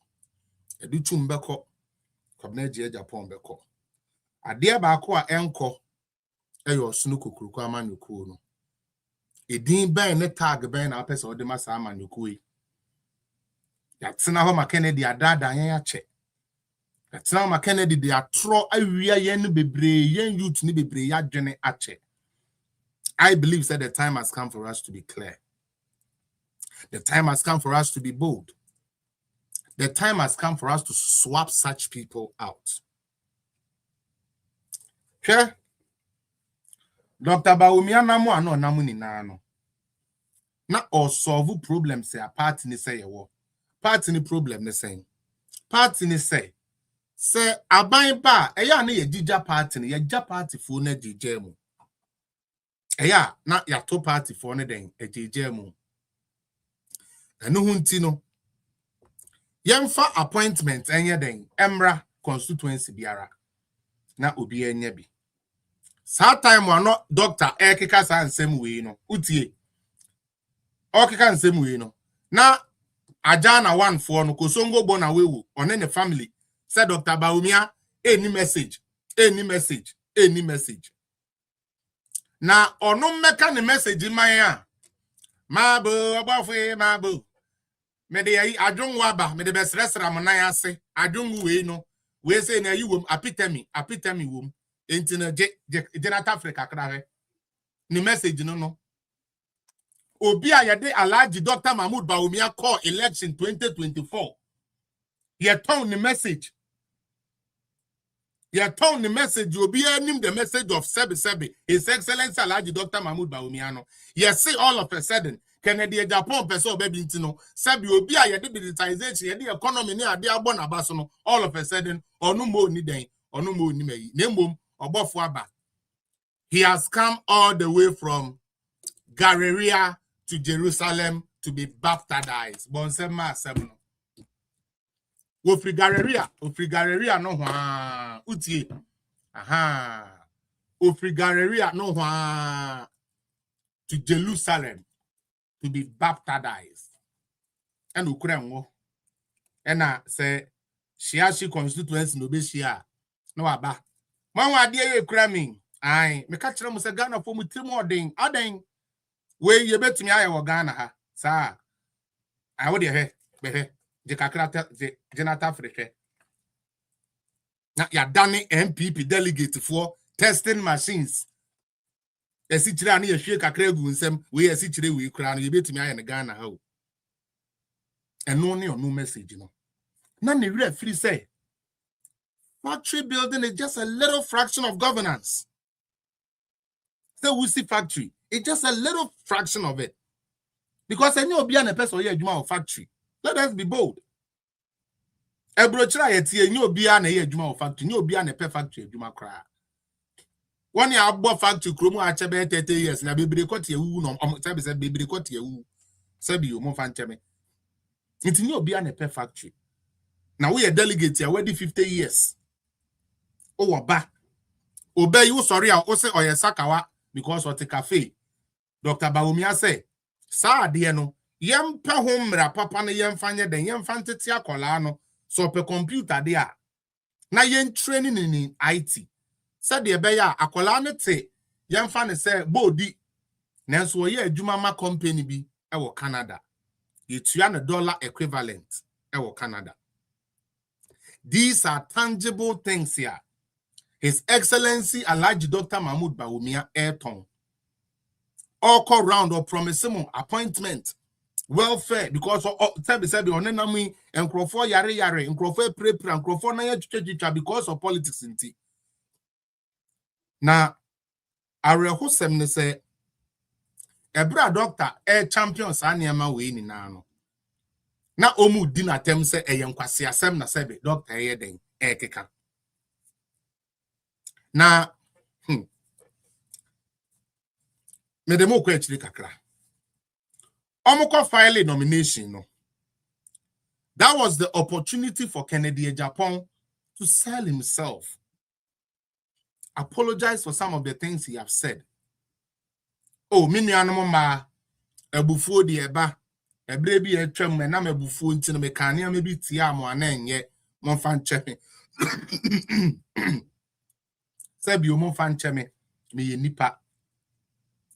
Speaker 6: Educhu mbeko. Kabneji Japan beko. Ade ba ko a enko eyo snuku kuruku amanuku no. Edin ben ne tag ben na pese ode masa amanuku yi. Ya tsena ho ma Kennedy adada yan ya che. Ya tsena ho ma Kennedy de atro awia yen bebre yen youth ni bebre ya dwene ache. I believe that the time has come for us to be clear. The time has come for us to be bold. The time has come for us to swap such people out. Okay? Dr. Bawumia namu ano namu ni nano. Na or solve problems say a party ni say wo. Party ni problem ni say. Party ni say aban ba eya na ye jija party ni ye ja party fo na jija mu. Eya na ya to party fo na den jija mu. Enu hunti no. Yemfa appointment enye den emra constituency biara na obi enye bi. Sa time wano doctor ekeka sa nsem we no utie. Okeka nsem we no. Na aja na one for no kosongo bo na wewu one ne family. Say Dr. Bawumia any message. Na ono meka ne message man ya. Mabu obafu mabu. Me de adwon waba me de besresra mo nan ase adwon we no we say na you wom apitemi wom enti na Jonathan Africa kra ni message no obi a yede Alhaji Dr. Mahmoud Bawumia call election 2024 ye turn the message obi anim the message of Sebi His Excellency Alhaji Dr. Mahmoud Bawumia no ye see all of a sudden Kennedy Japan person baby ntino Sebi obi a yede digitization yede economy ni ade abon abaso no all of a sudden onu mo ni den onu mo ni meyi na mom obofo aba. He has come all the way from Galilee to Jerusalem to be baptized. Bonsema seven. Ofri Galilee no hwa utie. Aha. Ofri Galilee no hwa to Jerusalem to be baptized. And ukrenwo. Ena say Shiashi constituency no be shia. No aba. Manwa ade ye kramin. Ai, me ka kire mo se Ghana fo mu tirim oden we ye betumi aye wo Ghana ha sa ai wo de he je kakra je Jonathan Africa na ya dane MPP delegate for testing machines esi kire ani ye hwe kakra egu nsem we esi kire we kura no ye betumi aye ne Ghana ha o eno ne ono message no na ne re free say factory building is just a little fraction of governance. So we see factory. It's just a little fraction of it. Because any obian a person here juma factory. Let us be bold. Ebrochra yet ye no obian a juma factory, no obian a per factory juma cry. 1 year above factory chromo achebe 30 years na baby cut ye woo no sabi say baby cut ye woo. Sabi you mo fan cheme. It's no obian a per factory. Now we a delegate here already 50 years. Oh oba. Obey you sorry I say oye sakawa because of the cafe. Dr. Bawumia say, "Sa de no, yem pa homra papa na yem fanye den yem fantete akola no, so pe computer de a. Na yen training in IT. Sa de be ya akola ne te yem fa ne say bodi. Nanso ye adwuma ma company bi e wo Canada. Yetua na dollar equivalent e wo Canada. These are tangible things here. His Excellency Alhaji Dr. Mahmoud Bawumia Airton. All call round or promising appointment, welfare, because said on enemy and Crawford yare and Crawford pre and Crawford na because of politics in tea. Now, I rehearsal say a bra doctor air champions anima we ni nano. Na omu dinner tem say a young kwasi asem na sebe doctor den air keka. Na me demo ko actually kakra. Omoko file nomination no. That was the opportunity for Kennedy Japan to sell himself. Apologize for some of the things he have said. Oh, mini animal ma ebufuo di eba ebre bi etwam na me ebufuo nti no me kania me bi tia mo anenye mo fan chepe. Sabi o mo fan cheme me ye nipa.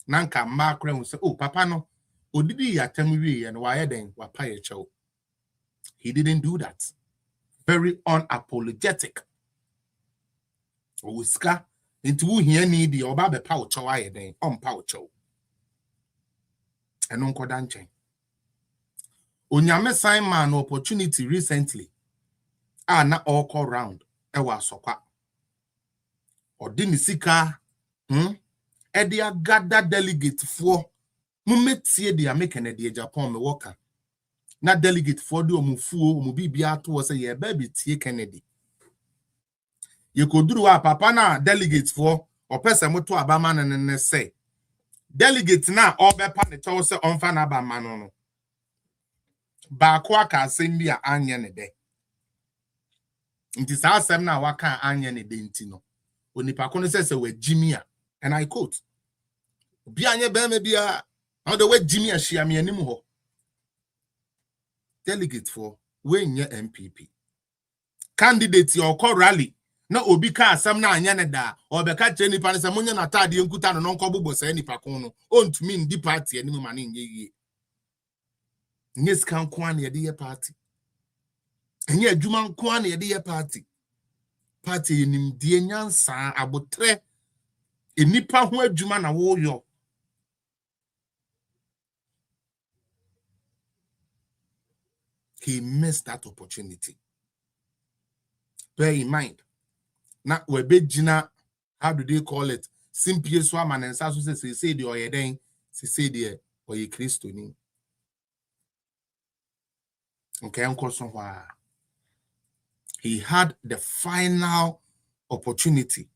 Speaker 6: Nanka ma kra hu say oh papa no odidi yatam wie no wa yeden wa pa ye chew. He didn't do that. Very unapologetic. Oska into who here need the oba be pa chew ayeden on pa chew. Eno nkoda nchen. Onyame sign man opportunity recently. Na all call round e wa sokwa. Odini sika Edia gather delegate for mumetie dia make Kennedy Japan me worker. Na delegate for do omufuo omubibia to say ye baby tie Kennedy. Ye koduru wa papa na delegate for opese moto abama ne say. Delegate na obepa ne cho say onfa na abama no. Ba kwa ka asem bia anye ne de. Nti sa asem na waka anye ne de nti no. Onipa kono say we Jimia. And I quote, Bianye Bemebia, how the way Jimmy Ashiami anymore. Delegate for when your MPP. Candidate your call rally. No obika some na yanada or beka cheni panisamonia na tadi unkuta no nkobo say any pacono. On to mean the party any man in ye. Yes, can kwan ye party. And yet Juman kwan ye party. party nim die nyansa abotre enipa ho adwuma na wo yo. He missed that opportunity. Bear in mind, na webejina, how do they call it? Simply swaman and sasu say the oyeden, say the oye Christo ni. Okay, uncle somewhere. He had the final opportunity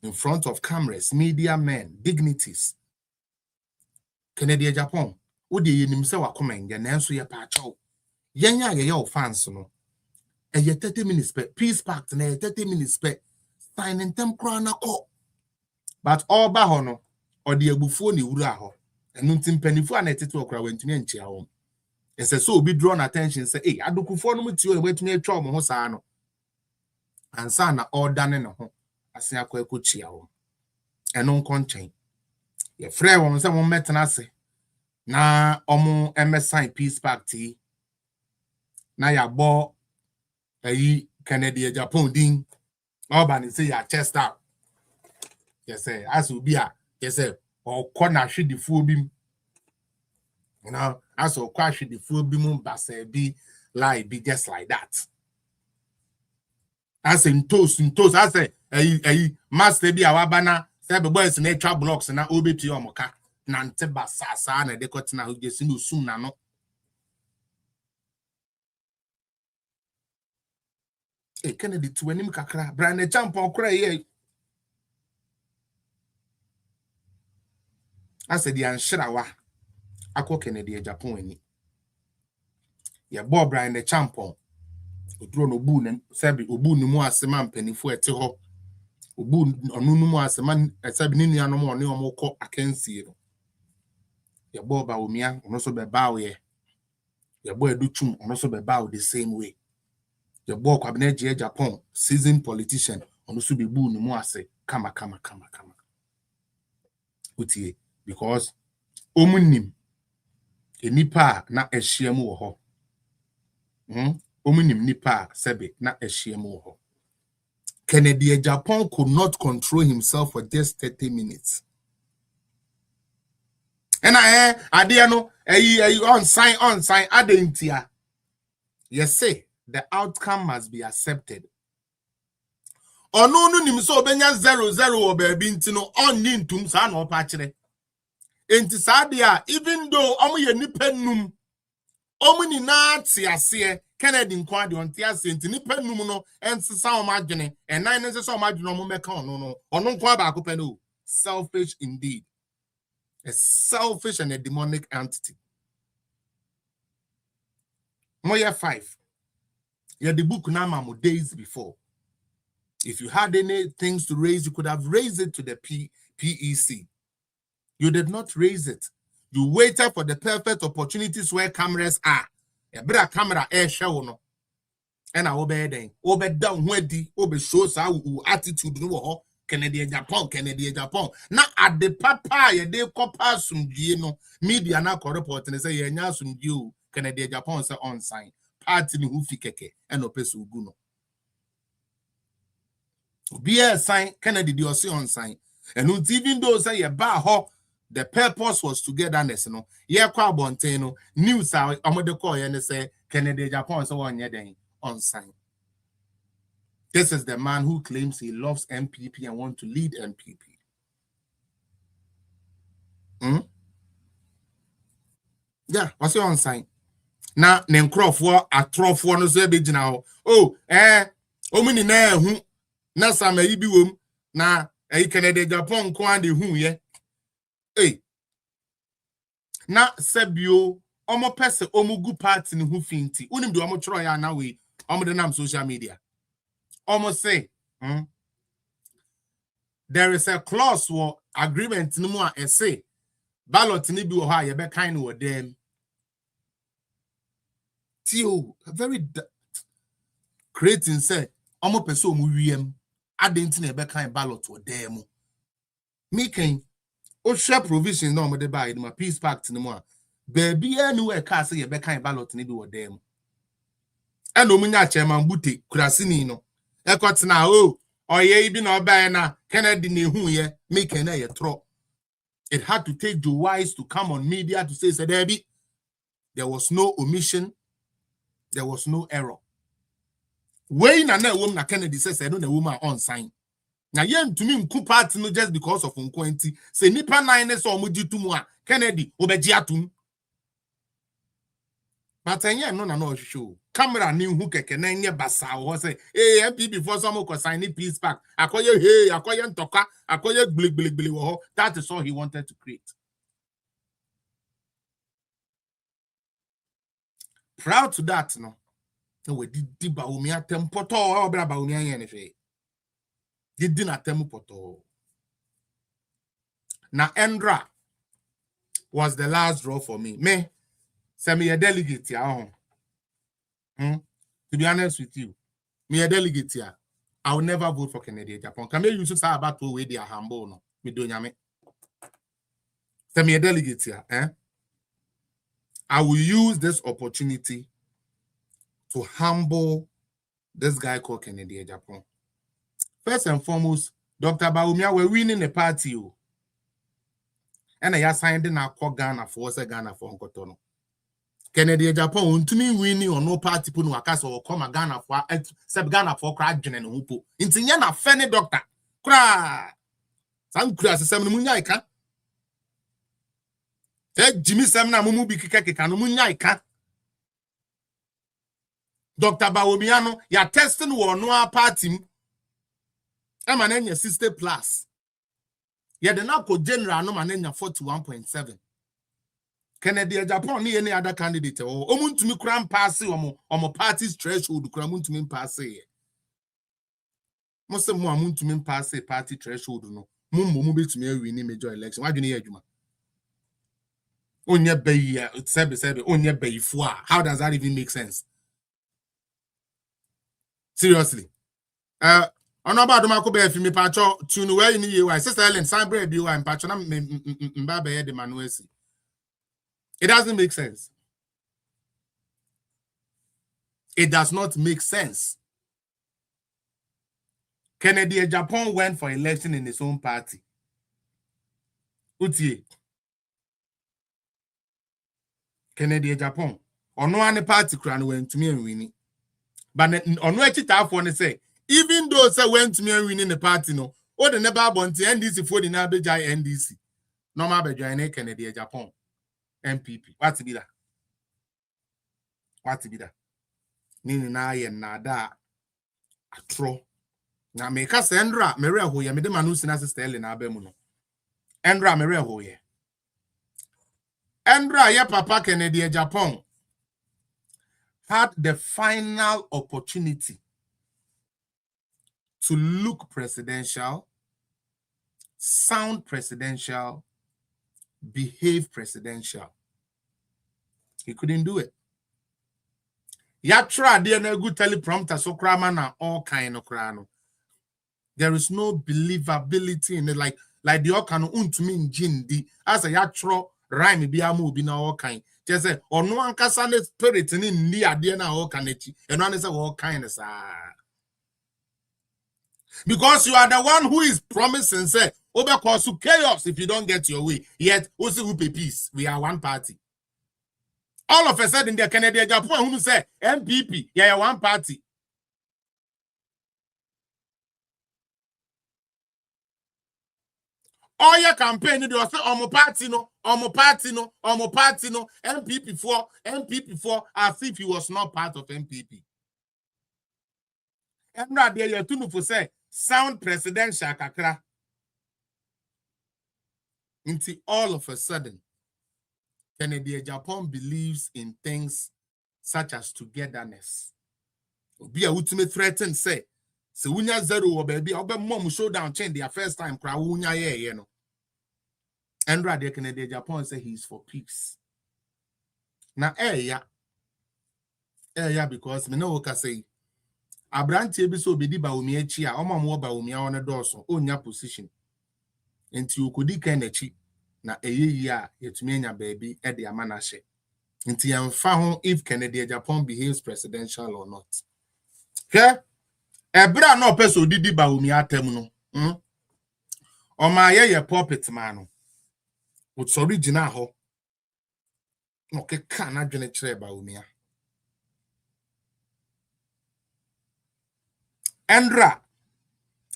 Speaker 6: in front of cameras, media men, dignitaries. Canada, Japan, Udi himself coming, the Nansu ya pacho. Yenya ya fans no. And ye 30 minutes per peace pact na 30 minutes per signing them crown ko. But all bahono or the abufu ni wura ho. And nuntim penifo anetitu okra wentumi enchia ho. Ese so be drawn attention say hey adokufo no mutio e wetumi atwa mo ho saa no. Ansa na order ne ho. Ase akwa ekochia ho. Eno nkonchen. Ye frɛ won se won metena se. Na omo MSI peace pact na ya bo ayi Canada Japan din Urban say ya chest out. Yes sir, as will be a yes sir or corner should the full beam. You know, as or crash the full beam but be like be just like that. As in toast, I say a master be our banner, seven boys in extra blocks and now obi to your moka. Nante basasa na decotina who gets no soon no. E Kennedy to enim kakra brand champ on cry ye. I said the anshrawa akọ Kennedy Japan ni. Ye bo brand champ on odro no bu nem sabi obu no mu asema mpanifo ete ho. Obu onunu mu asema sabi ni nuanom one omukọ akansie no. Ye bo Bawumia ono so be bawo ye. Ye bo educhum ono so be bawo the same way. The boy cabinet Japan, seasoned politician, on also be boo no more say, kama. Utie, because omunim nipa na eshiemu wo ho. Omunim nipa sebe na eshiemu wo ho. Kennedy Japan could not control himself for just 30 minutes. And I didn't know, on sign, adentia. Yes, say. The outcome must be accepted. Ono nim so benya 0-0 o baby ntino on nintum sa na opachire. Enti sadia even though omo ye nipa num omo ni na ase Kennedy nkwa de onte ase enti nipa num no ensesa o madwene enan ne sesa o madwene omo meka ono nkwa ba akopɛ no. Selfish indeed. A selfish and a demonic entity. Moya 5. Yeah, the book now days before. If you had any things to raise, you could have raised it to the PEC. You did not raise it. You waited for the perfect opportunities where cameras are. A better camera air show no. And I obey then. Obey down wedi. Obey shows our attitude no. Canadian Japan. Now at the papa ye de kopa sumdie no. Media na ko report and say ye nya sumdie Canadian Japan say on sign. Party ni hu fi keke eno pese ugu no be a sign Kennedy di osi on sign and even though say ye ba ho the purpose was togetherness no ye kwa abonten no news a amode call ye ne say Kennedy Japan so on ye den on sign. This is the man who claims he loves MPP and want to lead MPP. Yeah, what's your on sign? Na nenkrofo atrofo no so be gina ho omuni na hu na sama yi bi wom na Canada Japan ko ande hu ye na sabio omo pese omugu party ni hu finti unim de omo chro ya na we omo de nam social media omo say there is a clause for agreement ni mu a say ballot ni bi wo ha ye be kan no dem. Very creating say omo person mu wiem adenti na ebe kan ballot wo dem making o share provision na omo de buy the peace pact ni mu a baby anywhere ka say ebe kan ballot ni bi wo dem and omunya chairman bute kurasini no Ekotina oh or ye be no na Kennedy ne hu ye make a throw. It had to take Joe Wise to come on media to say Debbie, there was no omission, there was no error. When a woman Kennedy says I don't a woman on sign. Now yen to me nku party no just because of unquanti. Say nipa 9 so muji tumwa Kennedy obejiatum. But no show. Camera new who can nye basa or say, hey, MP before some could sign it peace back. Akoye hey, akoye ntoka, akoye blig wo. That is all he wanted to create. Proud to that, no. No, we did Bawumia tempoto or Bawumia yenefe. Did not tempoto. Now Endra was the last draw for me. Me, send me a delegate here. To be honest with you, me a delegate here. I will never vote for Kennedy Japan. Can you use about to way they are humble no? Me do nyame. Send me a delegate here. I will use this opportunity to humble this guy called Kennedy Japan. First and foremost, Dr. Bawumia, we're winning the party. And I signed in our Ghana for Ghana for Uncotono. Kennedy Japan won't me winning or no party put no akas or come Ghana for sub Ghana for crowd and hupo. Intinyana fene doctor. Cra some class 7 munyaika. Jimmy Samna Mumu Bikaka can munyaika. Dr. Bawumia, ya testing war no party. I'm an your sister plus. Yeah, the now general no man 41.7. Kennedy Japan ni any other candidate or omun to me cram pass or party's threshold cram to me pass. Most of them to me pass a party threshold no. Mumbo to me winning major election. Why do you hear? Onye bay said onye bay four. How does that even make sense? Seriously. On about the Marco Bear me patcho tune where in you. Sister Ellen, Sabre, you and Patchona Mbabe de Manuesi. It doesn't make sense. It does not make sense. Kennedy Japan went for election in his own party. Utie. Kennedy Japan. On one party crown went to me and winning. But on which it for say, even though say went to me and winning the party, no, or the never want to NDC for the Nabejai NDC. No matter join Kennedy Japan. MPP. What to be that? What to be that? Nini na ye nada atro. Na meka Endra mere ho ye me de manu sina sister Ellen na abemu no. Endra mere ho ye. Endra ye papa Kennedy Japan had the final opportunity to look presidential, sound presidential, behave presidential. He couldn't do it. Yatra there no good teleprompter so krama na all kind of krano. There is no believability in it like the okano untumi njindi as a yatro rhyme bi amu bi na all kind. Just say ono ankasa ne spirit ni ndi ade na all kanechi. Eno ane say all kind sa. Because you are the one who is promising say over cause chaos if you don't get your way. Yet also who pay peace. We are one party. All of a sudden, the Canadian Japan who say MPP, yeah, one party. All your campaign, you say, party no, MPP for, as if he was not part of MPP. And now there you two for say sound presidential kakra. Until all of a sudden, Kennedy Japan believes in things such as togetherness. Be a ultimate threaten say, so unya zero or baby, or mom showdown change their first time cry unya ye no. And rather Kennedy Japan say he's for peace. Now yeah, because me know what say. Abranti ebiso be di Bawumia chia, or mom Bawumia on a dorsal, onya position. Until you could echi. Na ya yetmenya baby e de amanashe nti yemfa ho if Kennedy Japan behaves presidential or not. Okay? Ebra no person didi Bawumia tem no. Oma ye puppet man. What's original ho? Okay, can I join a chair Bawumia? Andra.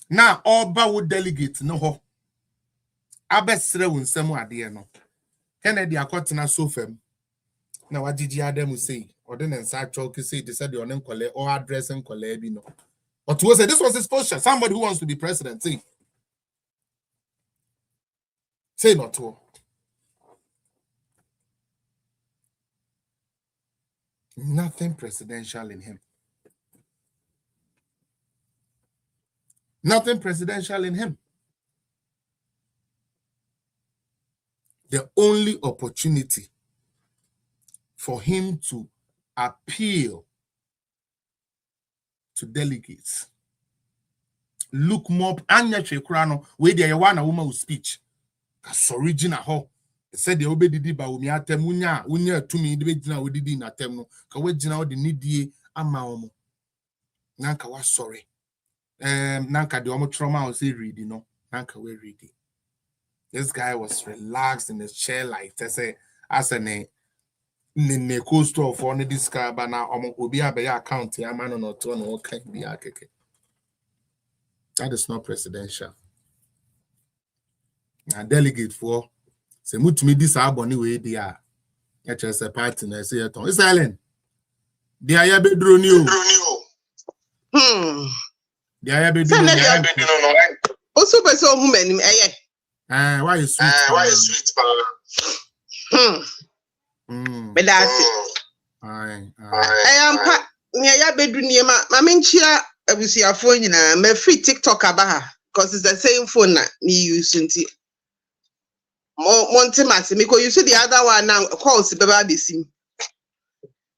Speaker 6: Now all Bawu delegates no ho. Abesre won semu ade no. Kennedy akotina sofem. Na wajiji Adam say, or then inside chalk say they said your name collect or addressing collect no. But was this was his posture. Somebody who wants to be president. Say not to. Nothing presidential in him. Nothing presidential in him. The only opportunity for him to appeal to delegates. Look more Anya Chekrano, where there one woman with speech. That's original ho. They said the obey didi Bawumia temunya, unya to me, the way we did in a temno, Kawajina the needy amaomo. Nanka was sorry. Nanka the omo trauma was reading, no. Nanka we reading. This guy was relaxed in his chair like they say, as a name. Ne coast of one of this car, but now obi abeya account ya man no to no can be akeke. That is not presidential. A delegate for say mut me this aboni we dia. Just a party na say eton. It's Ellen. Dia ya bedro ni o. Dia ya bedro no.
Speaker 7: Also person who many
Speaker 6: why you sweet?
Speaker 7: Why you sweet pa? But that's it.
Speaker 6: Aye.
Speaker 7: I am part near bedroom near my menchia. We see a phone in a free TikTok about her because it's the same phone that me using. Montemasi, because you see the other one now calls the baby sim.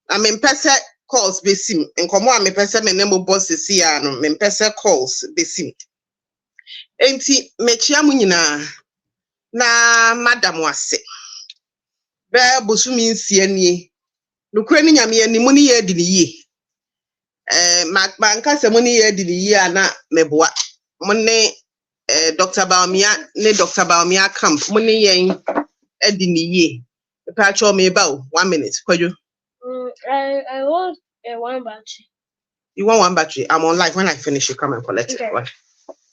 Speaker 7: I mean, person calls besim and come on, me person me name boss is here. No, me person calls besim. Enti mechia munina na madam wase. Be bosumi nsie nie. Nukure ni nyame ani muni ye di ye. Banka se muni ye di ye ana meboa. Mune Dr. Bawumia ne Dr. Bawumia camp muni ye di ye. Pacho me ba 1 minute. Kwajo.
Speaker 9: I want one battery.
Speaker 7: You want one battery? I'm on live. When I finish, you come and collect it. What?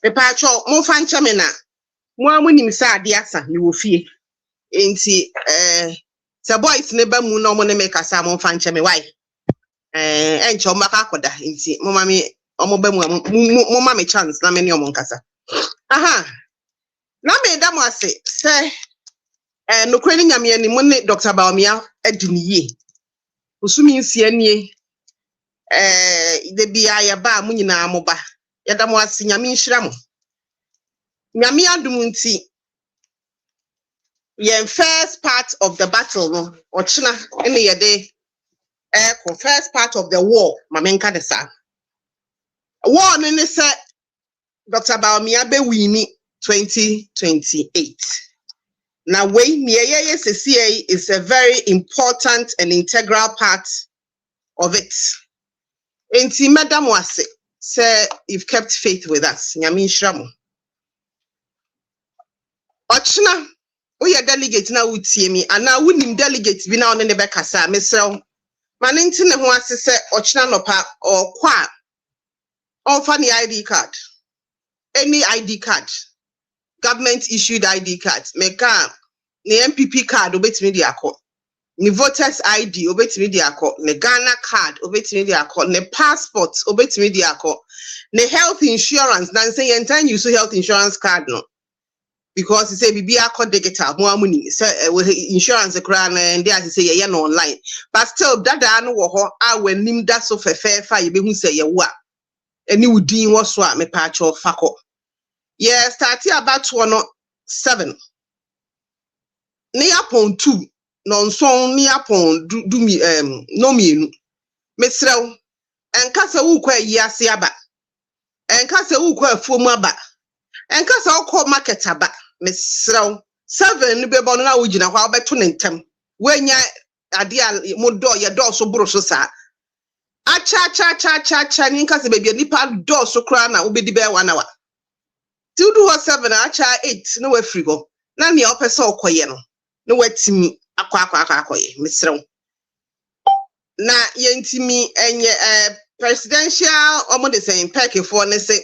Speaker 7: Me pacho mo fancha me na. Mo amunim sa ade asa ni wo fie. Enti the boys never mu no mo ne make asa mo fancha me why? Enche o maka akoda enti mo ma me omo ba mu mo ma me chance na me ne omo nkasa. Aha. Na me da mo ase say no kwani nyame ani mo ne Dr. Bawumia adiniye. Usumi nsie nie de bia ya ba mu nyina mo ba. Ya da mo ase nyame nhira mo. Nyame adum nti yen first part of the battle no ochina ene ye de first part of the war mamenka de sa war no ne say Dr. Bawumia be wini 2028 now we me is a very important and integral part of it. Enti madam wase say you've kept faith with us nyame nhira mo. Ochina we are delegate na utie mi ana wunim delegate bi na one ne be kasa mesrew manenti ne ho ase se ochina no pa or kwa offer the ID card, any ID card, government issued ID card, meka the MPP card obetimi di akọ, the voters ID obetimi di akọ, the Ghana card obetimi di akọ, the passport obetimi di akọ, the health insurance nan say enten use health insurance card no. Because he say bibi akọ digital mo amuni say insurance kra na and they say ye no online but still dada no wo ho a wanim da so fefefa ye behu say ye wo a eni wudin wo so a me pa cho fako ye start about 7 ne upon 2 no nson ne upon do mi no mienu mesrew enka se wo kwa yi ase aba enka se wo kwa afuomu aba enka se wo kwa market aba mesrew 7 ni bebo na wo gina kwa obeto ne ntem wenya ade a mo do ye do so buru so sa Acha ninka se baby nipa door so kra na obedi be 1 hour. Till do 7 acha 8 no we free go. Na ne opese okoye no. No watimi akwa misrew. Na yentimi enye presidential omo de say peke for ne say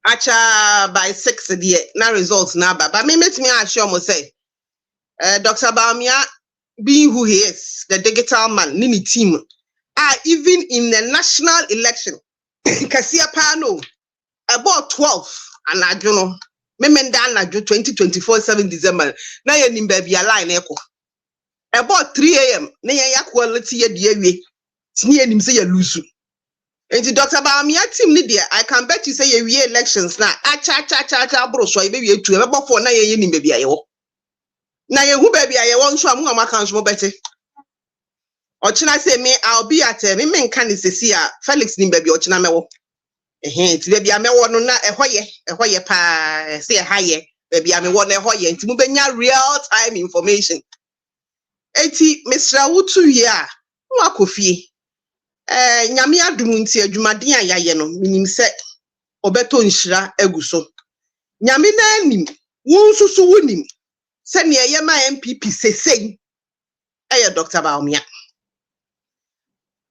Speaker 7: acha by 6 there na results na ba. But me metimi assure mo say Dr. Bawumia being who he is, the digital man, Nini team, are even in the national election. Kasia Pano, about 12, and I don't know, Memendana 2024 7 December, na ye nimbaby line echo. About 3 a.m., Naya quality a dear way, Sneer him say a lusu. And to Dr. Bawumia team, Lydia, I can bet you say a year elections now. Acha, bro, so I maybe a 2 about 4 9 years baby. Na ye hu baby I want so am ma kan so bete ochina say me I'll be at me nka ni sesi a Felix ni baby ochina mewo ti baby amewo no na ehoye pa say haye baby amewo na ehoye nti mu benya real time information eti Mr. Wutu here no akofie nyame adum nti adwumaden ayaye no minim se obeto nhira aguso nyame na anim wonsusu wonim Send me a my MPP say, hey, Dr. Bawumia.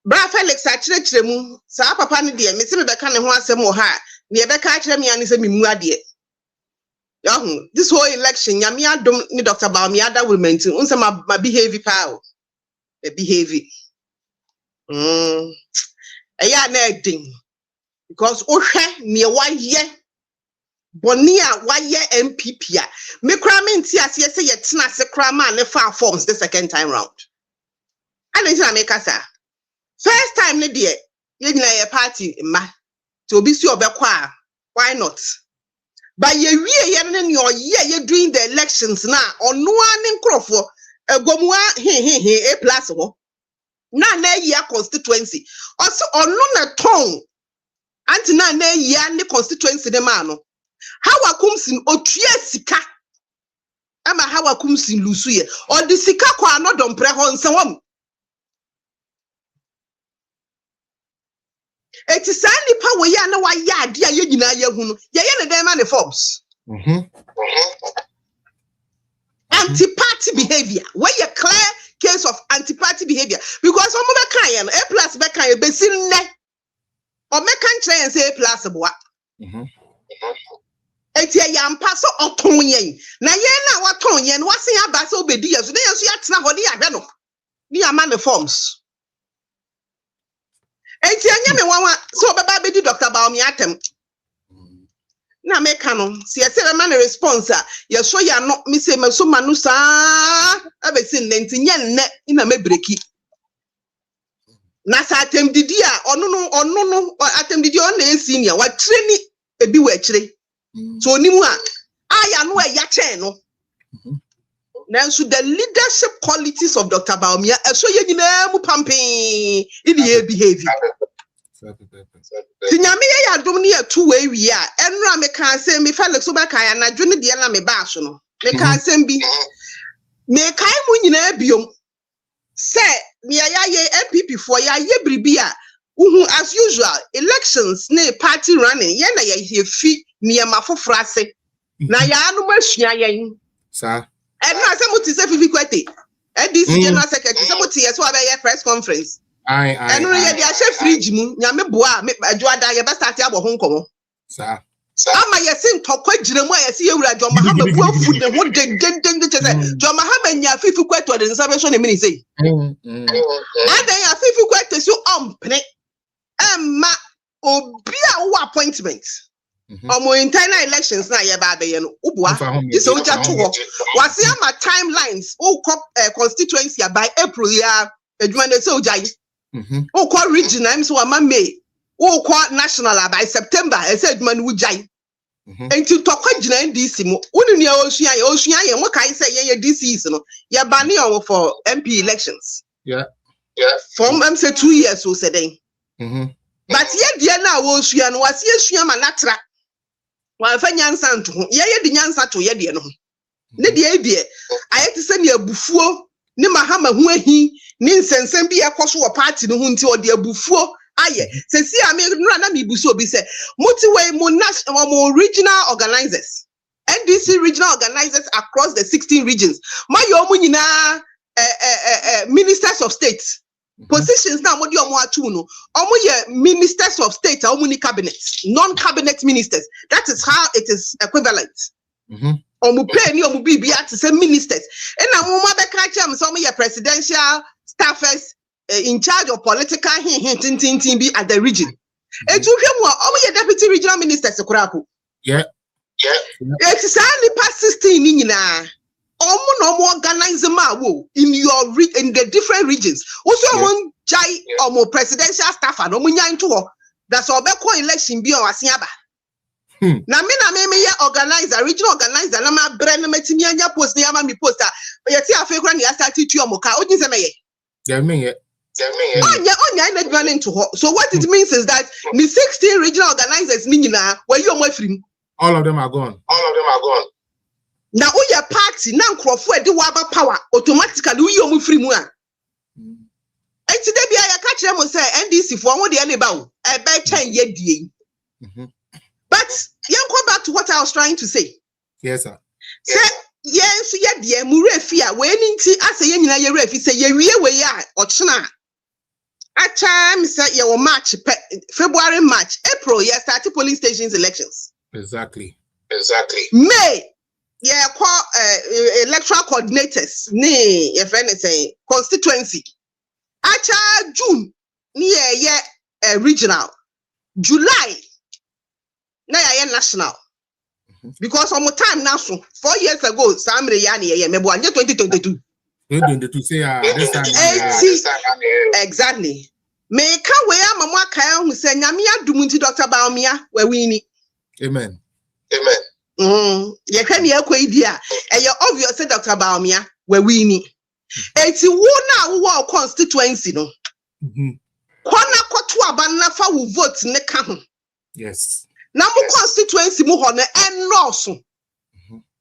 Speaker 7: Bra Felix, I treat mu, sa papa ni dear, Miss Rebecca and one some more ha, near Becca me and is a mimua dear. This whole election, Yamia don't need Dr. Bawumia that will maintain my behavior power. The behavior. A thing. Because near 1 year. Bonia why MPP me cramming tia say ye tena se crama ne fa forms the second time round. And then make us first time ne dear ye nyina ye party ma to obi si obekwa why not? But ye wie ne your year ye during the elections na onu an nkrofo egomua he plus ho na year constituency also onu na ton anti na year ne constituency de ma no. How akumsin otue sika ama how akumsin lusuye or the sika kwa no don pre ho nsewom eti sani pa we ya na wa ya ade a ye nyina ye hu no ye ne dem ma ne forms anti-party behavior where you clear case of anti-party behavior because omo be kan ye no A plus be kan ye be sin ne o me kan try and say A plus boa eti yampa so oton yen na yen na waton yen wasen aba so obedi yeso na yeso yatena ho de yahwe no ni ama ne forms eti anya me wanwa so baba bedi Dr. Bawumia atem na me kanu si ese be man response a yeso ya no me se me so manu sa abesin nti nyen ne ina me breki na sa atem didi a ono no atem didi on na senior wa treni ebi wa kire so nimu aya no e ya chen no nanso the leadership qualities of Dr. Bawumia eso ye nyina mu pampin in ye behavior tinyame ye ya dom ne atu we wi a enra me kan say me Felix Obaka ya na dwene de na me ba so no me kan say bi me kai mu nyina biom say me ya ye MPP for ya ye bribia as usual elections ne party running ye na ye fi Niema fofrase na ya anu masua yen sa na se muti se fifi kwete DC general secretary se muti ye so abeye press conference enu ye dia chef fridge mu nyame boa me adwoada ye be start abo ho nkomo sa ama ye sin tokwa giremu a ye se yewura John Mahama bu afu ne ho dendende che se John Mahama nya fifi kwete de nsa be so ne mini sei adan ya fifi kwete so ompne emma obi a wo appointment Omo internal elections na ye ba be ye no ubua this oja to wo wase ama timelines o constituency by April ya adwuma ne se oja yi o ko regional am so ama May o ko national by September e se adwuma ne oja yi enti to kwa gina DC mo woni ne osua ye mo kai se ye DCs no ye ba ne o for MP elections from say 2 years so say den but ye dia na wo osua no wase asua ma natra wa fa nyansa nto ye di nyansa to ye de no ne de ayeti se ne abufuo ne mahama hu ahi ne nsensem bi ekoso wo party no hu nti ode abufuo aye se si ame nura na me buso bi se motiway mo national mo regional organizers NDC regional organizers across the 16 regions my omu nyina ministers of state positions na modi omo atu no omo ye ministers of state omo ni cabinet non-cabinet ministers that is how it is equivalent omo pay ni omo bibia to say ministers and na mo ma be ka cha so omo ye presidential staffers in charge of political tin be at the region etu hwemu omo ye deputy regional ministers kurapo it is only past 16 ni nyina omo organize in your in the different regions also omo jai omo presidential staff and omo nyan to that's obeko election bi o asiaba na me ya organizer regional organizer na ma bre na matimi anya post na ma mi post ye ti afa kura na ya start tu omo ka odin se meye onya na dwan into ho so what it means is that the 16 regional organizers ni nyina where you omo afrim
Speaker 6: all of them are gone
Speaker 7: now your party now crofo e de waba power automatically we omo free mu a enti de bia ya ka kire mo say NDC for won de ane ba o e be twen ye die but go back to what I was trying to say.
Speaker 6: Yes sir.
Speaker 7: Say yes ye die mu refi a we ni nti ase ye nyina ye refi say ye wie we ya ochena acha me say ye wo March February March April ye start polling stations elections
Speaker 6: exactly
Speaker 7: May yeah, electoral coordinators, nee, if anything, constituency. Acha June, regional. July, na national. Because on time now, 4 years ago, Samre Yani, me 2022.
Speaker 6: 2022 say this time.
Speaker 7: Exactly. Me ka we mama kaya hu say nyamia dumunti Dr. Bawumia we wini.
Speaker 6: Amen.
Speaker 7: Ye can ye dia obvious say Dr. Bawumia we wini. Eti wo na wo constituency no. Kwana koto abanna fa wo vote ne ka ho.
Speaker 6: Yes.
Speaker 7: Na mo constituency mu ho no enoso.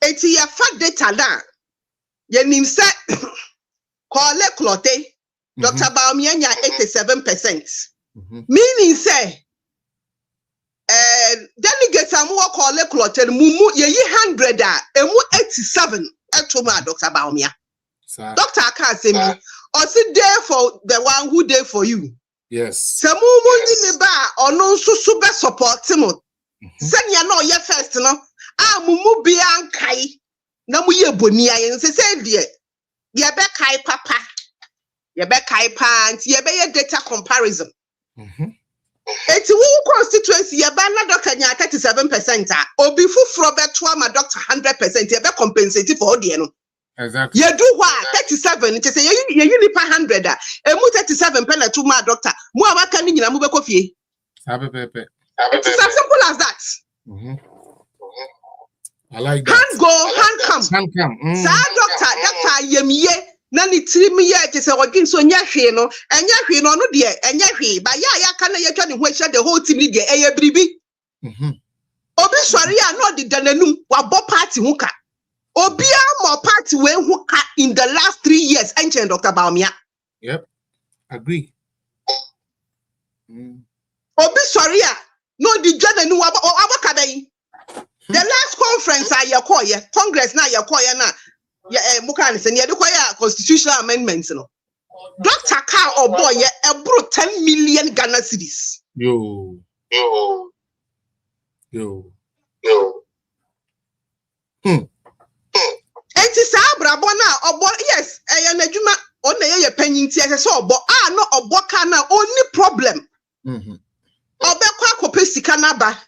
Speaker 7: Eti ye fa data da. Ye nim say kole klote Dr. Bawumia nya 87%. Meaning say delegates are more called mumu ye 100 emu 87 etoma Dr. Bawumia. Doctor can't say me or sit there for the one who there for you.
Speaker 6: Yes.
Speaker 7: Samu mundi ne ba ono so super support mo. Senya no ye first no mumu bi ankai na mu ye boni ayen se say die ye be kai papa ye be kai pant ye be ye data comparison. Eti wo constituency ye ba na doctor nya 37% obi fufuro beto ama doctor 100% ye be compensate for odie no.
Speaker 6: Exactly.
Speaker 7: Ye do what 37 it say ye nipa 100 emu 37 penalty to my doctor mu abaka ni nyina mu be kofie. It's as simple as that.
Speaker 6: I like that.
Speaker 7: Hand go, hand come. Sa doctor yemiye na ni trim ye te se odwin so nya hwe no no de enya hwe ba ya ka na ye twa ne ho ahia the whole team de eye bribi. Obi sori a no de dananum wa bo party hu ka. Obi mo party we hu ka in the last 3 years enchen Dr. Bawumia.
Speaker 6: Yep. Agree.
Speaker 7: Obi sori a no de dananum wa ka dai. The last conference I ye Congress na ye na mukan say ye constitutional amendments no. Dr. Car or boy ye brought 10 million Ghana cedis.
Speaker 6: Yo.
Speaker 7: Enti sa brabona obo yes na adwuma on na ye panyin ti ese so obo no obo ka na only problem. Obekwa akopesika na ba.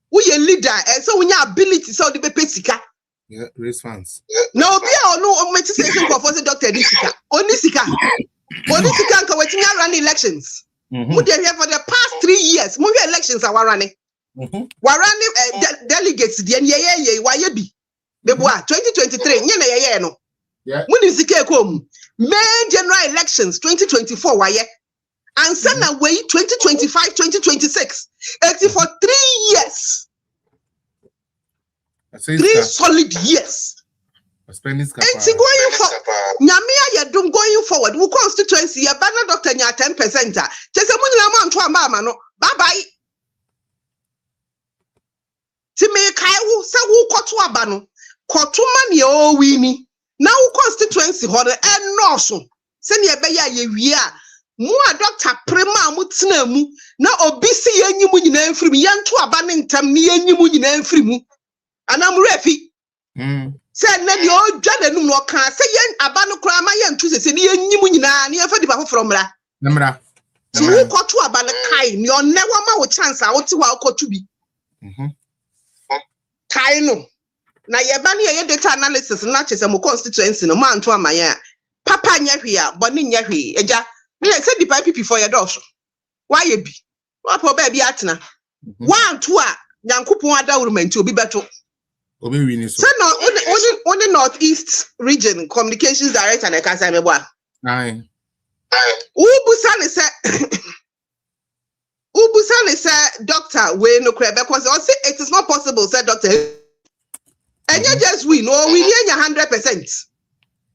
Speaker 7: Who ye leader and so when your ability so the pesika.
Speaker 6: Yeah, raise funds.
Speaker 7: No, be no meditation for Dr. Nisika. Onisika. Onisika can wait run elections. Who they here for the past 3 years? Movie elections are running. We're running delegates. The ye why ye be. The boy 2023. Nye no.
Speaker 6: Yeah.
Speaker 7: When is the May general elections 2024 why ye? And send away 2025, 2026. It's for 3 years. 3 solid years.
Speaker 6: Spending
Speaker 7: It's going for Nyamia, you don't going forward. Who constituency, a banner doctor, 10%. Just a money to a mama, bye bye. To make I say who got to a bano, got to money, oh, we now constituency, horror and no so. Send your baya ye are. Mua doctor prema mutsnemu, now obisi any money name from yan to a banning tam me any money name from mu. And I'm refi. Say na the old Jordan no can say yen abano kra ma yen tu say ni enyimu nyina ne afa di ba foforo mra
Speaker 6: Namra.
Speaker 7: So who koto abano kai ni onne wa ma wo chance a wo ti wa koto bi kai no na ye ba ne ye data analysis na chese mo constituency no ma nto amaye papa nya hwe a bone nya hwe eja me say di pa pipi for ye do why ye bi wa po ba bi atena one two a nyankopon adawurumenti obi beto
Speaker 6: Obi wini so.
Speaker 7: So no, only Northeast Region Communications Director and I can't say me boy.
Speaker 6: Aye.
Speaker 7: Ubusani say doctor we no crebe because say it is not possible, said doctor. And you just win, no, we need 100%.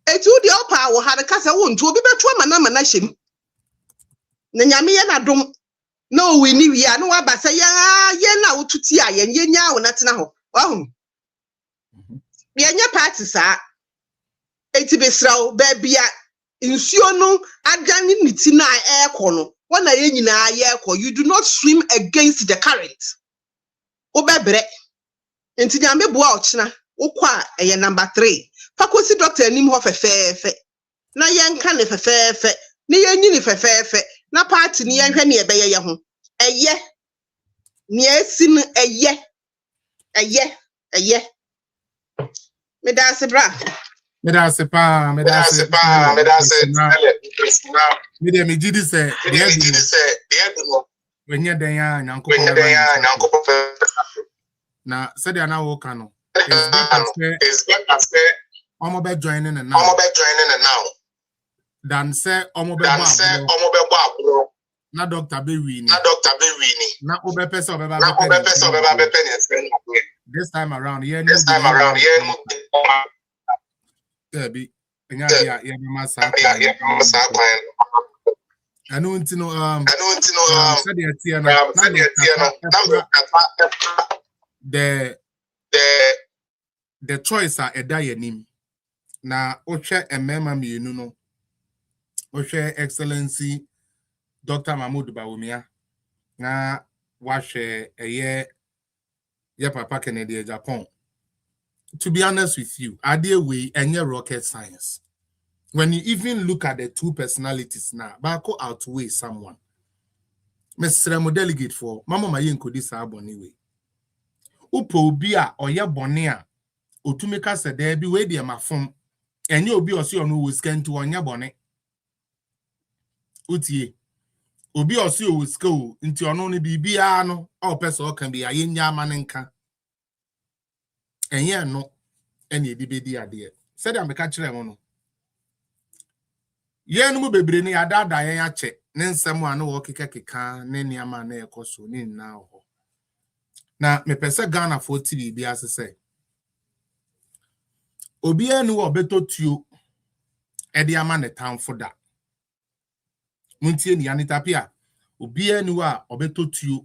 Speaker 7: It's who the power had a casa won to be better man shim. Nyami na dum. No, we need ya no aba say ya na ututi ya ye nya wonatena ho. Oh. Bianya party sa eti besraw babia nsuo no agane niti na aircon no wana ye nyina aircon you do not swim against the current obebre enti nyame boa ochina ukwa eye number 3 fakosi doctor anim ho fefefe na yenka ne fefefe ne yenyi ne fefefe na party ne yenhwe ne ebeye ye ho eye ne esin eye me da se bra
Speaker 6: Me da se pa me de me gidi se when you den ya nyankopon na said ya na wo ka no is better say omo be joining and now than say omo be abro na doctor be wini na obe pesa obe ba be this time around yeah be yeah masa anu ntino the choice are eda yanim na ohwe emema mienu no ohwe excellency Dr. Mahmoud Bawumia na wahwe eye ya papa Kennedy Japan. To be honest with you, idea way and your rocket science. When you even look at the two personalities now, Bako outweigh someone. Mr. Mo delegate for Mama Mayen could this anyway. Upo bia or ya bonia, Utumeka said there be way dear my phone, and you'll be also no scan to on your bonnet. Utie. Obi osi o school into ono ni bibia no all person can be ayenya manenka enye no ene dibedi ade said am ka kire mo no ye no mu bebre ni adada yen ache ne nsem a no wo keka ne niama na ekoso ni na ho na me pese Ghana for TV bia se obi enu wo beto tuo e de ama ne tamfo da muntie ni anitapia obi anu a obeto tuo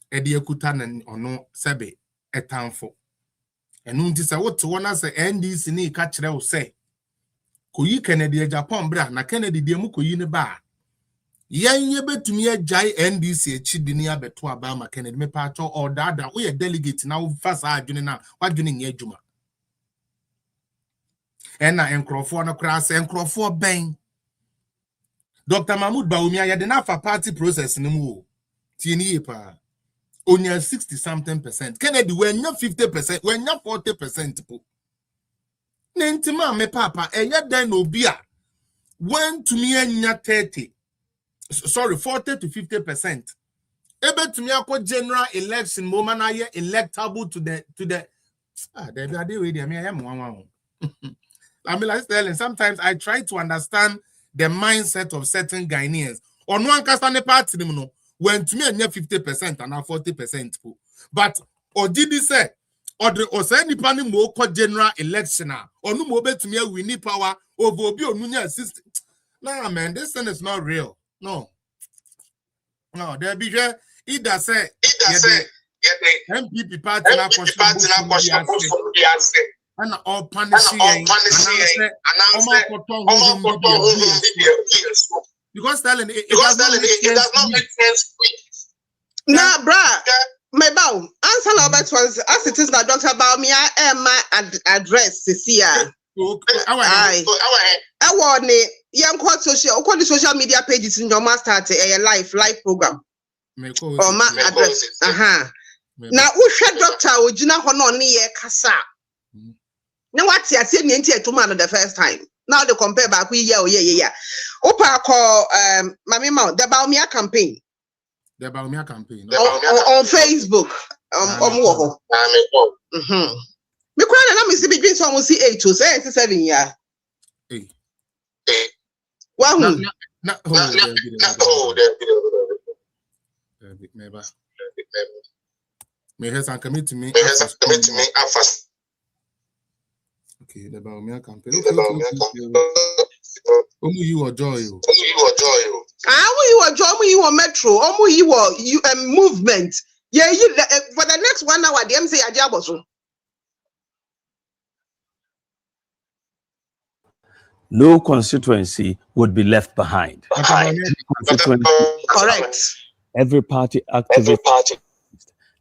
Speaker 6: e de akuta na ono sebe etanfo enu nti se wote wona se NDC ni ka kire wo se koyi Kennedy Japan bra na Kennedy de mu koyi ne ba yenye betumi agai NDC echidi ni abeto aba ma Kennedy me pa acho odada wo ye delegate na wo fasa adwene na wadwene nya adwuma ena enkrofo no kra se enkrofo ben Dr. Mahmoud Bawumia ya de na fa party process ni mu tieni pa onya 60-something%. Kennedy when 50%, when 40% po. Nentima me papa enya den obi a when to me enya 40 to 50%. Ebe to me akọ general election moment na ye electable to the there dey we dey me am one. I mean, like telling sometimes I try to understand the mindset of certain Ghanaians. On one cast party, no, when to me, 50% and 40%. But or did he say, or say nipa ni mo ko general election or no mo betumi win power over obi onunya system. Nah, man, this thing is not real. No, there be either say MPP party na and all punishing because telling it does not make sense.
Speaker 7: Nah, bruh. My bow, answer Albert was as it is now, Dr. Bawumia, my address, Cecilia. I want it. Young quote social media pages in your master at a live program. Or my address. Now, who should Doctor Ujina Hononi Kasa? Now, what's your same to man the first time? Now, they compare back with yeah. Opa call Mammy Mount, the Bawumia campaign.
Speaker 6: The Bawumia campaign
Speaker 7: on Facebook. Me cry na me see between some see 8 to 7 years. Wow.
Speaker 6: May has commit to me. Okay, the Bawumia campaign. You or joy.
Speaker 7: You are joy, you are metro, you are movement. Yeah, for the next 1 hour, them say a job also.
Speaker 10: No constituency would be left behind.
Speaker 7: Correct.
Speaker 10: Every party activates.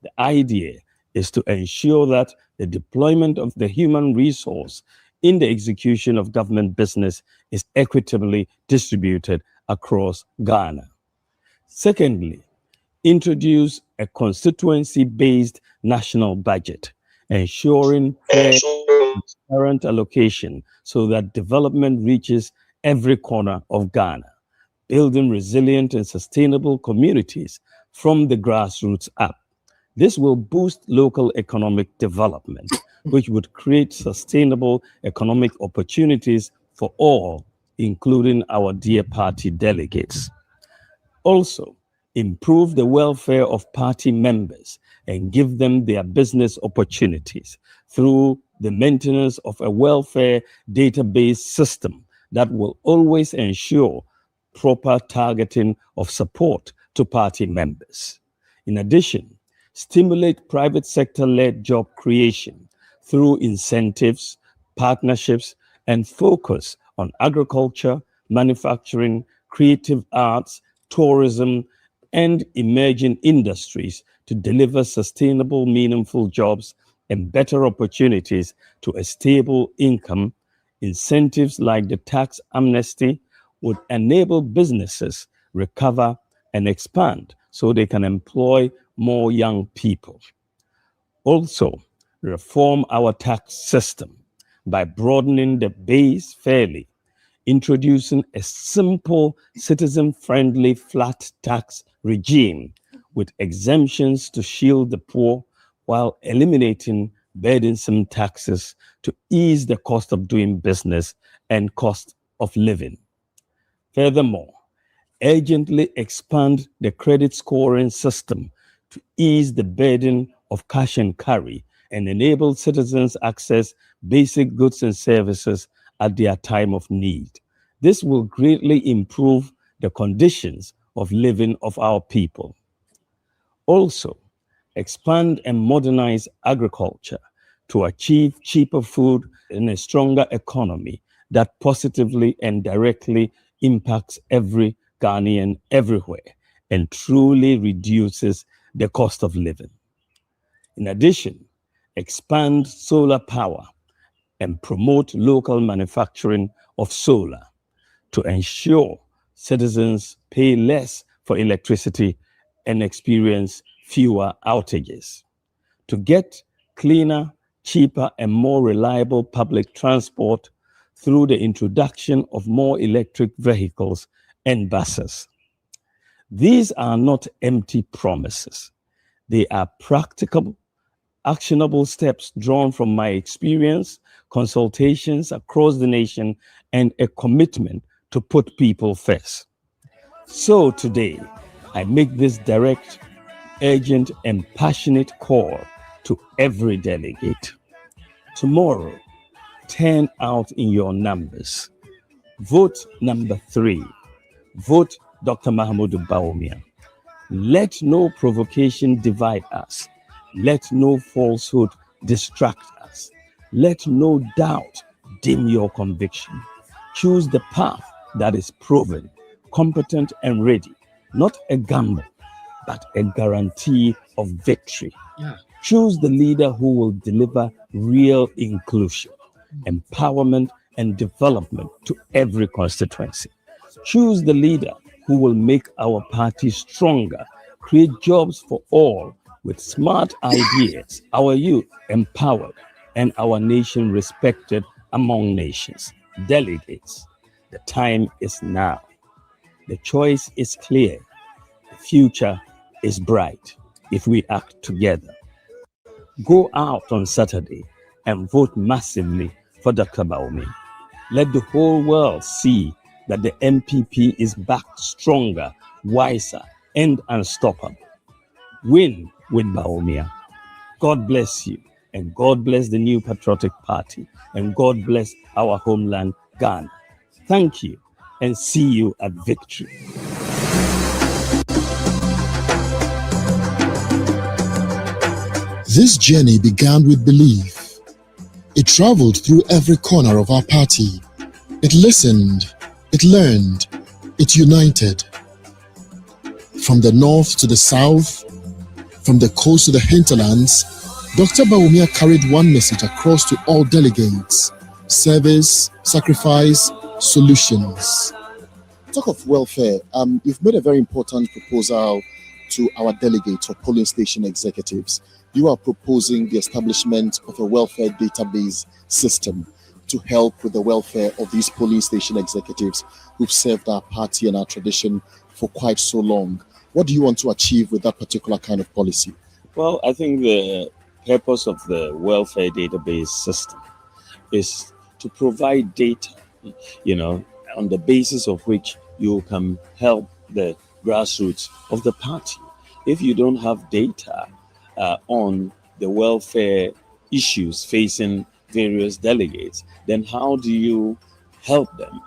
Speaker 10: The idea is to ensure that the deployment of the human resource in the execution of government business is equitably distributed across Ghana. Secondly, introduce a constituency-based national budget, ensuring fair current allocation so that development reaches every corner of Ghana, building resilient and sustainable communities from the grassroots up. This will boost local economic development, which would create sustainable economic opportunities for all, including our dear party delegates. Also, improve the welfare of party members and give them their business opportunities through the maintenance of a welfare database system that will always ensure proper targeting of support to party members. In addition, stimulate private sector-led job creation through incentives, partnerships, and focus on agriculture, manufacturing, creative arts, tourism, and emerging industries to deliver sustainable, meaningful jobs and better opportunities to a stable income. Incentives like the tax amnesty would enable businesses recover and expand so they can employ more young people. Also, reform our tax system by broadening the base fairly, introducing a simple, citizen-friendly flat tax regime with exemptions to shield the poor while eliminating burdensome taxes to ease the cost of doing business and cost of living. Furthermore, urgently expand the credit scoring system to ease the burden of cash and carry and enable citizens access basic goods and services at their time of need. This will greatly improve the conditions of living of our people. Also, expand and modernize agriculture to achieve cheaper food and a stronger economy that positively and directly impacts every Ghanaian everywhere and truly reduces the cost of living. In addition, expand solar power and promote local manufacturing of solar to ensure citizens pay less for electricity and experience fewer outages. To get cleaner, cheaper, and more reliable public transport through the introduction of more electric vehicles and buses. These are not empty promises. They are practical, actionable steps drawn from my experience, consultations across the nation, and a commitment to put people first. So today, I make this direct, urgent, and passionate call to every delegate. Tomorrow, turn out in your numbers. Vote number 3. Vote Dr. Mahamudu Bawumia. Let no provocation divide us. Let no falsehood distract us. Let no doubt dim your conviction. Choose the path that is proven, competent, and ready. Not a gamble, but a guarantee of victory. Choose the leader who will deliver real inclusion, empowerment, and development to every constituency. Choose the leader who will make our party stronger, create jobs for all with smart ideas, our youth empowered, and our nation respected among nations. Delegates, the time is now. The choice is clear. The future is bright if we act together. Go out on Saturday and vote massively for Dr. Bawumia. Let the whole world see that the MPP is back stronger, wiser, and unstoppable. Win with Bawumia. God bless you, and God bless the New Patriotic Party, and God bless our homeland, Ghana. Thank you, and see you at victory.
Speaker 11: This journey began with belief. It traveled through every corner of our party. It listened, it learned, it united. From the north to the south, from the coast to the hinterlands, Dr. Bawumia carried one message across to all delegates: service, sacrifice, solutions. Talk of welfare, you've made a very important proposal to our delegates or polling station executives. You are proposing the establishment of a welfare database system to help with the welfare of these polling station executives who've served our party and our tradition for quite so long. What do you want to achieve with that particular kind of policy?
Speaker 10: Well, I think the purpose of the welfare database system is to provide data, on the basis of which you can help the grassroots of the party. If you don't have data on the welfare issues facing various delegates, then how do you help them?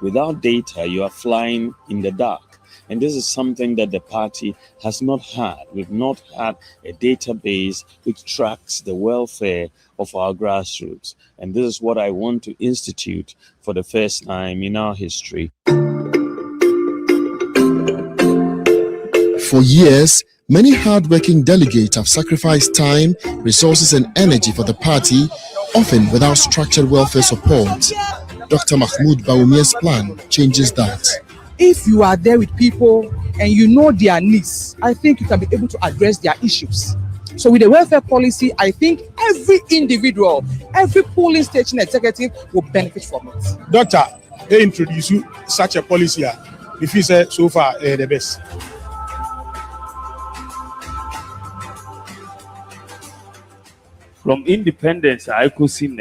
Speaker 10: Without data, you are flying in the dark. And this is something that the party has not had. We've not had a database which tracks the welfare of our grassroots. And this is what I want to institute for the first time in our history.
Speaker 11: For years, many hard-working delegates have sacrificed time, resources, and energy for the party, often without structured welfare support. Dr. Mahmoud Bawumia's plan changes that.
Speaker 12: If you are there with people and you know their needs, I think you can be able to address their issues. So with the welfare policy, I think every individual, every polling station executive will benefit from it.
Speaker 3: Doctor, they introduce you such a policy. If you say so far the best.
Speaker 10: From independence, I could see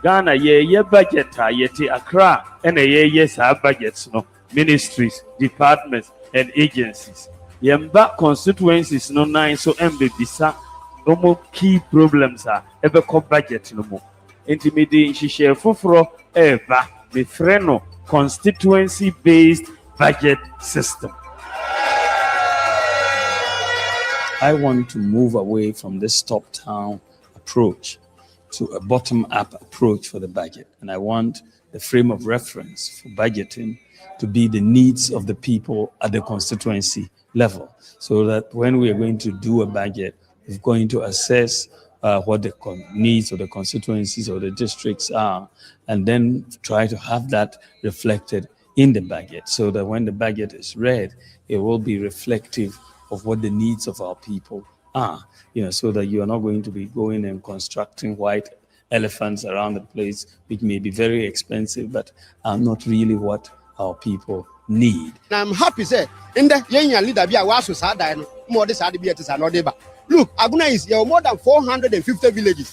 Speaker 10: Ghana, ye budget, yeti Accra, and yes, our budgets, ministries, departments, and agencies. Yemba constituencies no nine so mbisa no key problems are ever budget no more. Intimidate she share fufro ever the freno constituency based budget system. I want to move away from this top-down approach to a bottom-up approach for the budget. And I want the frame of reference for budgeting to be the needs of the people at the constituency level, so that when we are going to do a budget, we're going to assess what the needs of the constituencies or the districts are, and then try to have that reflected in the budget, so that when the budget is read, it will be reflective of what the needs of our people are, so that you are not going to be going and constructing white elephants around the place, which may be very expensive, but are not really what our people need.
Speaker 3: I'm happy say in the young leader be a was more this had to be at Sanodeba. Look, Aguna is more than 450 villages.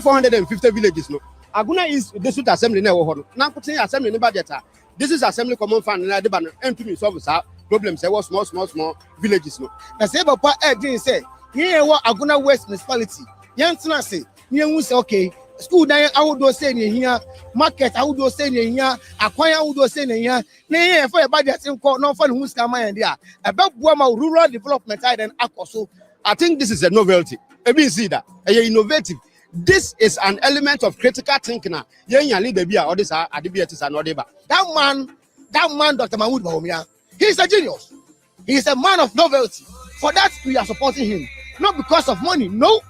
Speaker 3: 450 villages. No, Aguna is this assembly now. Now put assembly in budget. This is assembly common fund and to me solve problems. There was small villages. No, the same part say
Speaker 13: Here, what Aguna West municipality. Yansana say, you say, okay, school down, I would do say here, market, I would do say here, acquire, I would do say here. Nay, for a body, I think, no fun who's coming and there. About Buama rural development, I then Akoso.
Speaker 14: I think this is a novelty. Every see that, innovative. This is an element of critical thinking.
Speaker 13: That man, Dr. Mahmoud Bawumia, he's a genius. He's a man of novelty. For that, we are supporting him. Not because of money, no.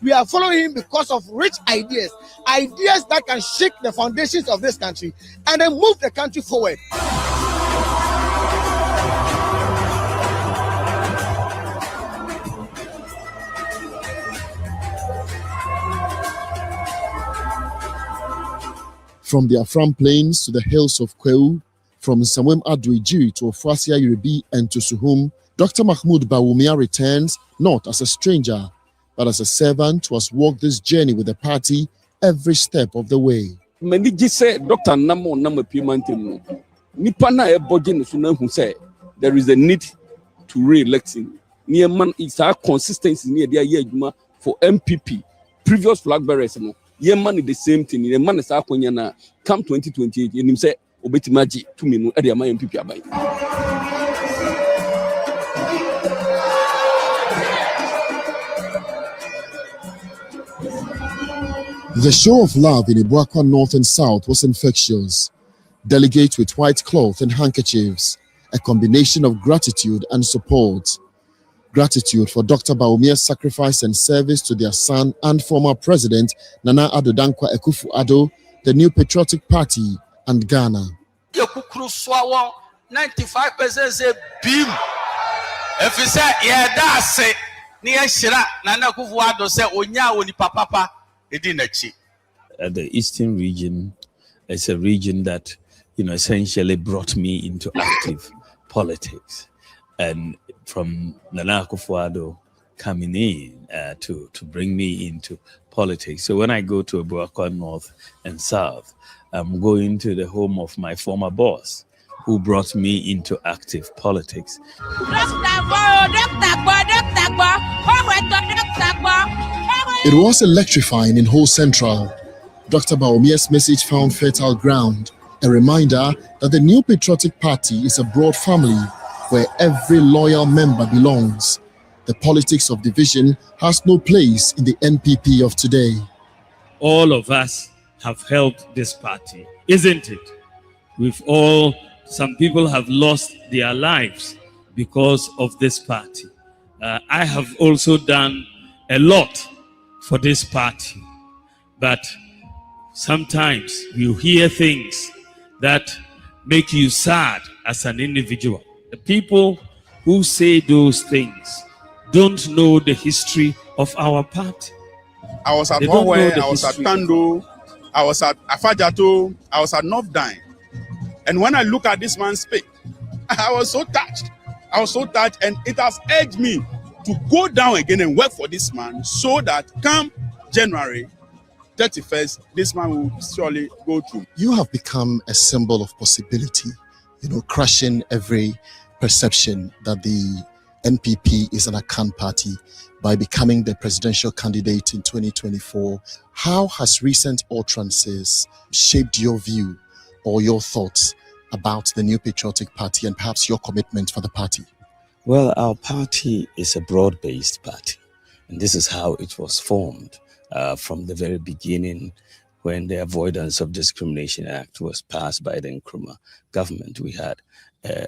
Speaker 13: We are following him because of rich ideas. Ideas that can shake the foundations of this country and then move the country forward.
Speaker 11: From the Afram Plains to the hills of Kweu, from Samwem Adwiji to Ofasia Yurebi and to Suhum, Dr. Mahmoud Bawumia returns not as a stranger, but as a servant who has walked this journey with the party every step of the way.
Speaker 15: Many say Dr. Namo Nama Pimantin. Nipana Ebogin Sunam say there is a need to re-elect him. Near man is our consistency near their year for MPP. Previous flag bearers. Yeah, man is the same thing. The man is up when you come 2028. And him say, "Obeti maji 2 minutes." Adi ama MPP abai.
Speaker 11: The show of love in Ibuakwa North and South was infectious. Delegates with white cloth and handkerchiefs, a combination of gratitude and support. Gratitude for Dr. Bawumia's sacrifice and service to their son and former president, Nana Addo Dankwa Akufo-Addo, the New Patriotic Party, and Ghana.
Speaker 16: 95% say beam. If you say, yeah, that's it. Nana Akufo-Addo say, Onya woni papa, edinachi.
Speaker 10: The Eastern region is a region that, essentially brought me into active politics. And from Nana Akufo-Addo coming in to bring me into politics. So when I go to Ibuakwa North and South, I'm going to the home of my former boss, who brought me into active politics.
Speaker 11: It was electrifying in Ho Central. Dr. Bawumia's message found fertile ground, a reminder that the New Patriotic Party is a broad family where every loyal member belongs. The politics of division has no place in the NPP of today.
Speaker 10: All of us have helped this party, isn't it? Some people have lost their lives because of this party. I have also done a lot for this party, but sometimes you hear things that make you sad as an individual. The people who say those things don't know the history of our party.
Speaker 17: I was at Hawaii, I was at Tando, I was at Afajato, I was at North Dine. And when I look at this man speak, I was so touched. And it has urged me to go down again and work for this man so that come January 31st, this man will surely go through.
Speaker 11: You have become a symbol of possibility, crushing every perception that the NPP is an Akan party by becoming the presidential candidate in 2024. How has recent utterances shaped your view or your thoughts about the New Patriotic Party and perhaps your commitment for the party?
Speaker 10: Well, our party is a broad-based party, and this is how it was formed from the very beginning. When the Avoidance of Discrimination Act was passed by the Nkrumah government, we had a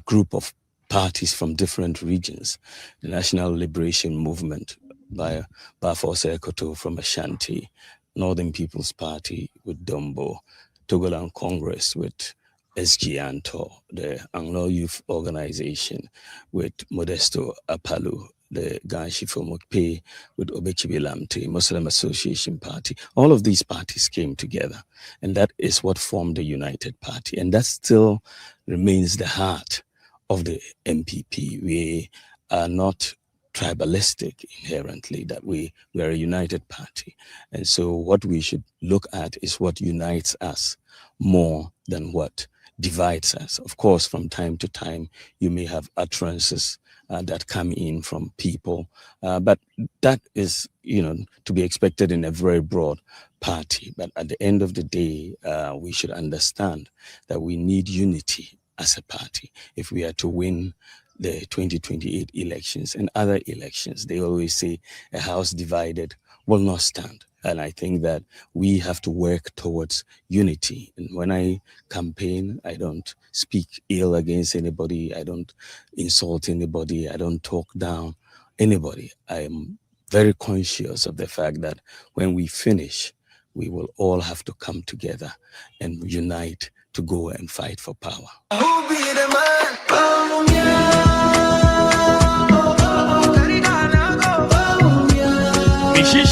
Speaker 10: group of parties from different regions. The National Liberation Movement by Bafosa Ekoto from Ashanti, Northern People's Party with Dombo, Togoland Congress with SG Anto, the Anglo Youth Organization with Modesto Apalu, the Ganshi Mokpe with Obechibi Lamte, Muslim Association Party. All of these parties came together, and that is what formed the United Party. And that still remains the heart of the MPP. We are not tribalistic inherently, that we are a united party. And so what we should look at is what unites us more than what divides us. Of course, from time to time, you may have utterances that come in from people, but that is, to be expected in a very broad party. But at the end of the day, we should understand that we need unity as a party if we are to win the 2028 elections and other elections. They always say a house divided will not stand. And I think that we have to work towards unity. And when I campaign, I don't speak ill against anybody. I don't insult anybody. I don't talk down anybody. I am very conscious of the fact that when we finish, we will all have to come together and unite to go and fight for power.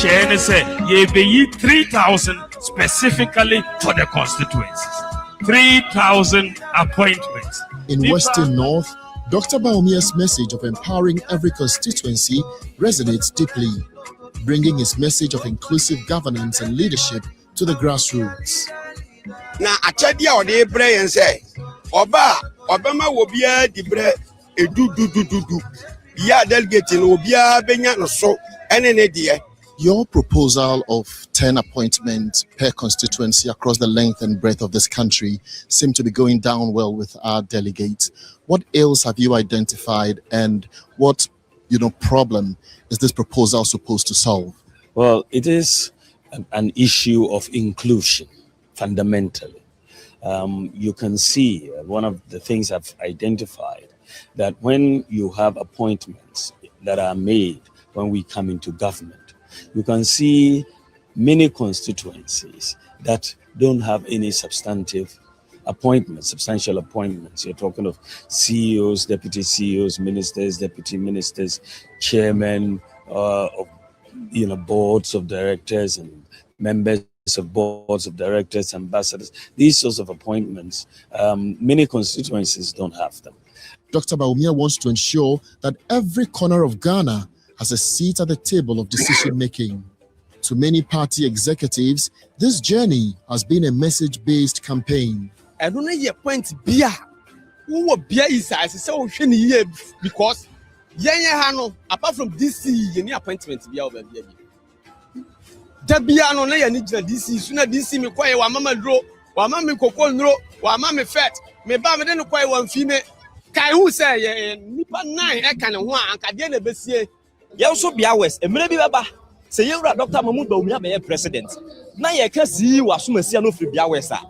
Speaker 18: Shane said, "Ye be 3,000 specifically for the constituencies. 3,000 appointments."
Speaker 11: In Western North, Dr. Bawumia's message of empowering every constituency resonates deeply, bringing his message of inclusive governance and leadership to the grassroots.
Speaker 14: Na achadia ode bre yen say, oba wo bia di bre edu ya delegate no bia benya no so ene ne de.
Speaker 11: Your proposal of 10 appointments per constituency across the length and breadth of this country seem to be going down well with our delegates. What ills have you identified, and what problem is this proposal supposed to solve?
Speaker 10: Well, it is an issue of inclusion, fundamentally. You can see one of the things I've identified, that when you have appointments that are made when we come into government, you can see many constituencies that don't have any substantial appointments. You're talking of CEOs, deputy CEOs, ministers, deputy ministers, chairmen of boards of directors and members of boards of directors, ambassadors. These sorts of appointments, many constituencies don't have them.
Speaker 11: Dr. Bawumia wants to ensure that every corner of Ghana has a seat at the table of decision-making. To many party executives, this journey has been a message-based campaign.
Speaker 14: I don't know your point bia. Who bia is as say ohwe here because hano apart from DC any appointment bia over bia. Da bia no na ya ni gina DC suna DC me kwaye wa mama dro, wa mama kokol nro, wa mama fet. Me ba me de no kwaye wa mfime. Kai who say nipa 9 e kan ho anka de na besie.
Speaker 19: You also be ours. A maybe baba. Say you are Dr. Mahmoud Bawumia be president. Now you can see was no free biawesa.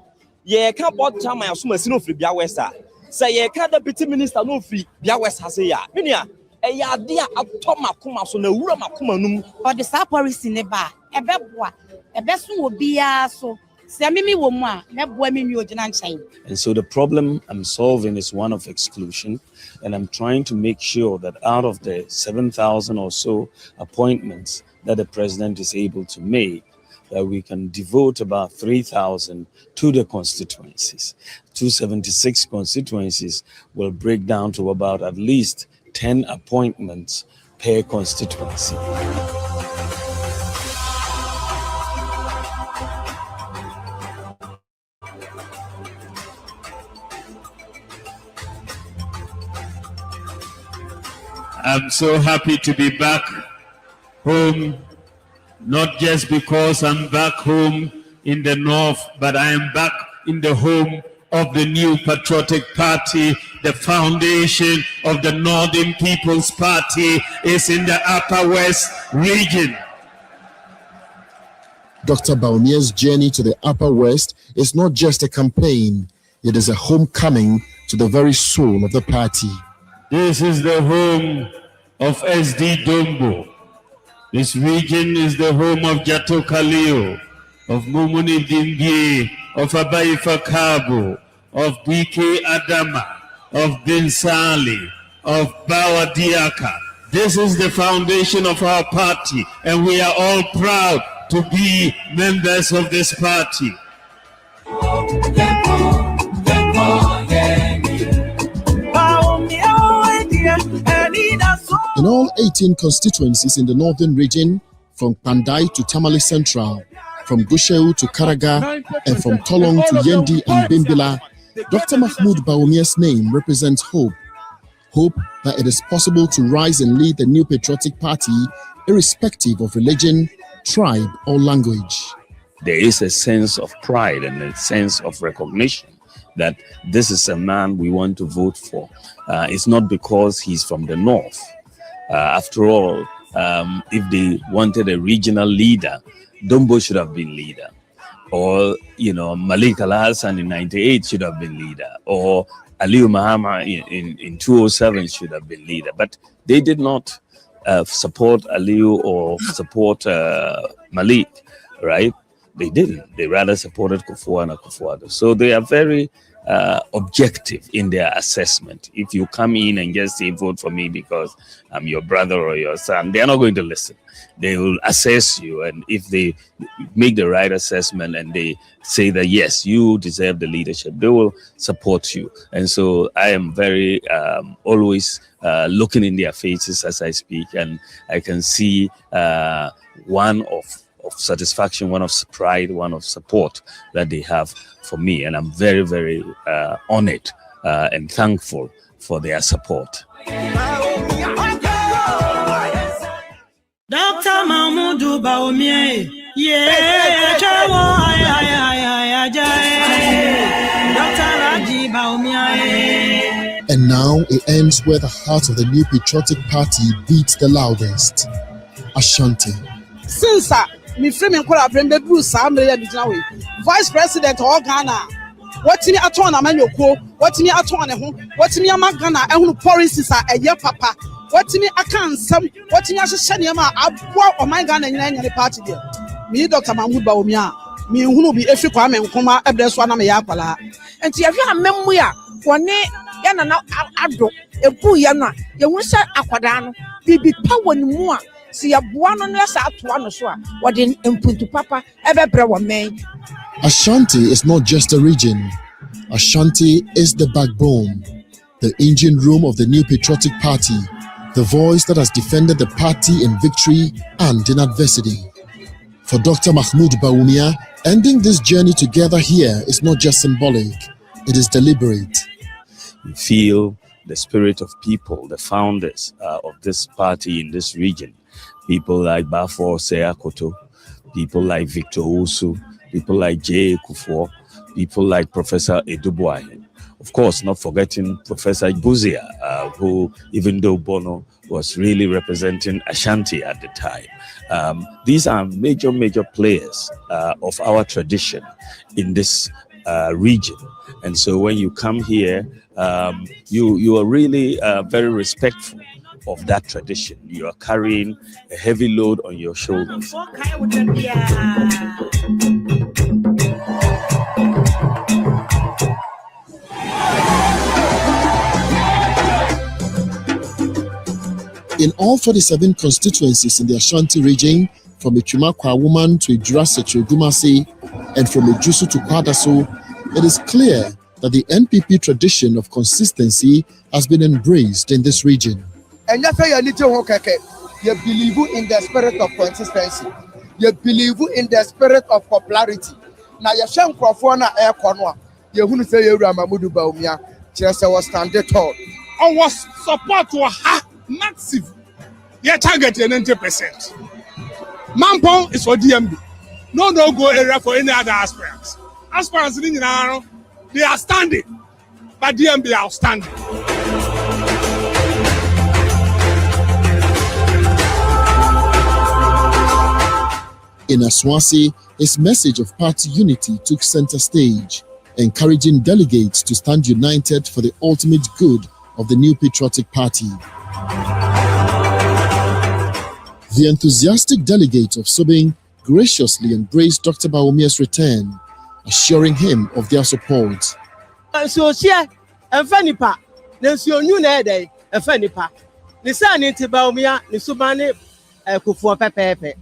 Speaker 19: Ye can board time assume no free biawesa. Say ye can deputy minister no free biawesa say ya. Minia e ya dia atoma kuma so na wura makuma num.
Speaker 20: Or the sap policy neba. Ebeboa. Ebesu obia so. And
Speaker 10: so the problem I'm solving is one of exclusion, and I'm trying to make sure that out of the 7,000 or so appointments that the president is able to make, that we can devote about 3,000 to the constituencies. 276 constituencies will break down to about at least 10 appointments per constituency.
Speaker 18: I'm so happy to be back home, not just because I'm back home in the north, but I am back in the home of the new patriotic party. The foundation of the Northern People's Party is in the Upper West region.
Speaker 11: Dr. Bawumia's journey to the Upper West is not just a campaign, it is a homecoming to the very soul of the party.
Speaker 18: This is the home of SD Dombo. This region is the home of Jato Kaleo, of Mumuni Dimbie, of Abaifa Kabo, of BK Adama, of Bin Sali, of Bawa Diaka. This is the foundation of our party, and we are all proud to be members of this party.
Speaker 11: In all 18 constituencies in the northern region, from Pandai to Tamale Central, from Gusheu to Karaga, and from Tolong to Yendi and Bimbila, Dr. Mahmoud Bawumia's name represents hope. Hope that it is possible to rise and lead the new patriotic party irrespective of religion, tribe, or language.
Speaker 10: There is a sense of pride and a sense of recognition that this is a man we want to vote for. It's not because he's from the north. After all, if they wanted a regional leader, Dombo should have been leader. Or, Malik Al-Hassan in 98 should have been leader. Or Aliyu Mahama in 207 should have been leader. But they did not support Aliyu or support Malik, right? They didn't. They rather supported Kufuor and Akufo-Addo. So they are very objective in their assessment. If you come in and just say, vote for me because I'm your brother or your son, they're not going to listen. They will assess you. And if they make the right assessment and they say that, yes, you deserve the leadership, they will support you. And so I am very always looking in their faces as I speak. And I can see one of satisfaction, one of pride, one of support that they have for me. And I'm very, very honored and thankful for their support.
Speaker 21: Dr. Mahmoud Bawumia,
Speaker 11: And now it ends where the heart of the new patriotic party beats the loudest. Ashanti.
Speaker 12: Since me frame and call Brembe Bruce, Vice President of Ghana. What me at one Amanyoko, what me at one home, what me a Ghana, and who policies are a year papa. What me I can't some, what me as a Shaniama, I brought on my Ghana in any party there. Me, Dr. Mahmoud Bawumia, me who be every crime and come out every one of my yapala. And to have a memoir, one yana now ado, a boo yana, you wish Aquadano, be power more. See a buano nessa at one so what in to papa ever brew me.
Speaker 11: Ashanti is not just a region. Ashanti is the backbone, the engine room of the new patriotic party, the voice that has defended the party in victory and in adversity. For Dr. Mahmoud Bawumia, ending this journey together here is not just symbolic, it is deliberate.
Speaker 10: You feel the spirit of people, the founders of this party in this region. People like Bafo Seakoto, people like Victor Usu, people like J. Kufuor, people like Professor Edubwai. Of course, not forgetting Professor Buzia, who, even though Bono was really representing Ashanti at the time. These are major players of our tradition in this region. And so when you come here, you are really very respectful of that tradition. You are carrying a heavy load on your shoulders.
Speaker 11: In all 47 constituencies in the Ashanti region, from Ichuma Woman to Ijurase to Dumasi, and from Ijusu to Kwadaso, it is clear that the NPP tradition of consistency has been embraced in this region.
Speaker 13: And you believe in the spirit of consistency. You believe in the spirit of popularity. Now you shan't crofona air corner. You wouldn't say you Mahmoud Bawumia. Just was standing tall.
Speaker 3: Our support was massive. You're targeting 90%. Mampong is for DMB. No go area for any other aspirants. Aspirants in Naro, they are standing, but DMB are standing.
Speaker 11: In Aswasi, his message of party unity took center stage, encouraging delegates to stand united for the ultimate good of the new patriotic party. The enthusiastic delegates of Sobing graciously embraced Dr. Bawumia's return, assuring him of their support.
Speaker 13: So here, and Fanipa, there's your new day, a Fanipa. The son into Bawumia, the Subani, Kufuor Pepe.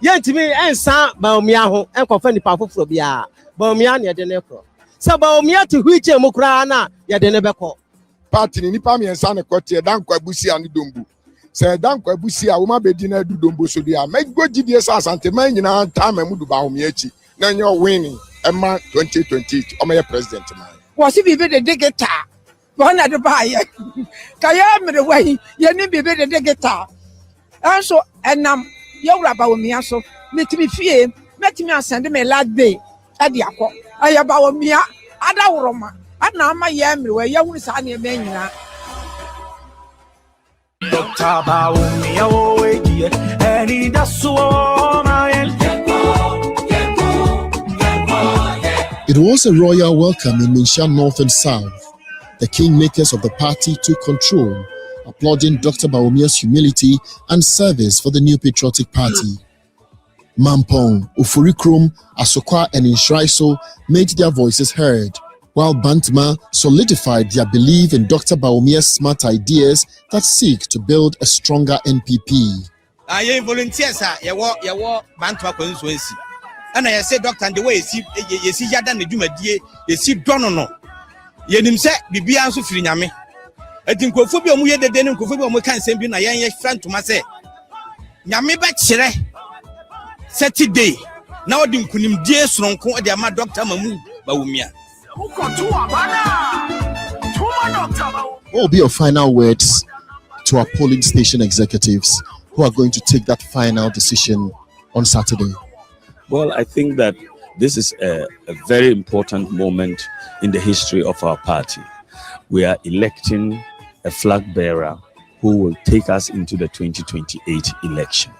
Speaker 13: Yet to me, and San Bawumia, and Fanipa for Bia, Bawumia near the Necro. So Bawumia to which a Mukrana, yet the Nebeco.
Speaker 3: Party in Nipami and Sana Cotia, Danquabusi and Dumbu. Say Danquabusi, I will not be dinner do Dumbu so they are. Make good GDS and Teman in time and Mudu Bawumiachi. Then you're winning. Emma 2020, I'm a president.
Speaker 12: Was it be the digger? One at the buyer. Kayam the way, you need be the digger. And so, and you're about me, so let me fear, let me send me last day at the apple. I about me, Ada Roma, and now my yam where you will sign your menu.
Speaker 21: Dr. Bawumia, oh, and he does so.
Speaker 11: It was a royal welcome in Minshan North and South. The kingmakers of the party took control, applauding Dr. Bawumia's humility and service for the new patriotic party. Mampong, Ufurikrum, Asokwa, and Inshraiso made their voices heard, while Bantma solidified their belief in Dr. Bawumia's smart ideas that seek to build a stronger NPP.
Speaker 2: I volunteers, your Bantma constituency. And I say, Doctor, and the way you see Yadan the Juma dear, you see Donono. Yenim say, be answer Frinyame. I think Kophobia, we had the denim Kophobia, we can't send you a young friend to myself. Yame back Shere Saturday. Now, Dim Kunim dear strong co at my Dr. Mamu Bawumia.
Speaker 11: What will be your final words to our polling station executives who are going to take that final decision on Saturday?
Speaker 10: Well, I think that this is a very important moment in the history of our party. We are electing a flag bearer who will take us into the 2028 election.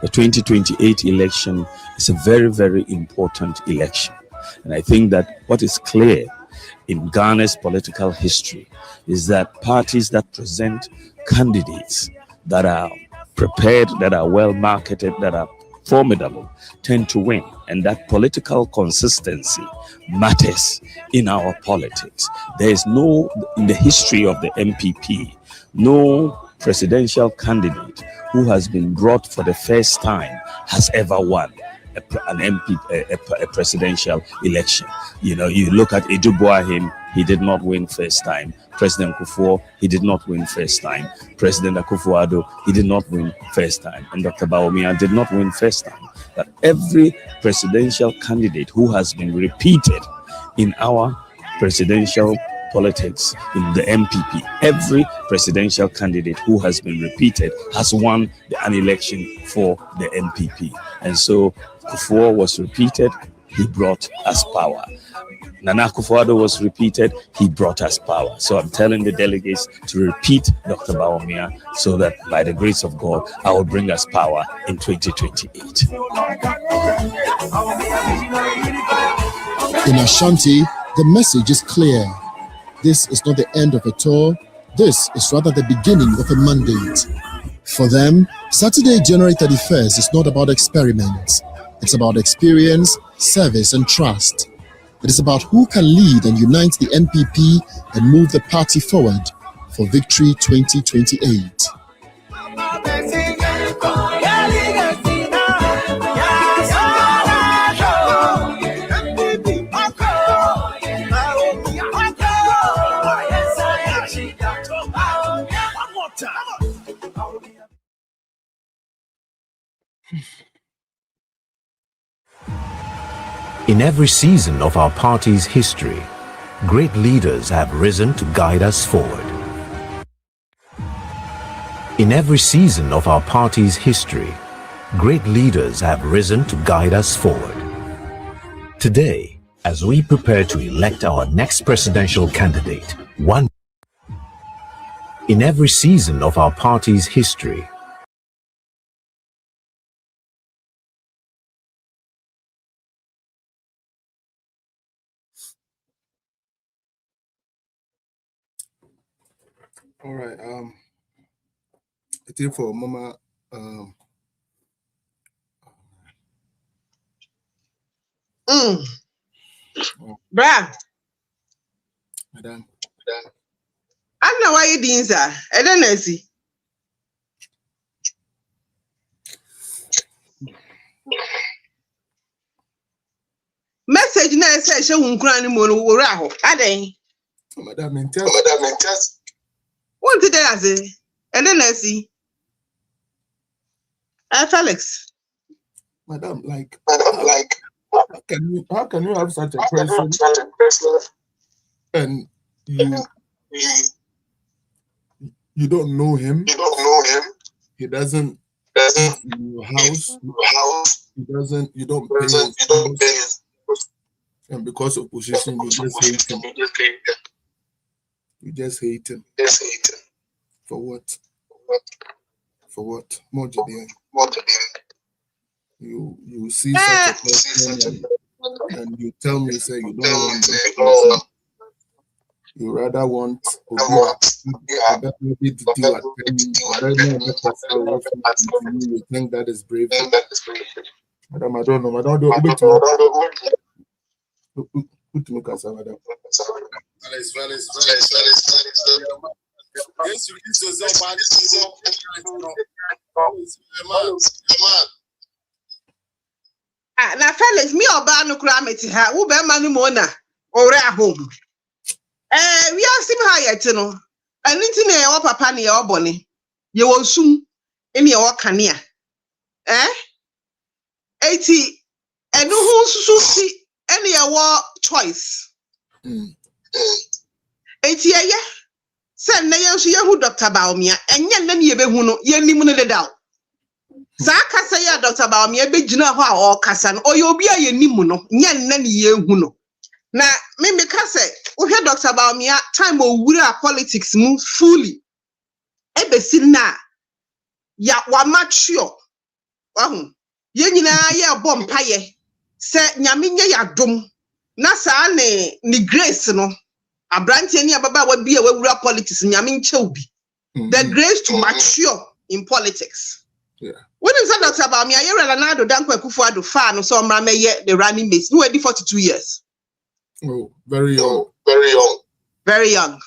Speaker 10: The 2028 election is a very, very important election. And I think that what is clear in Ghana's political history is that parties that present candidates that are prepared, that are well marketed, that are formidable, tend to win. And that political consistency matters in our politics. There is no, in the history of the MPP, no presidential candidate who has been brought for the first time has ever won a presidential election. You know, you look at Edu Boahim, he did not win first time. President Kufuor, he did not win first time. President Akufo-Addo, he did not win first time. And Dr. Bawumia did not win first time. But every presidential candidate who has been repeated in our presidential politics in the MPP, every presidential candidate who has been repeated has won an election for the MPP. And so Kufuor was repeated, he brought us power. Nana Akufo-Addo was repeated, he brought us power. So I'm telling the delegates to repeat Dr. Bawumia so that by the grace of God, I will bring us power in 2028.
Speaker 11: In Ashanti, the message is clear. This is not the end of a tour. This is rather the beginning of a mandate. For them, Saturday, January 31st is not about experiments. It's about experience, service, and trust. It is about who can lead and unite the NPP and move the party forward for victory 2028.
Speaker 22: In every season of our party's history, great leaders have risen to guide us forward. In every season of our party's history, great leaders have risen to guide us forward. Today, as we prepare to elect our next presidential candidate, in every season of our party's history,
Speaker 6: All right. I think for Mama.
Speaker 7: Bra.
Speaker 6: Madam.
Speaker 7: I don't know why you didn't, sir. I don't know. See. Message na say she won kura ni mo no wo ra ho. Aden.
Speaker 6: Madam,
Speaker 7: what did I say? And then I see. Felix.
Speaker 6: Madam, how can you have such a person And you don't know him. He doesn't eat in your house. You don't pay his bills. And because of position, you just hate him. You just hate him. For what? For what? More Judean. You see such a person and you tell me, say you don't want this person. You rather want to maybe to do at 10, you think that is brave. Madam, I don't know. Madam, do it to me, madam.
Speaker 7: Na Felix, me oba no kura meti ha, wo be ma no mo na ore ahom. We are sim ha yet no. Anything na your papa na your bone. Ye won sum, ene your kanea. Eti enu hu susu si ene your choice. Eti ye se na ye nso ye hu Dr. Bawumia, enye na ne ye be hu no, ye nim no dedaw. Saka say ya Dr. Bawumia be gina ho a o kasa no, oye obi a ye nim no, nye na ne ye hu no. Na me ka say wo hwe Dr. Bawumia time owura politics mu fully ebesi na ya wa mature wahu ye nyina ye bom paye se nyame nye ya dom na sa ne grace no abrantie ni ababa wa bi a wura politics nyame nche obi the grace to mature in politics.
Speaker 6: Yeah.
Speaker 7: When is that Dr. Bawumia ye Ronaldo Danko Akufo-Addo fa no so mra meye the running mate no we 42 years.
Speaker 6: Oh, very young.
Speaker 7: Very young.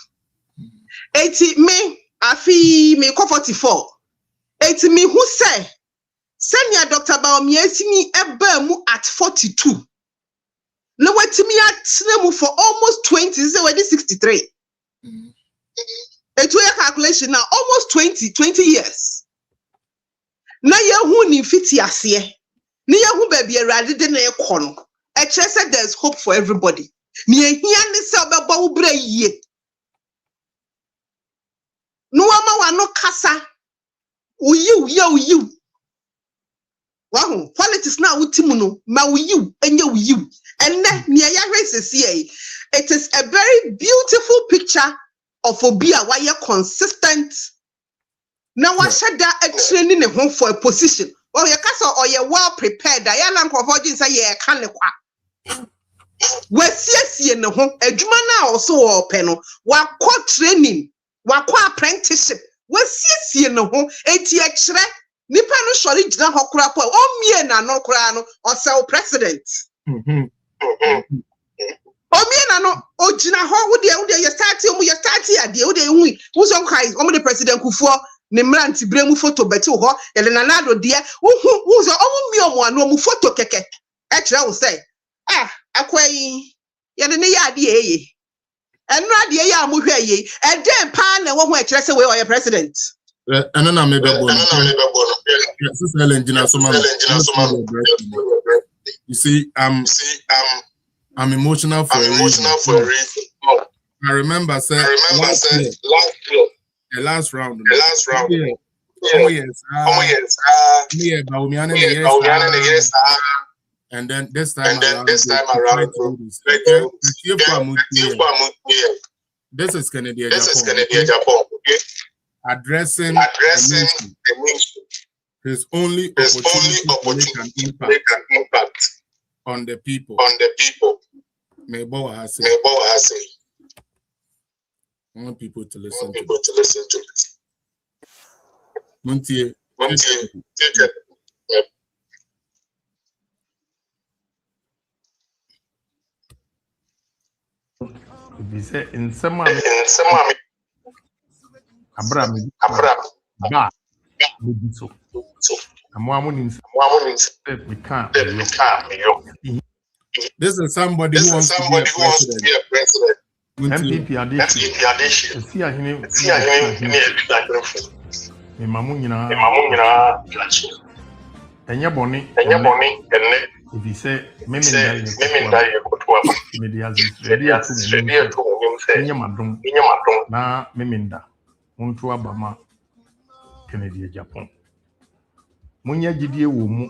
Speaker 7: 80 me afi me 44. 80 me who say senior Dr. Bawumia sini eba mu at 42. No wetimi atne mu for almost 20, say we 63. Eto your calculation now almost 20 years. Na ye hu ni fiti ase. Ni ye hu ba bi awrade de na ekọ no. I trust that there's hope for everybody. Ni ehia ni se obeba wo bra yie. No ama wa no kasa. Uyiu. Wow, politics na utimu no, ma uyiu, enye uyiu. And ni ya hwesese it is a very beautiful picture of obia why you consistent. Now what should that training ne ho for a position? Well, you kasa or you well prepared. I am confident say you can kwa. We see ne ho adwuma na also open no. Wa training, wa apprenticeship. We see ne ho enti e kire nipa no sori gina ho kura po o mie na no kura no o say president. Omie na no o gina ho wo de you start ade wo de hu wo so kai o mo de president Kufuor ne mranti bremu photo beti ho ele na nado de wo so o mi omo anu mu photo keke e kire wo say akwai ye ne ya ade eye enu ade eye a mo hwe eye e den pa na wo ho e kire say we o president
Speaker 6: and na me be bo sister Helen Gina so man. You see I'm emotional for a reason. I remember saying last year, the last round. Oh yes. Bawumia, and then this time around, this is Kennedy Japan. Addressing the ministry. His only opportunity to make an impact on the people. May Bowa has said. I want people to listen to it. Montier.
Speaker 1: In some Abraham,
Speaker 6: this is somebody who wants to be a president.
Speaker 1: MPP addition. if you say meminda ye kotoa media madum na meminda muntu abama Kennedy Japan munya gidie wo mu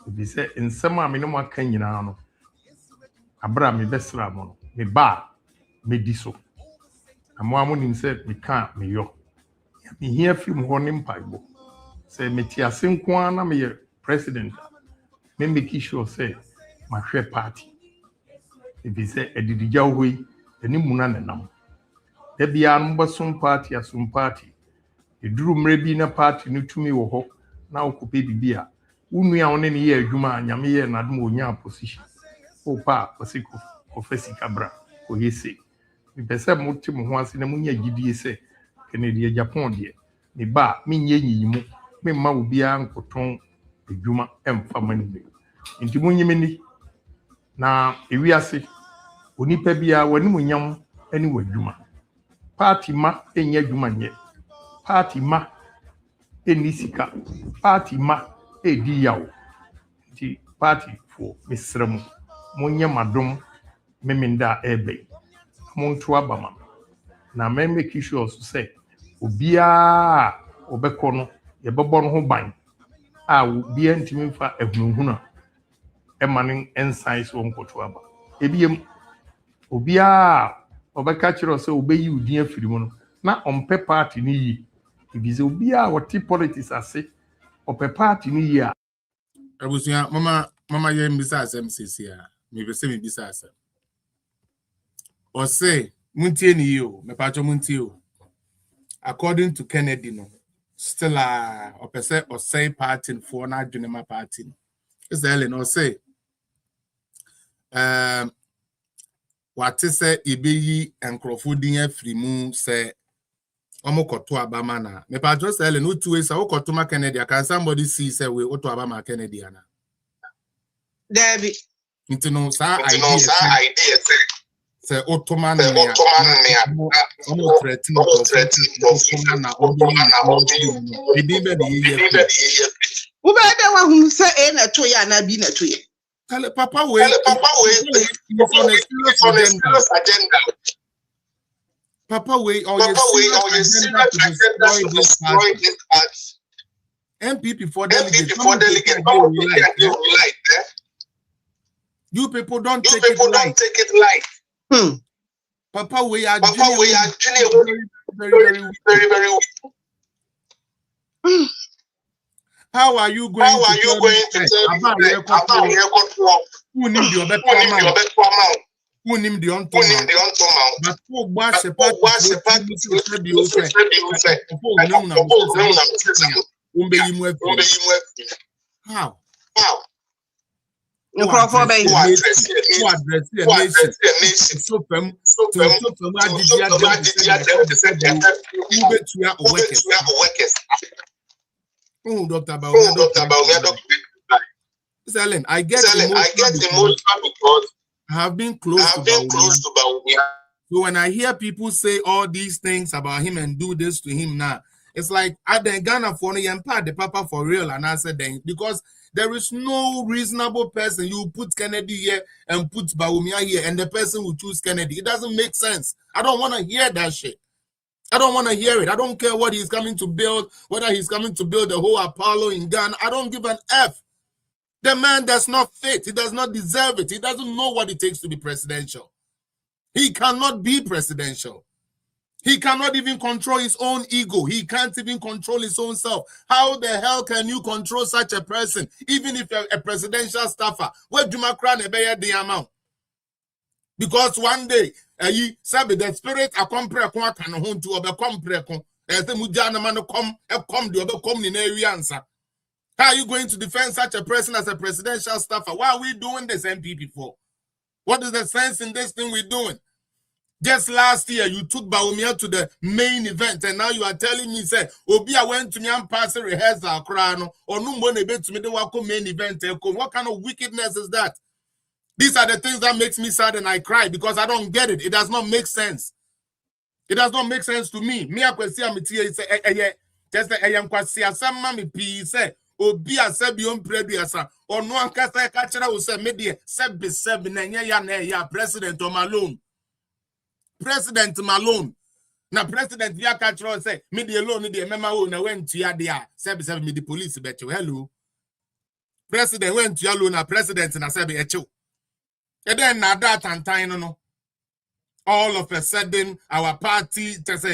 Speaker 1: if you say nsema me no maka nyina no abra me besra mo no me ba me diso amo nim say me ka me yo me here film ho nim paibo say me ti ase nko ana me president me make sure say my share party if you say edidija hoi eni muna nenam e bia no bosom party asum party eduru mre bi na party no tumi wo ho na okope bibia unu a one ne ye adwuma nyame ye na dum onya position o pa osiko ofesi kabra o yese mi pese muti mo ho ase na munya gidie se Kennedy Japan de me ba mi nye nyimu me ma obi a nkoton adwuma emfa mani nti munyimeni na ewiase onipa bia wani munyam ani wadwuma party ma enya adwuma nye party ma enisika party ma edi yawo nti party for misremu monye madom meminda ebe muntu abama na me make sure so say obia obekono ye bebo no ho ban a obia ntimi fa ehunhuna emanin ensign so nkoto aba ebiem obia obeka kiro say obeyi udin afiri mu no na ompe party ni yi ibize obia woti politics ase ope party ni yi a
Speaker 6: abusia mama ye mbisa asem sesia me be se me bisa asem o say muntie ni yo me pacho muntie o according to Kennedy no still opese or say party for na adwenema party is the no say what is say ibeyi enkrofo din afiri mu say omokoto abama na me pa just say no two ways okoto ma Kennedy can somebody see say we oto abama Kennedy ana
Speaker 7: David
Speaker 6: into no idea say ottoman me omo threaten na e dey be the
Speaker 7: wo be dey wa hu say e na to ya na bi na to ye
Speaker 6: Papa we on a serious agenda. Papa we on a serious agenda to destroy this party. MPP for delegate don't like you people don't take it light. Papa we are very How are you going to tell me about who name the other who name the untold but who was a part how Oh, Dr. Bawumia, Ellen, I get emotional because I have been close to Bawumia. So when I hear people say all these things about him and do this to him now, it's like I then Ghana for the papa for real, and I said then because there is no reasonable person you put Kennedy here and put Bawumia here, and the person will choose Kennedy. It doesn't make sense. I don't want to hear that shit. I don't want to hear it. I don't care what he's coming to build, whether he's coming to build the whole Apollo in Ghana. I don't give an F. The man does not fit. He does not deserve it. He doesn't know what it takes to be presidential. He cannot be presidential. He cannot even control his own ego. He can't even control his own self. How the hell can you control such a person, even if you're a presidential staffer? Where do you cry the amount? Because one day, sabe the spirit a compre kon aka no hontu obe compre kon say muja na man come the obe come in area answer. How are you going to defend such a person as a presidential staffer? Why are we doing this MPP for? What is the sense in this thing we're doing? Just last year you took Bawumia to the main event and now you are telling me say Obia went to me and pass a rehearsal crown or no money bet to me the wako main event. What kind of wickedness is that? These are the things that makes me sad and I cry because I don't get it. It does not make sense. It does not make sense to me. Me akwesi amiti say just I am kwasi asama me pi say obi a sebi on preduasa or no ankasa kachara wo se media sebi na nya ya na ya President Malone. President Malone. Na President via kachara say media alone dey mema wo na went to ya dia sebi me the police bet you. Hello. President went to ya na president na sebi echo. And then na that and time no. All of a sudden our party just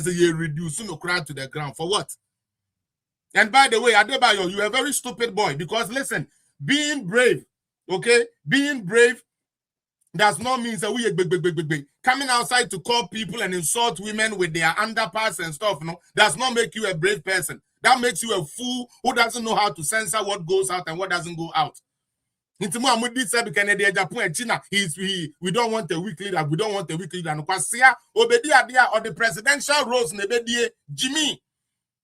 Speaker 6: you reduce no crowd to the ground for what? And by the way, Adebayo, you're a very stupid boy because listen, being brave, okay? Being brave does not mean that we big. Coming outside to call people and insult women with their underparts and stuff, no, does not make you a brave person. That makes you a fool who doesn't know how to censor what goes out and what doesn't go out. We don't want a weak leader. We don't want a weak leader. Or the presidential roles, Jimmy.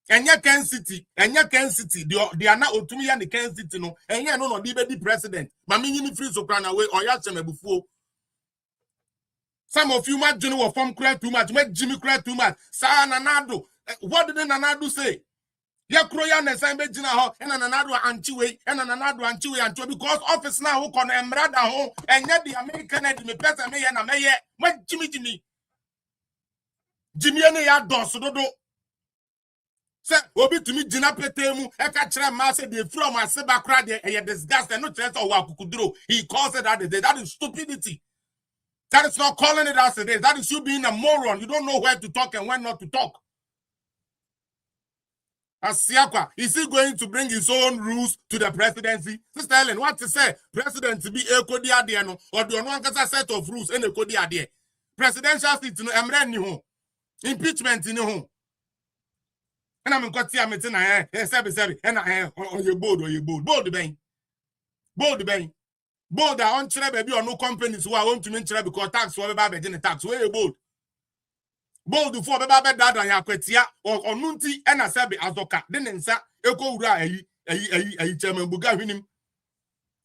Speaker 6: And ya Kansas City, they are not Otumi and the Kansas City, no, and ya no the president. Mamini free so crown away or yachame before. Some of you might general form cry too much, make Jimmy cry too much. Sa Nanado. What did Nanado say? Ya Kroya and Sambe Jina and Nanado Anchiwe and Nanado Anchiwe and because office now who can embrada home and yet the American me person me and a mayor, what Jimmy and ya dos do. Say, obi to me Jina Petemu, Ekachra Master, the from my Sebakra, and disgust and no chance of Wakudro. He calls it that day. That is stupidity. That is not calling it as it is. That is you being a moron. You don't know where to talk and when not to talk. Asiakwa, is he going to bring his own rules to the presidency? Sister Ellen, what to say? President to be a Kodiadiano or the one set of rules in a Kodiadi. Presidential seat in Emre impeachment in home. And I'm going to see a meeting. And I on your board or your board. Board the bank. Board are on baby or no companies who are want to mention because tax for baby in tax. Where you board? Board before baby dad and Yaquetia or Nunti and a Sabi Azoka. Then in Sa Eko a Chairman Buga winning.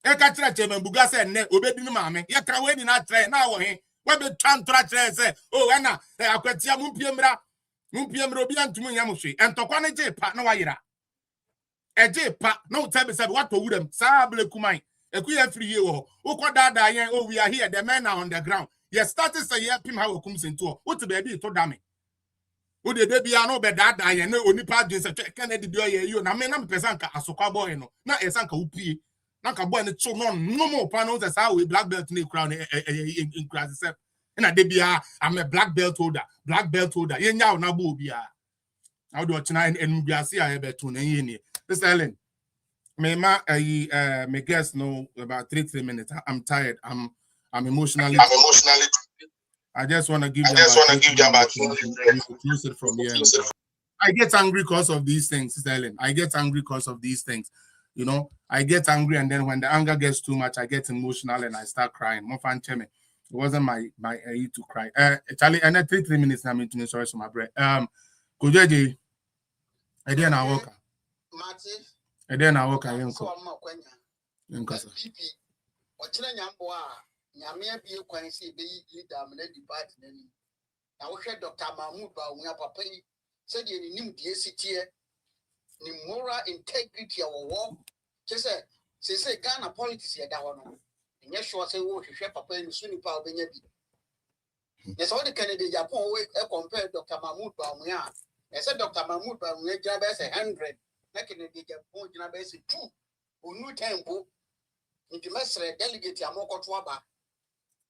Speaker 6: Eka Chairman Buga said, obey the mammy. Yaka waiting at tray now. What the Chantra say? Oh, Anna, Aquetia Mumpiembra. Mumpiembrobian to Munyamushi and Tokwane J. Pat no Ira. A J. Pat no tell said what to them. Sable Kumai. A queer free year. Oh, we are here. The men are on the ground. Yes, started say, yeah, Pim how comes into what the baby to damn it. Would the baby are no bad I know only part is a Kennedy do you and I mean I'm Pesanka as a cowboy no not a Sanka Upi. Naka boy and so no more panels as how we black belt in the crown in class. And I did I'm a black belt holder. You know, na bobia. How do I tonight and we are see I have a tune in Mr. Ellen. May guess no about 3 minutes. I'm tired. I'm emotionally. I just want to give you about close it from here. I get angry because of these things, Mr. Ellen. I get angry because of these things. You know, I get angry and then when the anger gets too much, I get emotional and I start crying. More fun, Cheme. It wasn't my to cry. Charlie, and 3 minutes now, I'm into sorry for my breath. Kujeji, I didn't walk. I didn't walk. I didn't go.
Speaker 13: Nyamia be a quincy be leader and debate. I will hear Dr. Mahmoud Bawumia Papa said you knew the city, the moral integrity of war. Just say Ghana politics here that one. And yes, you say, oh, you share Papa and Sunni Power Benyabi. Yes, all the Kennedy Japan compare Dr. Mahmoud Bawumia. I said Dr. Mahmoud Bawumia Jabez 100, Kennedy Japan Jabez 2, who knew tempo. Into Mestre delegate Amoko Twaba.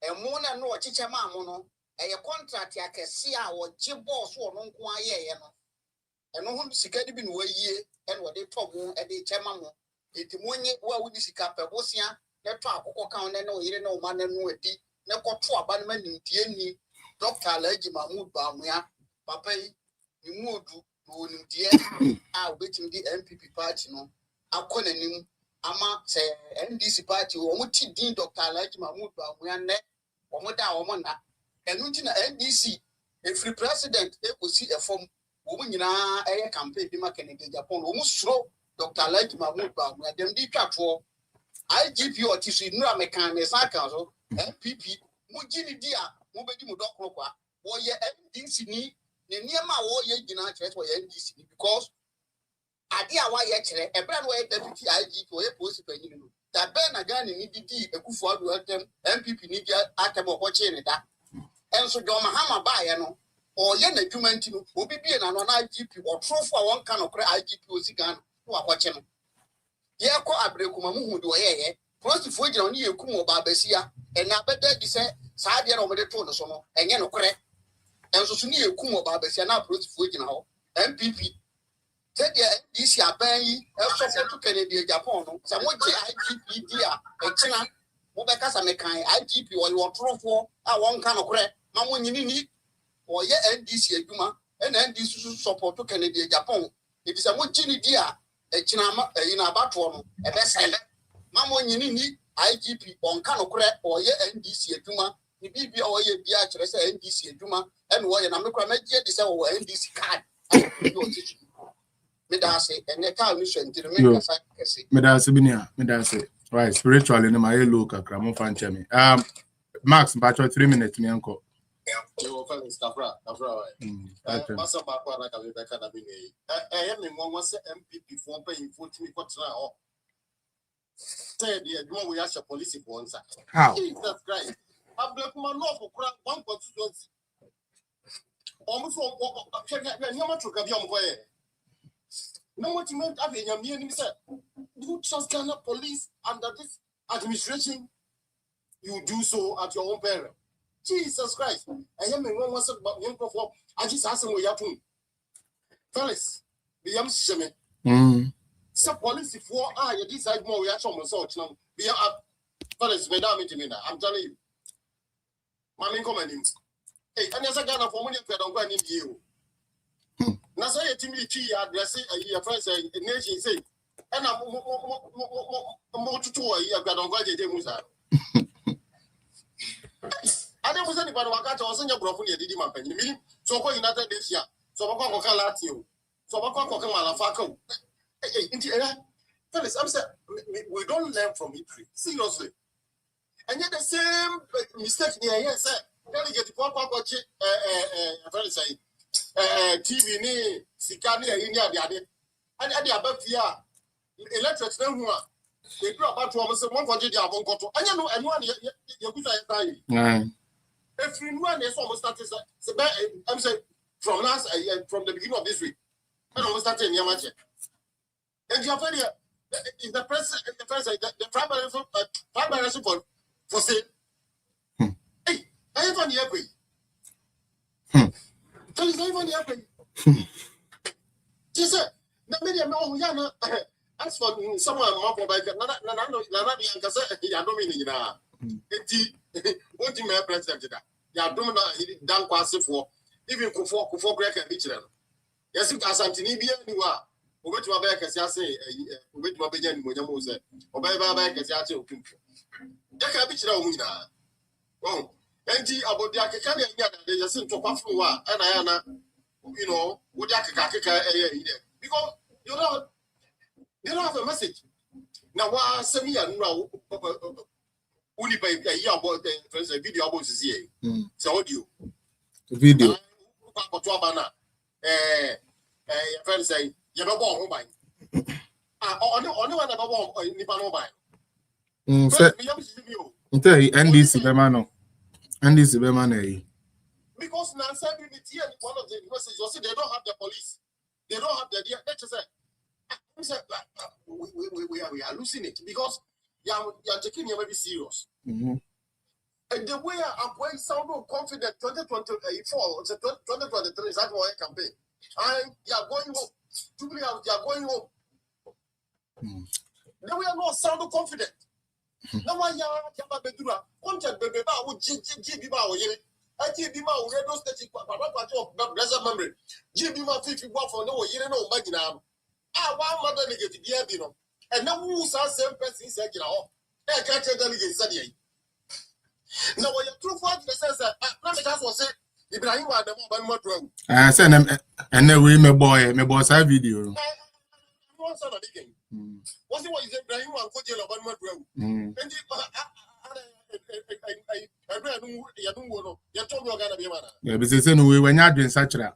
Speaker 13: And Mona no teacher mamono, a contract yakesia or Jibos or non quiet, and no one security been way ye, and what they talk at the chamamo. It money well with this capper, Bosia, the talk or count and no man and no tea, no cotua banman in Tieni, Dr. Leggy Mahmoud Bawumia, Papa, you moved to dear, I'll wait in the MPP party, no, I'll call him. Ama say NDC party omuti din Dr. Alhaji Mahmoud Bawumia ne omoda omona enunti na NDC a free president ekosi e form omu nyina eye campaign bi ma Kennedy Japan omu suro Dr. Alhaji Mahmoud Bawumia dem di twatwo IGP otisu nura mekan me saka so MPP mu gini dia mu bedi mu dokro kwa wo ye NDC ni ne niema wo ye gina church wo ye NDC because
Speaker 4: Adia wa ye chere e bra no deputy IG to e post panyin no da ben na Ghana ni didi ekufu adu atem MPP ni dia atem okoche ne da enso do mahama ba ye no o ye na dwuma nti no obi bie na no na IGP o trofo a won ka no kra IGP o si Ghana no akoche no ye ko abrekuma mu hu de o ye prosifo gina oni yekum oba basia e na beda di se saa de na o mede to no so no enye no kre enso so ni yekum oba basia na prosifo gina ho MPP said this year, Benny, also to Kennedy, Japan. Some would IGP, dear, a China, Mobecas American, IGP, or you are true for a one kind of crack, Mamma, you need, or yet NDC, Juma, and NDC support to Kennedy, Japan. It is a more Jenny dear, a China in a battle, a best seller. Mamma, you need IGP, one kind of crack, or yet NDC, Juma, the BB or ye Beatrice, NDC, Juma, and why an American this or NDC card.
Speaker 6: Medase. Right, spiritually, no my look akramo fanchemi. Max, but 3 minutes, me uncle.
Speaker 3: Yo, fellas, Kafra, Passa back one like a Rebecca Dabine. I am in one was MPP for paying 40 quarter. Say, dear, you we ask a police once.
Speaker 6: How?
Speaker 3: Jesus Christ. I black man off for crap one constituency. Almost check out your matter of young boy. No what you meant having a meaning, sir. You trust Ghana police under this administration, you do so at your own peril. Jesus Christ. I am in one was about young perform. I just asked him where you're from. Fellas, the young shaman. Some police for you decide more reaction on such now. We are fellas, madam, I'm telling you. My main comment. Hey, and as a Ghana for money, I don't go and you. Now say a team address a friend say a nation say, and I'm more to a year. I don't go to Musa. I never said about what I was in your brother. Did my penny? So go United this year. So I can't call out you. So I can't call Malafako. Fellas, I'm saying we don't learn from history. Seriously. And yet the same mistake here, sir. Delegate the Papa Kochi, say, TV, ni, Sikani, and the above here, electric, they draw about to almost 100 years. And you know, and one, you're good at time. If you run, it's almost started, I'm saying, from the beginning of this week, and almost started in Yamacha. And your failure is the president, the primary support for sale. I even hear me. Tell us, I even hear me. She said, the media know Yana. As for someone more by Nana, I don't mean it. What you may present that? Ya don't know, done quasi for even for Greg and Mitchell. Yes, as Antinibia, you are. Over to my back as I say, with my begin with your mother, or by my back as I say, Jack Abich. Oh. And about the Akakani, they just sent to Pafua, and I, you know, would Yakaka, because you don't have a message. Now, why send me a only by a year about the video about to see. So, audio video. Friends say, you're not born mobile. Only one about one in
Speaker 6: mobile. NDC, Bemano. And this is money.
Speaker 3: Because now one of the messages you see they don't have the police, they don't have the we are losing it because you are taking it very serious. And the way I'm going sound confident 2024, 2023 is that one campaign. And you are going home. You are going home. Then we are not sound confident. No one yard bedura. Content baby would GB Bao. I give him out radio station, blessed memory. Give him a 50 for no year no Magina. One mother negative, you know. And now who's our same person said, you know, I can't tell delegate Sunday. Now, when you're true for the sense that let me just say, Ibrahim had the mobile motor.
Speaker 6: I send him and then we my boss have video.
Speaker 3: What's it what is Ibrahim and Coach about motor? And
Speaker 6: yeah, because we when you're doing such a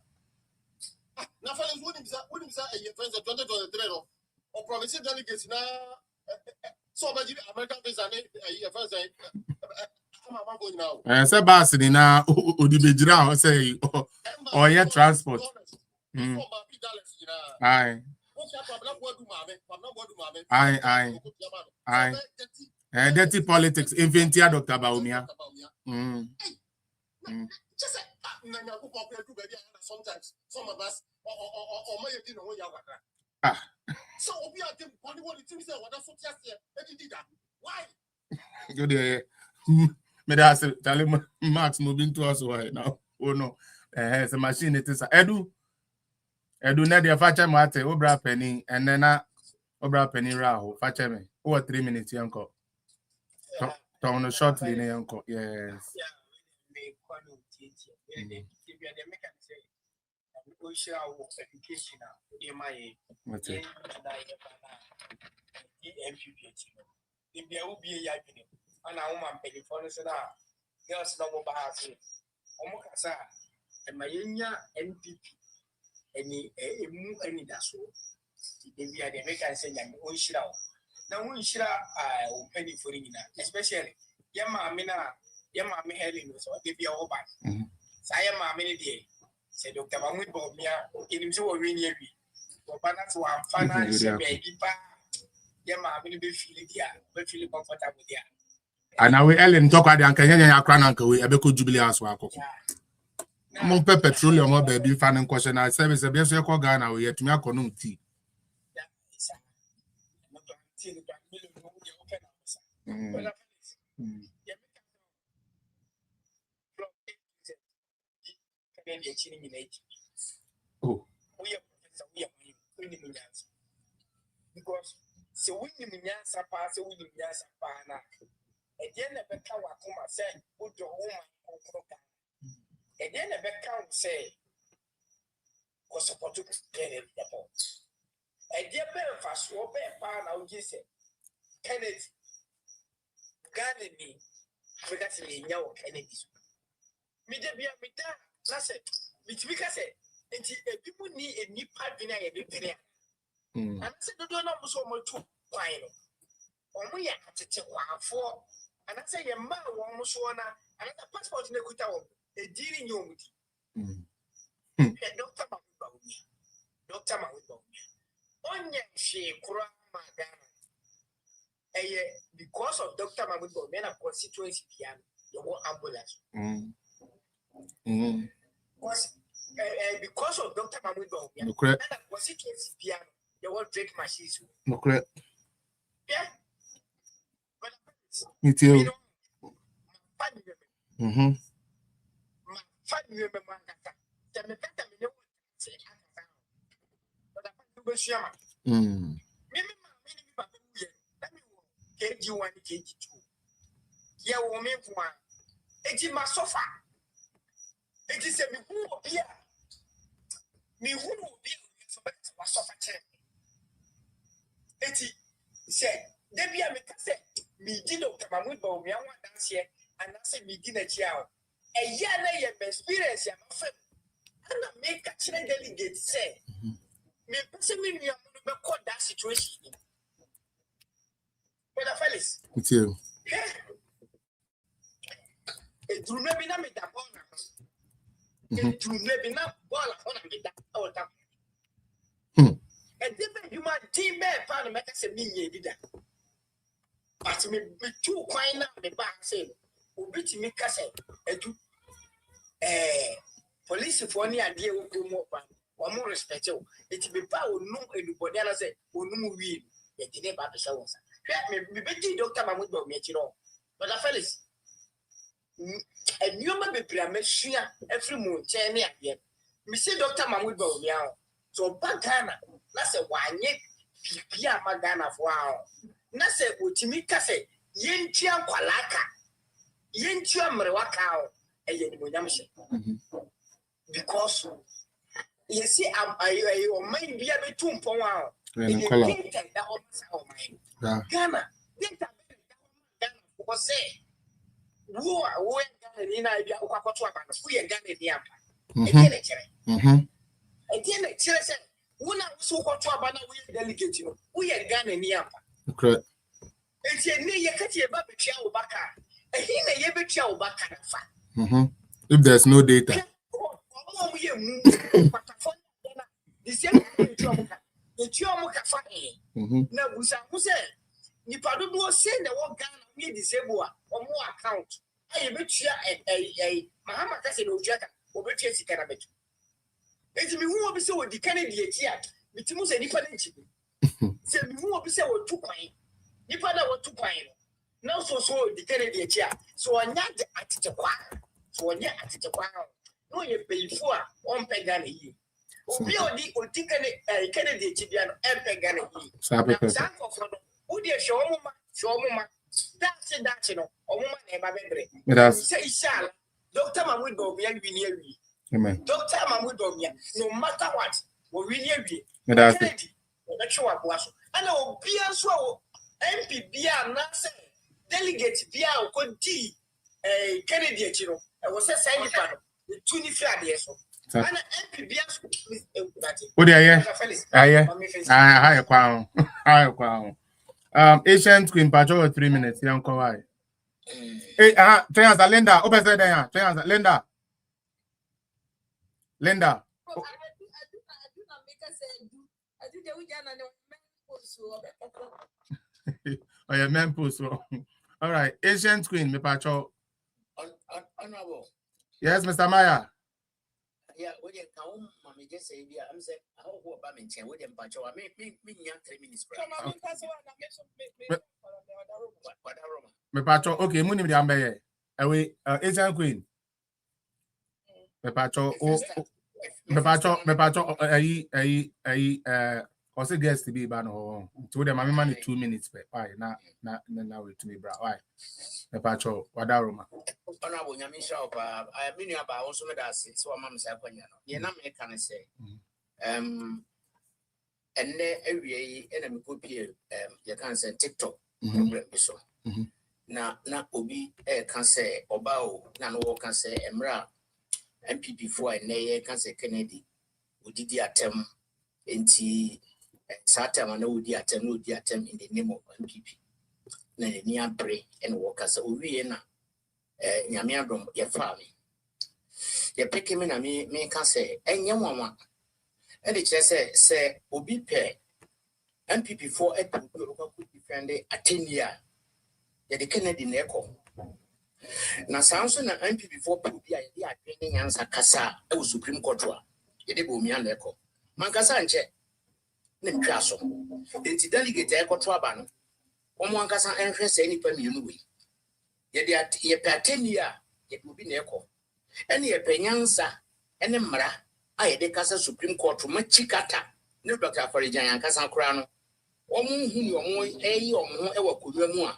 Speaker 3: na fellas wouldn't say a year friends 2023 no or promising delegates na so much American visa a year friends
Speaker 6: say bus ni na odibejira o say or your transport aye dirty politics inventia Dr. Bawumia
Speaker 3: just sometimes some of us or my you know so we are the only one things that what that's just here did that why
Speaker 6: good day me da say tell Max moving to us right now oh no it's a machine it is edu na dey fache mate obra penny and then obra penny raho fache me over 3 minutes yanko on shortly na yanko yes
Speaker 5: education in my if there will be a yapping, and I woman pay for the Senate, girls no more bahas. Omokasa, and my NPP, any that's all. If we are the American saying, I'm going to now, we should penny for it, especially Yama Mina, Yama Helen, so they be all back. Sayama many day, said Dr. Mahmoud Bawumia, in himself, really, but that's one financial baby. Yama, I'm going to be feeling comfortable there.
Speaker 6: And now we Ellen talk about the Kenya Crananka, we ever could jubilee as well. Mon petroleum or baby fan and question. I service a best call Ghana, we yet to make on tea.
Speaker 5: Oh, we are because so we need to pass, so we need to pass. And then the become what come say, put your woman on. And then the become say, was supposed to get it. And dear Belfast, will be a pan out, you say, Kennedy, guarding me, for that's a young Kennedy. Me, there be a bit that's it. Which because and people need a new part in a bit there. And I said, don't know so much too final. Only I had to take 1 4. And I say, a man almost one, and a passport in the Kuta, a dealing young. Dr. Mahmoud, only she cry my Ghana. Because of Dr. Mahmoud, men of constituency piano, the whole ambulance. Because of Dr. Mahmoud, men of constituency piano, the whole drink machines.
Speaker 6: No correct.
Speaker 5: Yeah.
Speaker 6: Me too.
Speaker 5: KG1, KG2. Yeah, woman, one. It is my sofa. It is a me who will be me who will be my sofa chair. It is said, Debbie, I make say, me did Dr. Mahmoud Bawumia one dance here, and I say, me did a child. A year later, experience, I'm a friend. And I make a chair delegate say, me person me, I'm going to call that situation. But the fellas,
Speaker 6: it's you.
Speaker 5: It drew maybe not me that ball. It drew maybe not ball on me that all time. And then you might team man found a matter say me did that. But me be too quiet now, the back say, who beat me cassette, and do police for any idea who go more one more respect. It be power no anybody else say, who no we, yet the neighbor the showers. Me be Dr. Mahmoud Bawumia, but the fellas. And you may be pre-machine every month, yet. Me say Dr. Mahmoud Bawumia, so back Ghana, that's a 1 year, Pia Magana for wow. Nasa Utimika say, Yentia Kwalaka, Yentia Mrewaka, a Yenimuyamshi. Because you see, I might be a bit too for wow. Ghana, was say. Who are Ghana in Idea? Who are Ghana? Again, it says, when I was so hot to Abana, we delegate you. We are Ghana near.
Speaker 6: Correct.
Speaker 5: It's a near Katia Babichao Baka. A hina Yabichao Baka.
Speaker 6: If there's no data.
Speaker 5: The Chomoka Fani. Now, who said, you probably send the one gun we disable or more account. I bet you a Mahama Cassin Ojaka or Betty Carabet. It's me who will be so with the Kennedy yet. Bitimus and Nippon. Say, who will be so with 2 pine. Nippon or 2 pine. No, so the Kennedy yet. So I'm not at the quack. So I'm not at the quack. No, you pay for 1 peg and a year. We are the Kennedy Chibian and peg and a year. Who dear show mama, that's it, or woman never say, shall Dr. Mahmoud Bawumia be near me.
Speaker 6: Amen.
Speaker 5: Dr. Mahmoud Bawumia, no matter what, will we near me.
Speaker 6: Kennedy,
Speaker 5: that's what I was. And I will be as well. MP Bia, not say, delegate Bia, could D. Kennedy, you know, I was a signing panel with 25 years old. And MP Bia,
Speaker 6: what do you hear? Hi, Crown. Ancient Queen Patrol 3 minutes. Young Kawai. Hey, Trianza, Linda. Open say there. Trianza, Linda. Linda. Oh, yeah, man, post. All right, Ancient Queen, me Patrol.
Speaker 8: Honorable.
Speaker 6: Yes, Mr. Maya.
Speaker 8: Yeah, we can come. Mommy just say, I'm saying, I hope I'm in 10 with them, but I make me 3 minutes.
Speaker 6: Me Patrol, okay, Muni, the Amber. Away, Asian Queen. Me Patrol, me Patrol, also guess to be ban or to them, I'm money 2 minutes. Why, now, to me, bro. Why? Me Patrol, Wadaroma.
Speaker 8: Honorable Yamisha, I mean about also made us, so I'm saying, you're not making say. And then every enemy could be you can say TikTok program so now obi can say obao na no can say emra MPP for and nay can say Kennedy we did the attempt into Satam and no the attempt in the name of MPP na near pray and workers we na nyamiadom your family you pick him in me can say and and it just say obi pay MPP for a local could defend a 10 year. Yeah, the Kennedy Neco. Now, Samson and MPP for the idea training answer Casa, a Supreme Court. It is Bawumia Neco. Mancasanche, Nemcaso. The delegate Eco Traban. One Casa entrance any penny you know. Yet, ye per 10 year, it will be Neco. Any a penyansa, and a mara. I the Casa Supreme Court to Machicata, no doctor for a giant Casa Crown. Omu who or ever could more.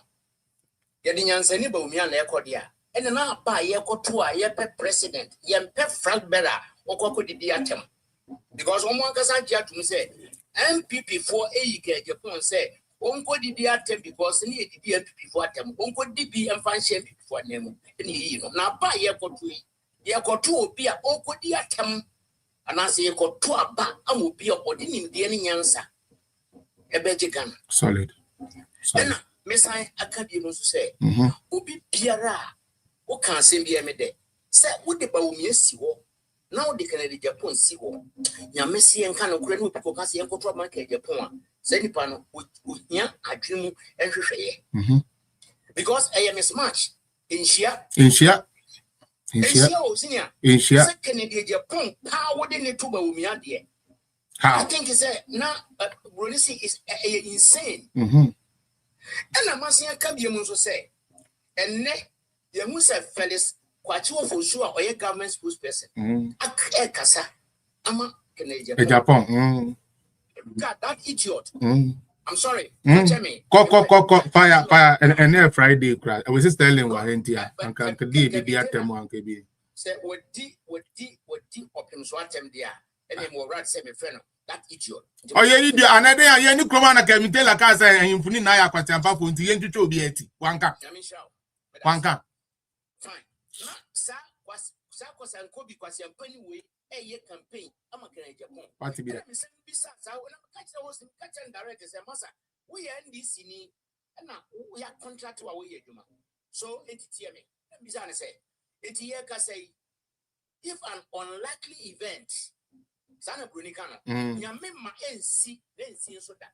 Speaker 8: Getting answer any Bawumia Necodia, and an up by ye cotua, ye pet president, ye pet Frank Bella, or cocoa the atom. Because one Casa to me say, MPP for a get Japan say, Uncle the atom because any MPP for them, Uncle DB and Fancy for them, and ye now buy ye cotu, ye cotu be a Uncle the atom. And as you got to a back, I will be a body in the any answer. A bejigan.
Speaker 6: Solid.
Speaker 8: And Miss I can't even say, Ubi Piara, who can't send me a day. Say, would the Bawumia see war? Now the Canadian Japan see war. Ya Messi and Cano Grenu because he control market Japan. Send Pano with Yan, I dream and Shea. Because I am a smash in Shia. In Canadian Japan, how would they to Bawumia dear? I think it's a now Rolisi is insane. And I must come you say, and neck, you must have fellas quite for sure or your government spokesperson. A Casa, I'm a Canadian
Speaker 6: Japan.
Speaker 8: God, that idiot. I'm sorry.
Speaker 6: Fire, and then Friday crash. I was just telling Wahentia, and can be the atom one can be.
Speaker 8: Say, what D of him swatem there, and then more rat semi friend. That idiot.
Speaker 6: Oh, yeah, you do another day. You need Cromana can tell a casa and you put in Naya Quatam Papu into the end to be 80. One cup.
Speaker 8: Fine. Sir was and Kobe was your penny way. a campaign. I'm a Canadian Japan.
Speaker 6: What be
Speaker 8: that? I'm catch and direct as a massa. We are in this in and now we are contract to our way. So it's me. Let me say, it's here can say if an unlikely event, Sana Brunicana, Yamima NC, then see so that.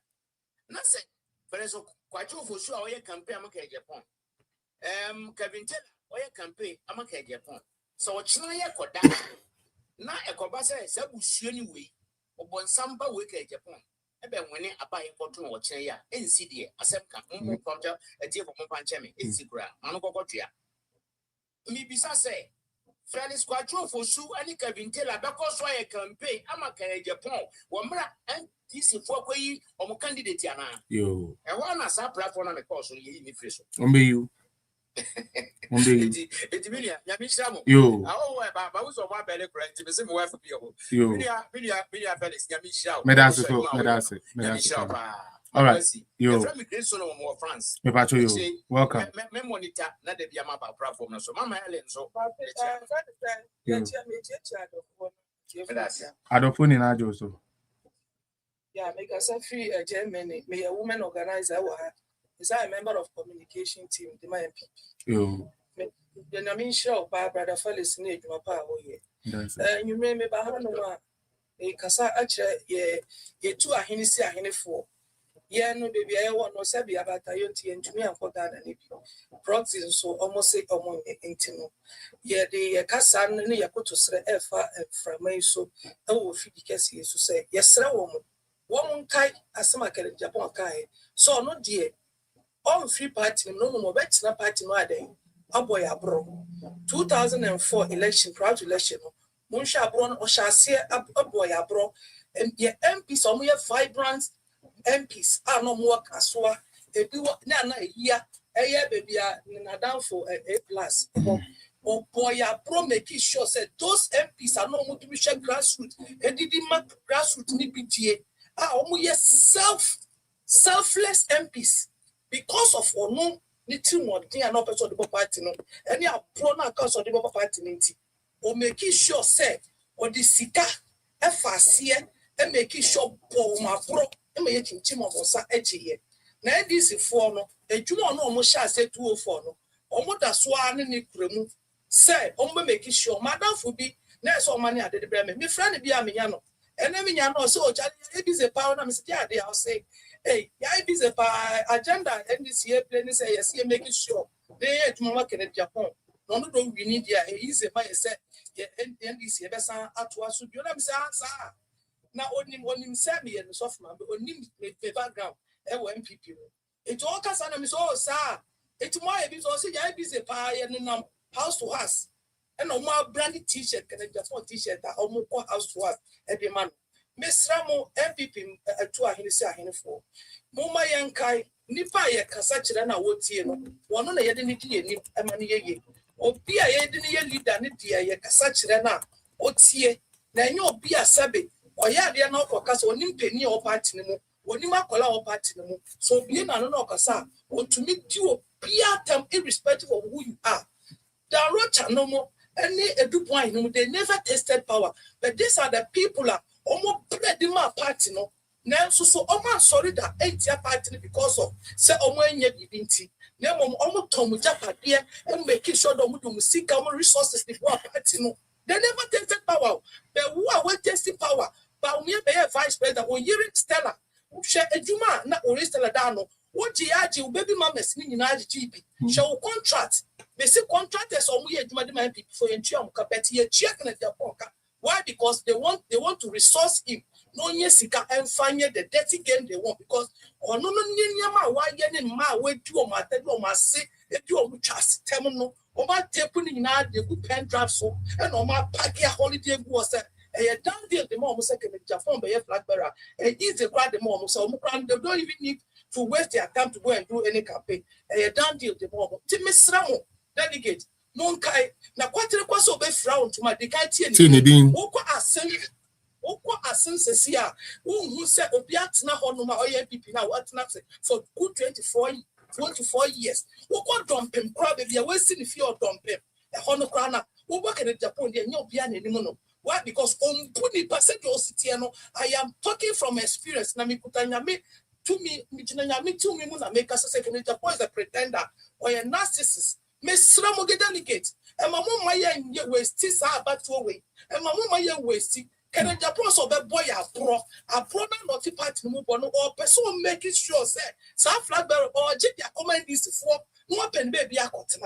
Speaker 8: Nothing. For example, quite for sure, our campaign, I'm a Japan. Kevin Taylor, our campaign, I'm a Japan. So, China, Kodak. Na ekobasa esabu suani we obonsamba we ka Japan ebe nwene abaye koto wo kyen ya ensi de asem ka mo kwamja etie ko mo panche me ensi kura anu kokotua mi bisa say Felix Kwatro for su ani Kevin Taylor because why a campaign ama ka Japan wo mra NTC for kwayi omo candidate ana
Speaker 6: yo
Speaker 8: e wa na sa platform na me call so ye ni free so
Speaker 6: ombe you
Speaker 8: It's really Yamishamo.
Speaker 6: Yo.
Speaker 8: Oh, but was of one belly grant to the same way for you.
Speaker 6: Yo.
Speaker 8: Really, Felix Yamisha.
Speaker 6: Medasi. All right. Yo.
Speaker 8: From Grayson or more France.
Speaker 6: Me pacho yo. Welcome.
Speaker 8: Me monitor not the Yamaba platform. So, Mama Ellen. So,
Speaker 6: Adofuni in Ajo. So,
Speaker 9: yeah, make us a free Germany. May a woman organizer. Is I a member of communication team, the my MP.
Speaker 6: Yo.
Speaker 9: Then I mean, sure, brother Felix need my power. You remember Bahano, a Casa actually, ye 2 a Hennessy a Henny 4. Yeah, no baby, I want no Sabi about Ayoti and to me and for that and proxy so almost say among intimo. Yeah, the Casa and Yakuto Sre Efa and Frame so oh, if you can see to say, yes, sir, woman kai as some can Japan kai. So no dear. All free party, no more bet na party no day. Aboy abro. 2004 election, proud election. Munsha abron or shall see aboy abro. And your MPs, some your vibrant MPs are no more caswa. They do na year, a year baby are down for A plus. Oh boy, abro make sure said those MPs are no more to be shared grassroots. And did mark grassroots ni PTA. Selfless MPs. Because of no little more thing and person of the party no any prona cause of the party or make sure say or the sika FAC and make sure my pro and make him of us edgy. Now this for no a juma no almost shall say 204 no almost a swan in the cremu say make sure madam for be next all money at the bremen me friend be a miano and then me no so it is a power I'm scared I'll say hey, I be the agenda and this year planning say yes, making sure they at Mama Kennedy Japan. No, don't we need ya easy by set and this year best at was to be answer. Now only one him send me and soft man, but only the background, MPP. It all cast on him so, sir. It's my bit also, I be the pie and house to us. And no more branded t shirt, can I just want t shirt that almost house to us every month. Miss Ramo MPP to a Hennessy a for Moma Yankai, Nipa Kasachana, what year, one on a yedini, a money ye, or be a yedini leader, Nidia Kasachana, what year, then you'll be a sabi, or ya dear no caucus or nimpenny or party, or Nimacola or party, so be an anocasa, or to meet you, be a term irrespective of who you are. There are no more, any point, they never tested power, but these are the people. Omo play the ma party no. Now so omo sorry that ain't your party because of say omo enye bibinti. Now omo tomu japade and making sure that omo seek omo resources before party no. They never tested power. But who are testing power? Bawumia be vice president or Yiri Stella. Share a juma na or Stella dano. What GIG baby mamas ni na GB. Shall contract. They say contractors omo ye juma de people for enchiam kapeti ye check na their pocket. Why? Because they want to resource him. No sika and find the dirty game they want because or no why ma we do on my say if you are just terminal or my taping in the good pen draft so and on my party holiday was a down deal the mom second Japan by a flag bearer and easy grad the mom so they don't even need to waste their time to go and do any campaign. A down deal the mom to Miss Ramo delegate. Non kai na kwatere kwaso be frown to my dekai tie woko asen sesia who say obi atena hono ma oya pipi na watena for good 24 years woko dompem kwa be we see the fear dompem e hono kwa na wo boke ne Japan de nya obi an anim no Why? Because Umpuni percentage I am talking from experience. Namikutanyame to me muna make us a second Japan is a pretender or a narcissist. Miss Ramoge delegate. And my mom my waste is about to away. And my mom my waste. Can a Japan so the boy a pro not part move on or person making sure say some flag bearer or Jibia comment this for no pen baby a cotton.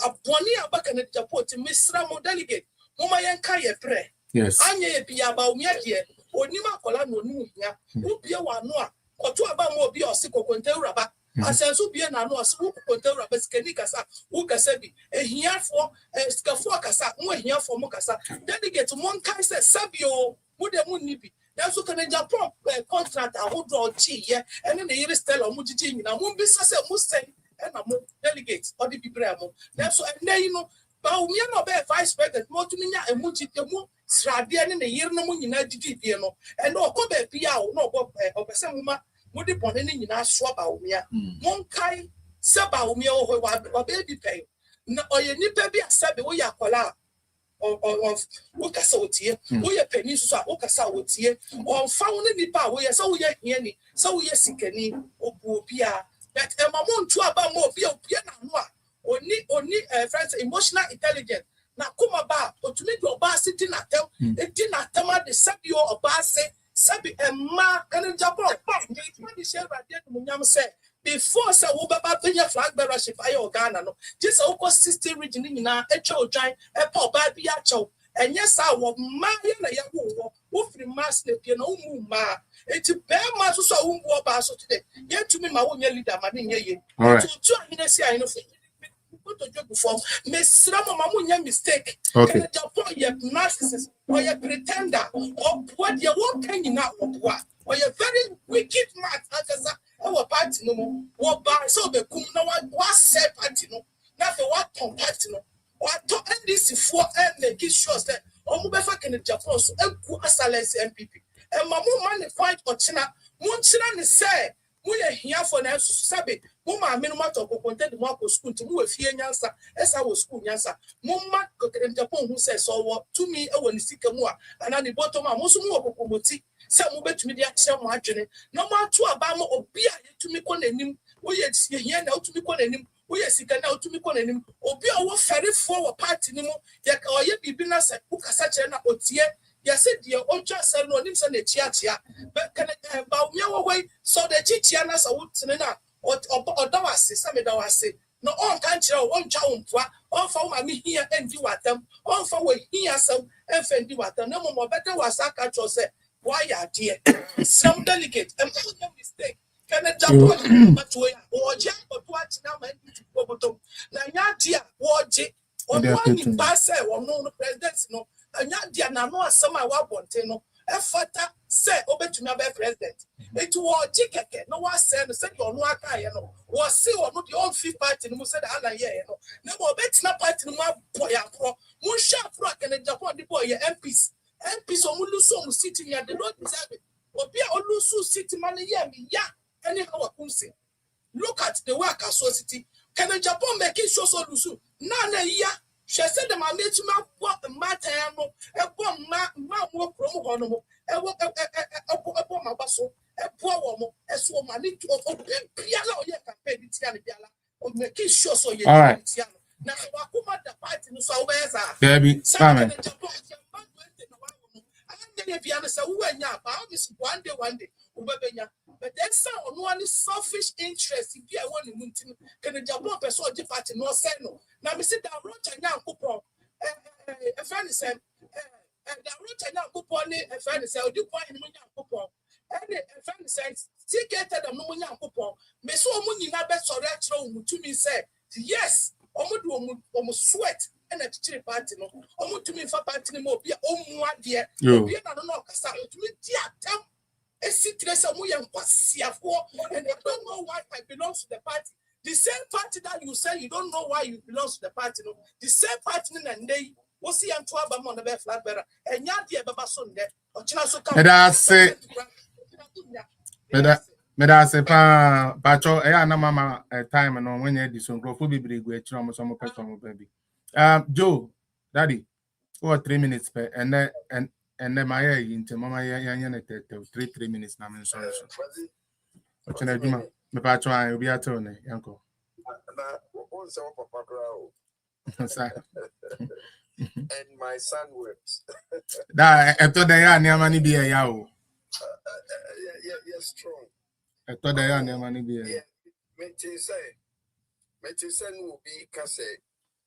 Speaker 9: A bonny back in the Japan to Miss Ramo delegate. Mama Yankaya pray.
Speaker 6: Yes.
Speaker 9: Anya Pia Bawumia here, or Nima Colano Nuya, who be a one noa, or two about more be or sick or conteraba. As I so be an announce who conteraba Scanicasa, who Casabi, a here for a Scafuacasa, more here for Mocasa. Delegate one kind says Sabio, would the moon nippy. That's what can a Japan contract a whole draw tea, and then the year style of Mujiji, and I won't be such a Mustang, and I'm delegates or the Bibramo. That's what and then you know. Bawumia no be vice president mo tumi nya emu titemu srade ne ne yire no mo nyina dididie no and no ko be bia o no obese muma mo de bone ne nyina so Bawumia mon kai se Bawumia o wa be bi pen na oye nipa bi asabe wo ya kola of wo kasa otie wo ye pani so wo kasa otie on fa wo ne nipa wo ye se wo ye hiani se wo ye sikani obu bia but e ma mo ntu aba mo bia na no a Oni friends emotional intelligence na kuma ba otumi do ba sitting at them etin atem de sabio oba se sabi emma kan Japan the share radio munyam say before say wo baba benya flag bearership ayo Ghana no just o 60 region nyina eche odwan e pa oba bia chew enye sa wo ma ye na ye wo free mass na pie na umu ma eti be ma so umbu oba so today ye tumi ma wo nya leader ma ne ye to ahine si ahine fo to joke before Miss Ramo mistake.
Speaker 6: Okay.
Speaker 9: Narcissist or a pretender or what you won't can you now or a very wicked man as our party no more. What by so the kum no one was said party no nothing what party no or to end this for and make it sure that Omubefa can Japan so as MPP and my money fight or China won't China say we are here for now sabe mama minimum to content the mark school to move fear nyansa as I was school nyansa mama ko Japan who says so to me when you seek more and at the bottom most more komoti say mo betumi de akyere mo adwene no ma to aba mo obi a yetumi ko nanim wo ye here na otumi ko nanim wo ye sika na otumi ko nanim obi a wo fere for wo party ni mo ye ka oye bibi na say wo kasa kyere na otie yes, dear, on just no names and the chia, but can Bawumia way so the chichianas are wood or Dawasi, some Dawasi. No, on country or one chaumpa, all for me here and do at them, all for we here some and fendi what them. No more better was I catch or say, why are dear? Some delicate and no mistake. Can a Japan but way or jack or watch now and go bottom. Now, dear, watch it or one pass or no presidents no. Anya dia na no asema wa bonte no efata say obetumi abe president etu wo jikeke no wa say no say ono aka ye no wo say ono the old fifth party no say da ala ye no na mo betina party no boy afro mo sha afro aka Japan the boy MPs o mu luso mu city near the road deserve obi a olusu city man ye mi ya any how akunse look at the work associate can Japan make it show so lusu na ya she said the man made to what the matter a bomb more promo honomo a my basso a poor woman as woman need to piano ye campaign Tiana Biala or make it sure so you
Speaker 6: all right
Speaker 9: now Wakuma the party no so where's
Speaker 6: baby Simon
Speaker 9: one day but then some one selfish interest if you want to can the Japan person the party no say no now me sit down roach and coupon a friend said and the roach and coupon a friend said do point in coupon and a friend says ticket the no coupon me so money na best sorry to me say yes almost sweat and a chili party no almost to me for party no be one dear no kasa to me dear and I don't know why I belong to the party. The same party that you say you don't know why you belong to the party. No, the same party and they will see and 12 on the best flag bearer. And yet, dear Baba Sunday, or Chinaso.
Speaker 6: Medase pa pacho na mama time no when you this on growth be big we chiro mo some person baby. Joe, daddy. Or 3 minutes per and then my into Mama Yan 3 minutes now. Sorry. What's an argument? The patron will be at Tony, uncle.
Speaker 5: And my son works.
Speaker 6: That I thought they are near money be a yao.
Speaker 5: Yes, strong.
Speaker 6: I thought they are near money be a
Speaker 5: Metisen will be Case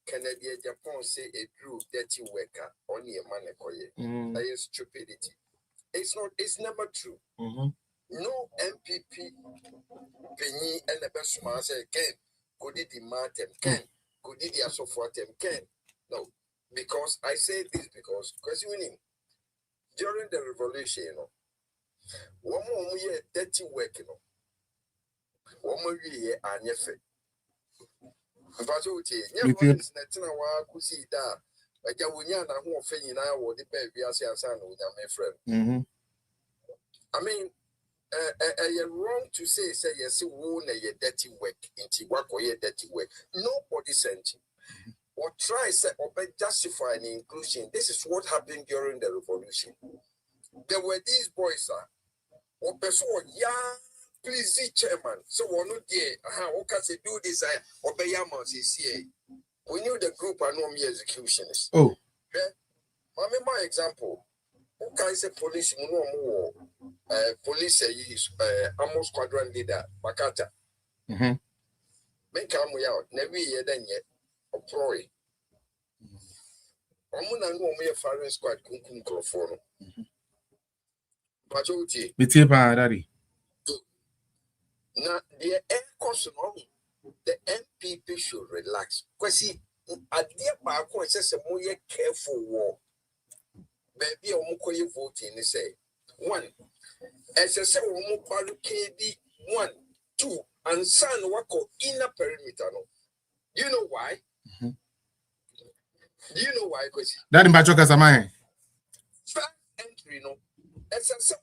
Speaker 5: Canadian Japan say a true dirty worker on your money. That is stupidity. It's never true. No MPP Penny and the best man say Ken could it demand them Ken could it also for them Ken. No, because I say this because winning during the revolution, one more year dirty work, one more year and your faith. But you is Natina Kusi da. A Jawunya and who offending now or the baby as your son with my friend. I mean, you're wrong to say yes, wound a dirty work into work or your dirty work. Nobody sent you. Or try say or justify an inclusion. This is what happened during the revolution. There were these boys or person young. Please see chairman. So we're not there. How can they do this? Obey Yamas is here. We knew the group are no mere executioners.
Speaker 6: Oh.
Speaker 5: My example. Who can say police more police almost squadron leader Makata. Make come out never year than yet or Proy. Omuna no mere firing squad kunkum croforo. Pachuti.
Speaker 6: Bitipa daddy.
Speaker 5: Now, the air cost the MPP should relax. Because see, at the back, it says a more careful war. Baby, I'm going to vote in say 1. As I say, KD 1, 2, and son work inner perimeter. Do you know why? Do you know why? Because
Speaker 6: that in Bachoka Samai.
Speaker 5: First entry, as I say,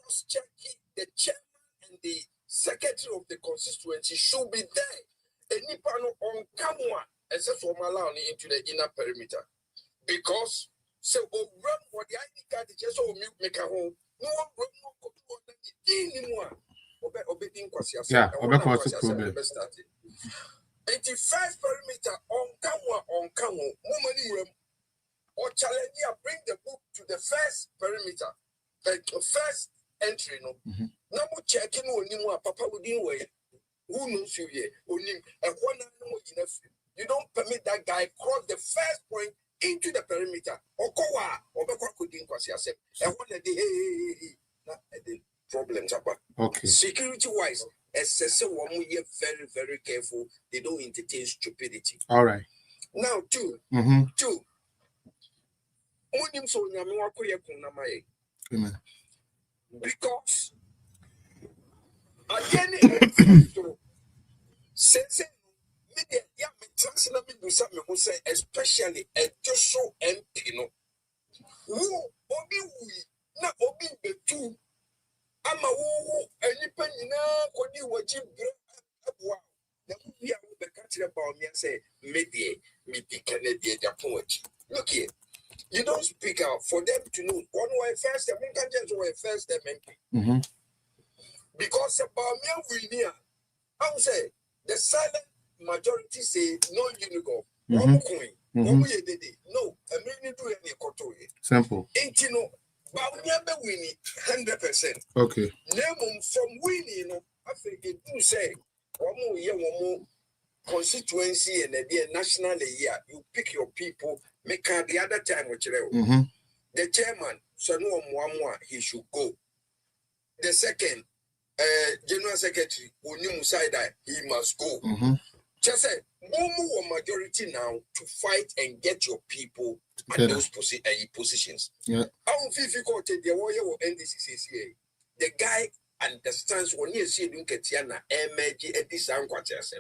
Speaker 5: cross checking the chairman and the secretary of the constituency should be there. Any panel on camera, except for Malani into the inner perimeter. Because so run what the ID card is just make a home. No one will go anymore.
Speaker 6: Yeah, problem.
Speaker 5: 85 perimeter on camera, woman or challenge bring the book to the first perimeter, like the first entry. Now checking on papa would way. Who knows you here? And one enough. You don't permit that guy cross the first point into the perimeter. Or kowa or couldn't cross yourself. And one day the problems are
Speaker 6: okay.
Speaker 5: Security wise, SSA one year very, very careful. They don't entertain stupidity.
Speaker 6: All right.
Speaker 5: Now 2. 2.
Speaker 6: Amen.
Speaker 5: Because again, since especially a Joshua MP, who na obi betu ama wo any penny na kodi waji abua na we are the country about me say media me Canadian Japan. Look here. You don't speak out for them to know. One way first, the Americans were first MP. Because about me, we near. I would say the silent majority say no unigo. No, I mean do any koto.
Speaker 6: Simple.
Speaker 5: Ain't you know? But we never winning 100%.
Speaker 6: Okay.
Speaker 5: Name from winning. I think it do say one more constituency and the national year. You pick your people. Make the other time the chairman, Sanu Mwamwa, he should go. The second, general secretary, Uni Musaida, he must go. Just say, more majority now to fight and get your people at those positions.
Speaker 6: Yeah.
Speaker 5: How difficult the warrior will end this CCA. The guy understands when you see him get Tiana, MG, and this unquarters.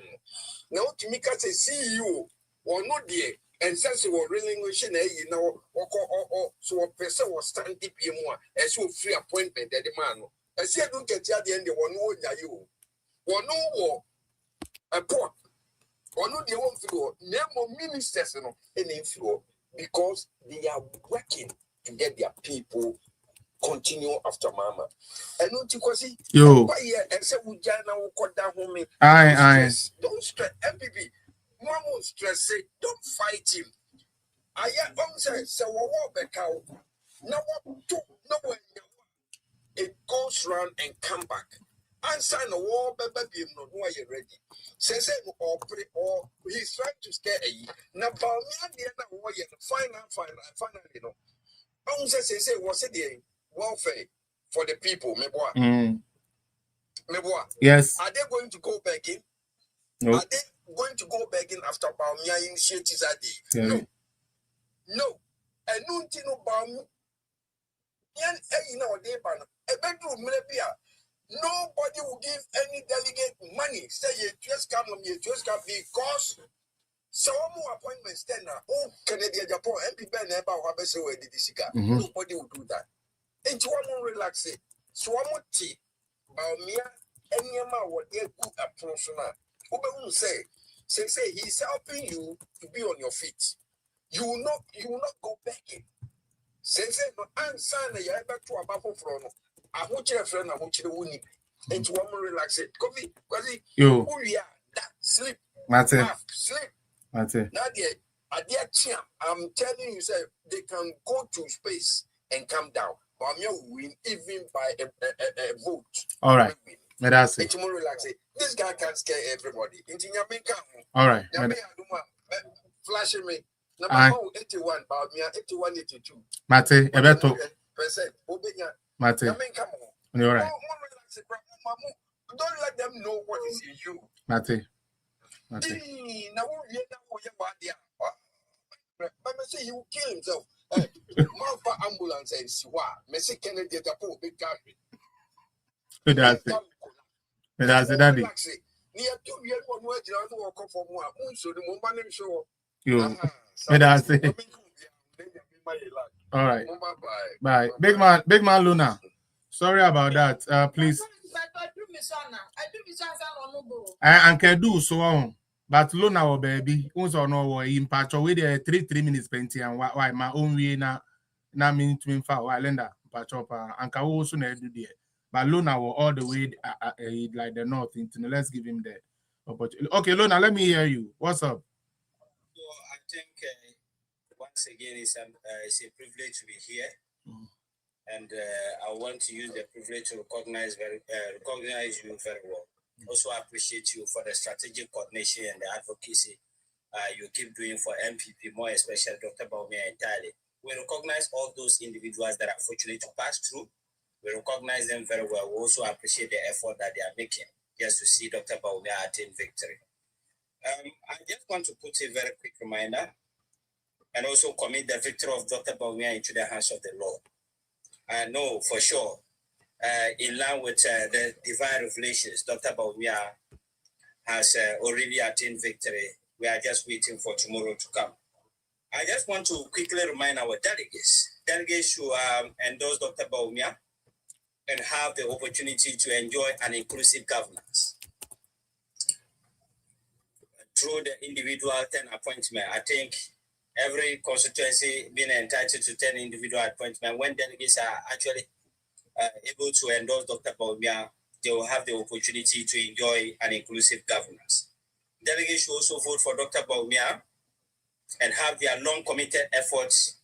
Speaker 5: Now, to make us a CEO or not there. And since we were relinquishing, so a person was standing more as you free appointment at the man. As you don't get the end, one know you. One know a poor. One know the one floor. Name of ministers and inflow. because they are working to get their people continue after mama. And not because
Speaker 6: yo,
Speaker 5: and say we home.
Speaker 6: aye.
Speaker 5: Don't stress MPP. Mama won't stress say don't fight him. I say what back out. Now what do no one it goes round and come back. Answer the war, baby, no, why you ready? Says or he's trying to scare you. Now, Bawumia, final, you know. I say, what's it the welfare for the people, Meboa?
Speaker 6: Yes.
Speaker 5: Are they going to go back in?
Speaker 6: No.
Speaker 5: Are they going to go back in after Bawumia initiatives that day?
Speaker 6: Yeah.
Speaker 5: No. And no Bawumia. Nobody will give any delegate money. Say you just come because some more appointments then oh Canadian Japan MP Ben Eba Wabese where did this guy? Nobody will do that. And you want to relax it. So I'm not tea. Bawumia any amount what they good approach now. Ube say he's helping you to be on your feet. You will not go back in. Say no answer na ya back to abafo from no. I want your friend, I want you to win. And you want to relax it. Coffee,
Speaker 6: yo,
Speaker 5: sleep. Sleep.
Speaker 6: Mate.
Speaker 5: Now, I'm telling you, sir, they can go to space and come down. Bawumia will win even by a vote.
Speaker 6: All right. That's it.
Speaker 5: Relax it. This guy can scare everybody.
Speaker 6: All right.
Speaker 5: Flashing me. Number 81, Bawumia 81, 82.
Speaker 6: Mate, Ebeto. Mate. You're right.
Speaker 5: Don't let them know what is in you.
Speaker 6: Mate.
Speaker 5: Now, but say he will kill himself. Malfa ambulance and Siwa. Messi Kennedy Japo, big country.
Speaker 6: That's it, Daddy.
Speaker 5: Near 2 years on where you walk for more. So the moment show.
Speaker 6: You. That's it. All right. Bye. Big man Luna. Sorry about that. Please. I can do so on. But Luna baby, also no in patch away there 3 minutes painting and why my own way na mean to infa why lenda patch up and can also do there. But Luna will all the way like the north into let's give him the opportunity. Okay, Luna, let me hear you. What's up?
Speaker 15: So I think once again it's a privilege to be here. And I want to use the privilege to recognize you very well. Also appreciate you for the strategic coordination and the advocacy you keep doing for MPP, more especially Dr. Bawumia entirely. We recognize all those individuals that are fortunate to pass through. We recognize them very well. We also appreciate the effort that they are making just to see Dr. Bawumia attain victory. I just want to put a very quick reminder and also commit the victory of Dr. Bawumia into the hands of the Lord. I know for sure, in line with the divine revelations, Dr. Bawumia has already attained victory. We are just waiting for tomorrow to come. I just want to quickly remind our delegates who endorse Dr. Bawumia and have the opportunity to enjoy an inclusive governance. Through the individual 10 appointment, I think every constituency being entitled to 10 individual appointments, when delegates are actually able to endorse Dr. Bawumia, they will have the opportunity to enjoy an inclusive governance. Delegates should also vote for Dr. Bawumia and have their long-committed efforts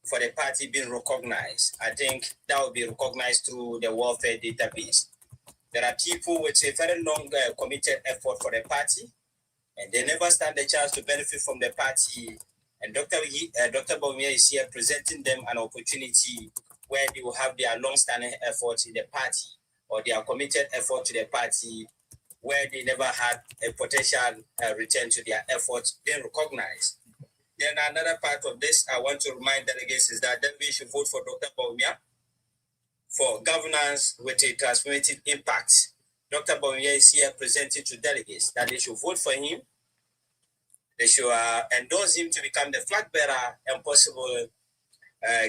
Speaker 15: for the party being recognized. I think that will be recognized through the welfare database. There are people with a very long committed effort for the party, and they never stand a chance to benefit from the party. And Dr. Bawumia is here presenting them an opportunity where they will have their long-standing efforts in the party or their committed effort to the party where they never had a potential return to their efforts being recognized. Then another part of this I want to remind delegates is that delegates should vote for Dr. Bawumia for governance with a transformative impact. Dr. Bawumia is here presenting to delegates that they should vote for him. They should endorse him to become the flag bearer and possible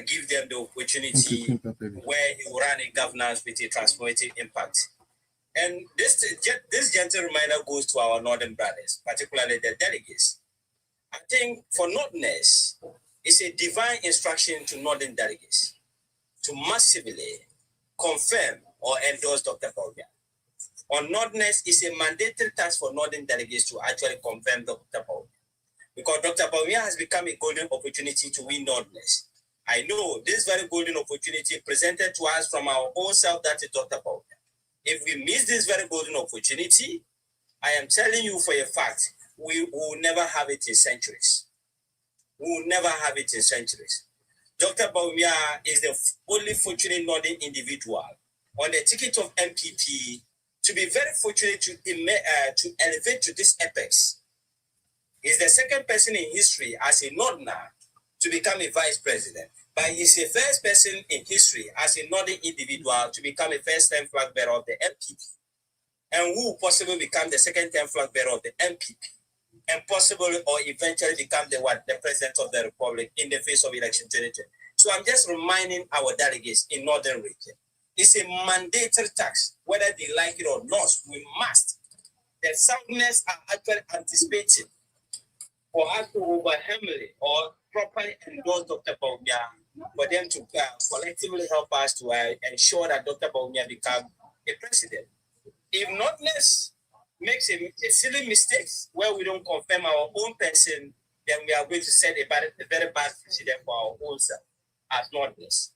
Speaker 15: give them the opportunity where he will run a governance with a transformative impact. And this gentle reminder goes to our northern brothers, particularly the delegates. I think for Northerners, It's a divine instruction to Northern delegates to massively confirm or endorse Dr. Bawumia. On Northerners, it's a mandatory task for Northern delegates to actually confirm Dr. Bawumia, because Dr. Bawumia has become a golden opportunity to win Northerners. I know this very golden opportunity presented to us from our own self, that is Dr. Bawumia. If we miss this very golden opportunity, I am telling you for a fact, we will never have it in centuries. We will never have it in centuries. Dr. Bawumia is the only fortunate Northern individual on the ticket of MPP to be very fortunate to elevate to this apex. He's the second person in history as a Northerner to become a vice president, but he's the first person in history as a Northern individual to become a first-time flag bearer of the MPP, and who will possibly become the second-time flag bearer of the MPP, and possibly or eventually become the president of the republic in the face of election 2020. So I'm just reminding our delegates in Northern region, it's a mandatory tax, whether they like it or not. We must. The Southerners are actually anticipating for us to overwhelmingly or properly endorse Dr. Bawumia, for them to collectively help us to ensure that Dr. Bawumia become a president. If Northerners makes a silly mistake where we don't confirm our own person, then we are going to set a very bad precedent for our own self as Northerners.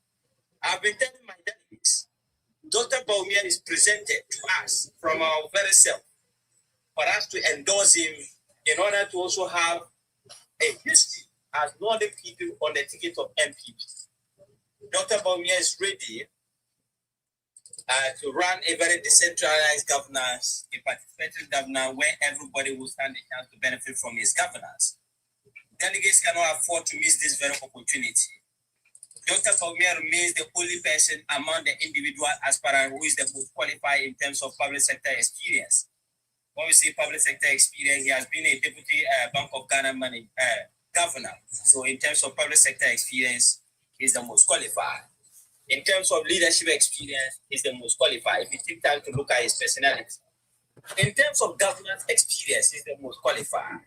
Speaker 15: I've been telling my delegates, Dr. Bawumia is presented to us from our very self for us to endorse him in order to also have a history as Northern people on the ticket of MPP. Dr. Bawumia is ready to run a very decentralized governance, a participatory governance where everybody will stand a chance to benefit from his governance. Delegates cannot afford to miss this very opportunity. Dr. Bawumia remains the only person among the individual aspirants who is the most qualified in terms of public sector experience. When we say public sector experience, he has been a deputy Bank of Ghana governor. So in terms of public sector experience, he's the most qualified. In terms of leadership experience, he's the most qualified. If you take time to look at his personality. In terms of governance experience, he's the most qualified.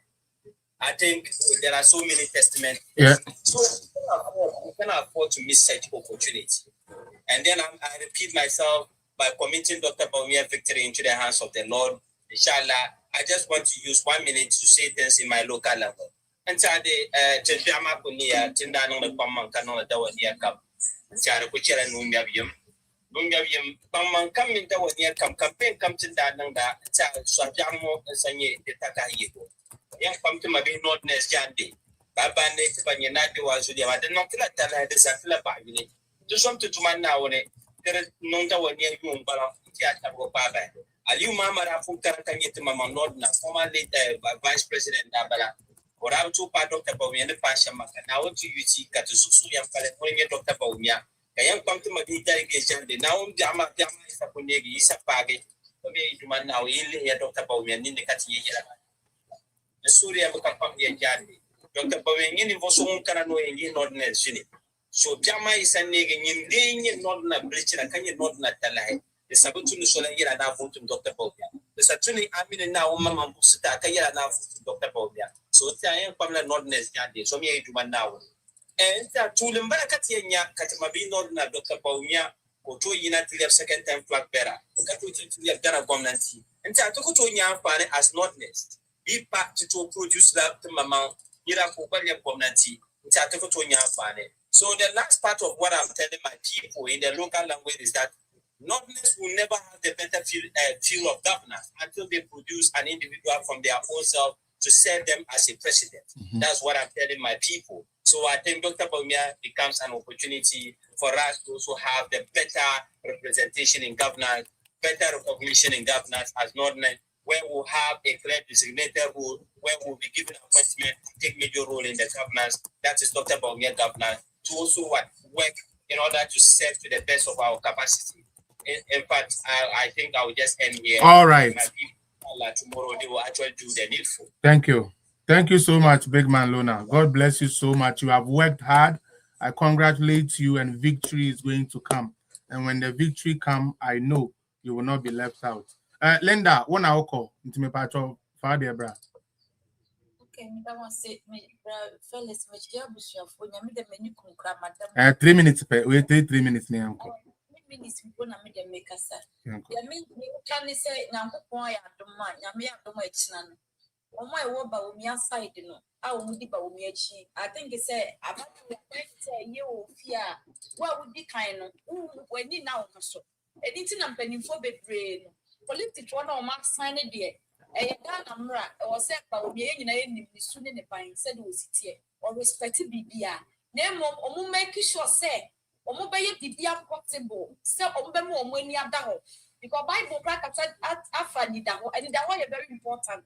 Speaker 15: I think there are so many testaments.
Speaker 6: Yeah.
Speaker 15: So we cannot afford to miss such opportunity. And then I repeat myself by committing Dr. Bawumia victory into the hands of the Lord. Inshallah, I just want to use 1 minute to say things in my local level. And so Tindama Kunia, Tindano, the Paman Canon, the Wania Cup, Tiara Kuchera Numbium, Paman coming to Wania Cup, campaign come to Dananga, Sajamo, and Sanye, the Takahigo. Young come to my being not next Jandi. Baba native and United was with you. I did not feel like that I desire by me. Do something to my now on it. There is no one near you, but I'm Aliu Mama Rafuka can get to Mama Nordna, formerly Vice President Nabala, or I'm too part Dr. Bawumia and the Pasha Maka. Now to you see Katusu and California Dr. Bawumia. I am come to my delegation. Now Jama is a Punegi, is a pagi. Okay, you man now here Dr. Bawumia in the Katia. The Surya will come here, Jandi. Dr. Bawumia was so carano in Nordner City. So Jama is a nigga in Nordna Bridge and can you not Talai? The Sabutun Solangira now vote to Dr. Bawumia. The Satuni Amin now Mamma Musita Kaya now Dr. Bawumia. So I am Pamela Nordnes Jandi, so me to man now. And to Limbarakatia Katamabi Nordna Dr. Bawumia, or to United second time flag bearer, Katu to have done a governance. And Tatuko Yan Pane as Nordnes. Be packed to produce that to Mamma, Irakubalia Bomnati, Tatuko Yan Pane. So the last part of what I'm telling my people in the local language is that Northerners will never have the better feel of governance until they produce an individual from their own self to serve them as a president. Mm-hmm. That's what I'm telling my people. So I think Dr. Bawumia becomes an opportunity for us to also have the better representation in governance, better recognition in governance as Northerners, where we'll have a clear designated role, where we'll be given appointment to take major role in the governance. That is Dr. Bawumia governance, to also work in order to serve to the best of our capacity. In fact, I think I will just end here.
Speaker 6: All right.
Speaker 15: My people, tomorrow they will actually do the needful.
Speaker 6: Thank you. Thank you so much, Big Man Lona. God bless you so much. You have worked hard. I congratulate you, and victory is going to come. And when the victory comes, I know you will not be left out. Linda, one hour call.
Speaker 16: Okay. Okay, me that one say me fellas me dia busia fo nya me de mani kunkra madam.
Speaker 6: 3 minutes per. Wait 3 minutes ne yanko.
Speaker 16: Minutes go na me de make asa. Ya me can say Nyankopon ya adoma, nya me adoma echina no. Omo e wo Bawumia side no. A wo di Bawumia chi. I think say about say ye o fia. Wa wo di kan no. Wani na wo so. Anything am penifo bebre no. Politics one o ma sign de. Ghana mra or said Bawumia nyina ye ni su ne ne ban said wo sitie or respect bibia. Na mom omo make sure say omo be ye bibia portable. Say omo be mo omo ani ada ho. Because Bible practice afa ni da ho and that one is very important.